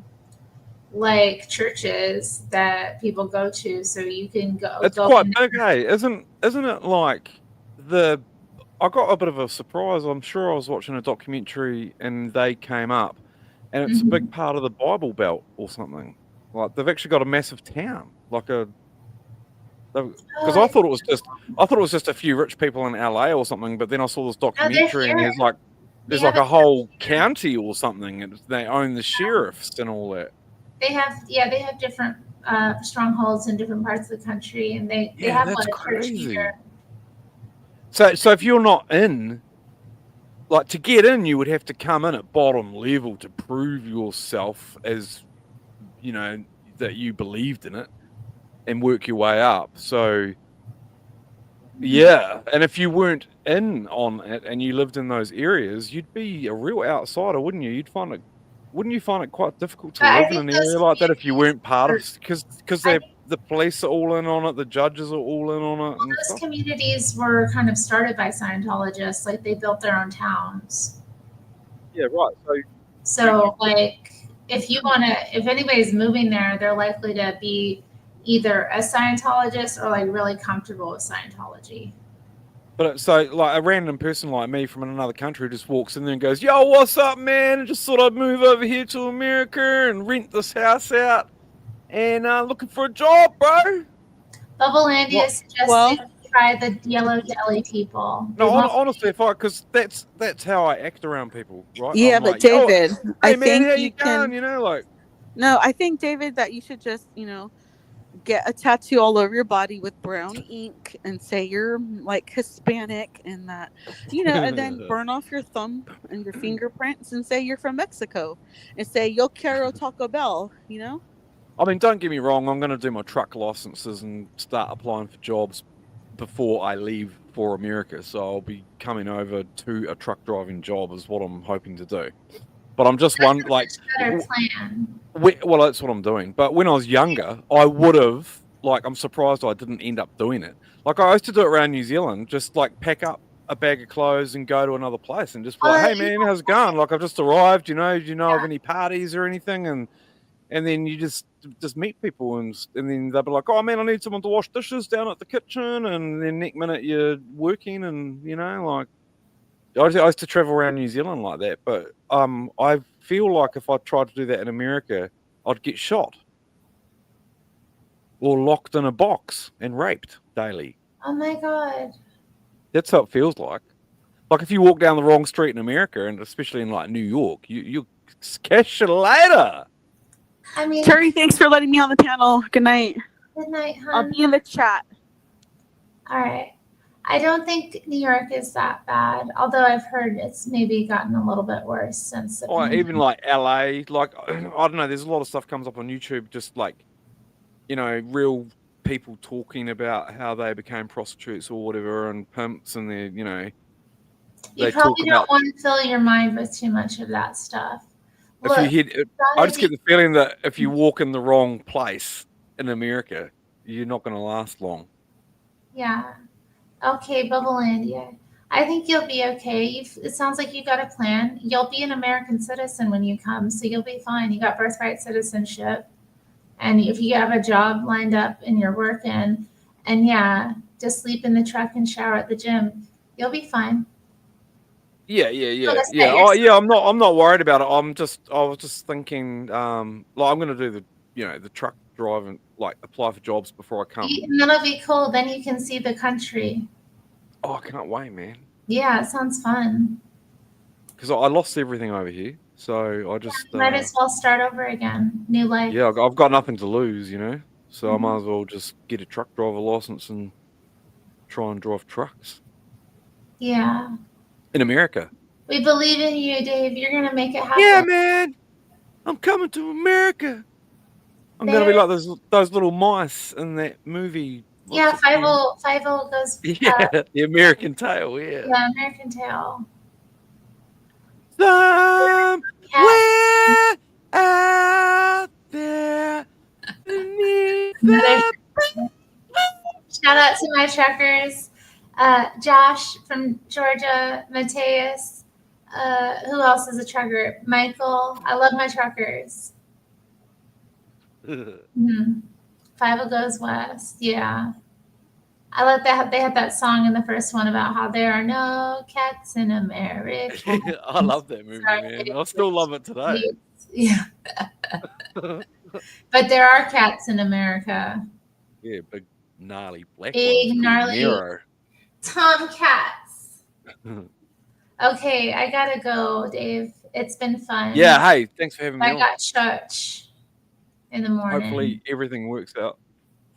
like churches that people go to, so you can go. It's quite big, hey? Isn't it like the? I got a bit of a surprise. I'm sure I was watching a documentary and they came up, and it's a big part of the Bible Belt or something. Like they've actually got a massive town, like a. Because I thought it was just a few rich people in LA or something, but then I saw this documentary and there's like a whole county or something, and they own the sheriffs and all that. They have different strongholds in different parts of the country, and they have a lot of church here. So if you're not in, like to get in, you would have to come in at bottom level to prove yourself as, you know, that you believed in it, and work your way up. So yeah, and if you weren't in on it and you lived in those areas, you'd be a real outsider, wouldn't you? Wouldn't you find it quite difficult to live in an area like that if you weren't part of? Because the police are all in on it, the judges are all in on it. Well, those communities were kind of started by Scientologists, like they built their own towns. Yeah, right. So like, if anybody's moving there, they're likely to be either a Scientologist or like really comfortable with Scientology. But so, like a random person like me from another country just walks in there and goes, "Yo, what's up, man?" And just thought I'd move over here to America and rent this house out, and looking for a job, bro. Bubblelandia suggested try the yellow jelly people. No, honestly, because that's how I act around people, right? Yeah, I'm but like, David, hey, I man, think how you can. Going? You know, like. No, I think David that you should just, get a tattoo all over your body with brown ink and say you're like Hispanic and that, and then burn off your thumb and your fingerprints and say you're from Mexico and say yo quiero Taco Bell, I mean, don't get me wrong. I'm going to do my truck licenses and start applying for jobs before I leave for America. So I'll be coming over to a truck driving job is what I'm hoping to do. But I'm just one like. Better plan. Well, that's what I'm doing. But when I was younger, I would have I'm surprised I didn't end up doing it. Like I used to do it around New Zealand, just like pack up a bag of clothes and go to another place and just be Oh, like, hey you man, how's it going? Like I've just arrived, do you know of any parties or anything? And then you just meet people and then they'll be like, oh man, I need someone to wash dishes down at the kitchen, and then next minute you're working, and like I used to travel around New Zealand like that, but I feel like if I tried to do that in America, I'd get shot or locked in a box and raped daily. Oh my God. That's how it feels like. Like if you walk down the wrong street in America, and especially in like New York, you catch you later. I mean, Terry, thanks for letting me on the panel. Good night. good night, I'll hon. be in the chat. All right. I don't think New York is that bad, although I've heard it's maybe gotten a little bit worse since the Or pandemic. even like LA, like I don't know. There's a lot of stuff comes up on YouTube, just like real people talking about how they became prostitutes or whatever, and pimps, and they You they probably talk don't about. want to fill your mind with too much of that stuff. If you Look, hit, I just get the feeling that if you walk in the wrong place in America, you're not going to last long. yeah. Okay, Bubblelandia. I think you'll be okay. It sounds like you got a plan. You'll be an American citizen when you come, so you'll be fine. You got birthright citizenship. And if you have a job lined up and you're working, and yeah, just sleep in the truck and shower at the gym, you'll be fine. Yeah. Let's Yeah. get Oh, your- yeah. I'm not worried about it. I was just thinking, like I'm going to do the truck drive and like apply for jobs before I come. And that'll be cool. Then you can see the country. Oh, I can't wait, man. Yeah, it sounds fun. Because I lost everything over here, so I just Might as well start over again. New life. yeah, I've got nothing to lose, so I Mhm. might as well just get a truck driver license and try and drive trucks Yeah. in America. We believe in you, Dave. You're going to make it happen. Yeah, man, I'm coming to America. I'm gonna be like those little mice in that movie. Yeah, What's it called? 50 goes. Yeah, the American Tail. Yeah. Yeah, American Tail. Somewhere Cat. out there beneath Another- the Shout out to my truckers. Josh from Georgia, Mateus. Who else is a trucker? Michael. I love my truckers. Mm-hmm. 50 goes west. Yeah. I like that. They had that song in the first one about how there are no cats in America. I love that movie, man. I still love it today. Yeah. But there are cats in America. Yeah, big gnarly black Big, ones. gnarly- Nero. Tomcats. Okay, I gotta go, Dave. It's been fun. Yeah, hey, thanks for having me I on. got church in the morning. Hopefully everything works out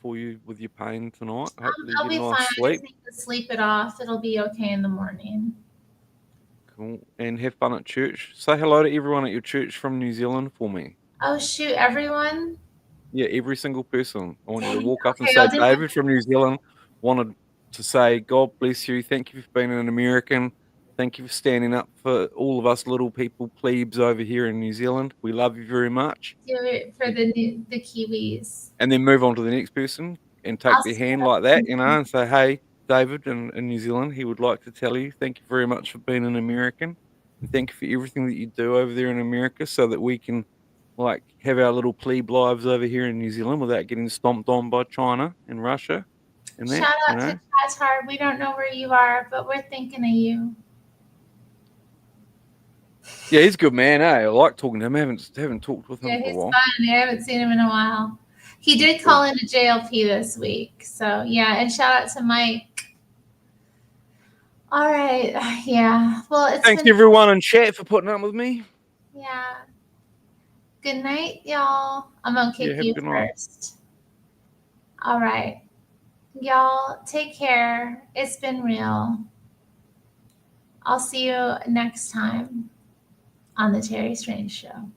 for you with your pain tonight. Hopefully I'll you be get a fine. nice I sleep. just need to sleep it off. It'll be okay in the morning. Cool. And have fun at church. Say hello to everyone at your church from New Zealand for me. Oh shoot, everyone. Yeah, every single person. I want you to walk up and Okay, say, I'll do my- David from New Zealand wanted to say, God bless you. Thank you for being an American. Thank you for standing up for all of us little people, plebes over here in New Zealand. We love you very much. Do it for the Kiwis. And then move on to the next person and take I'll their say hand that. like that, and say, hey, David in New Zealand, he would like to tell you, thank you very much for being an American. And thank you for everything that you do over there in America so that we can like have our little plebe lives over here in New Zealand without getting stomped on by China and Russia. And that, Shout out to Qatar. We don't know where you are, but we're thinking of you. Yeah, he's a good man, eh? I like talking to him. I haven't talked with him Yeah, for a he's while. fun. I haven't seen him in a while. He did call in a JLP this week. So yeah, and shout out to Mike. All right. Yeah. Well, it's Thanks been, everyone in chat for putting up with me. yeah. Good night, y'all. I'm gonna kick have a you good night. first. All right. Y'all take care. It's been real. I'll see you next time on the Terri Strange Show.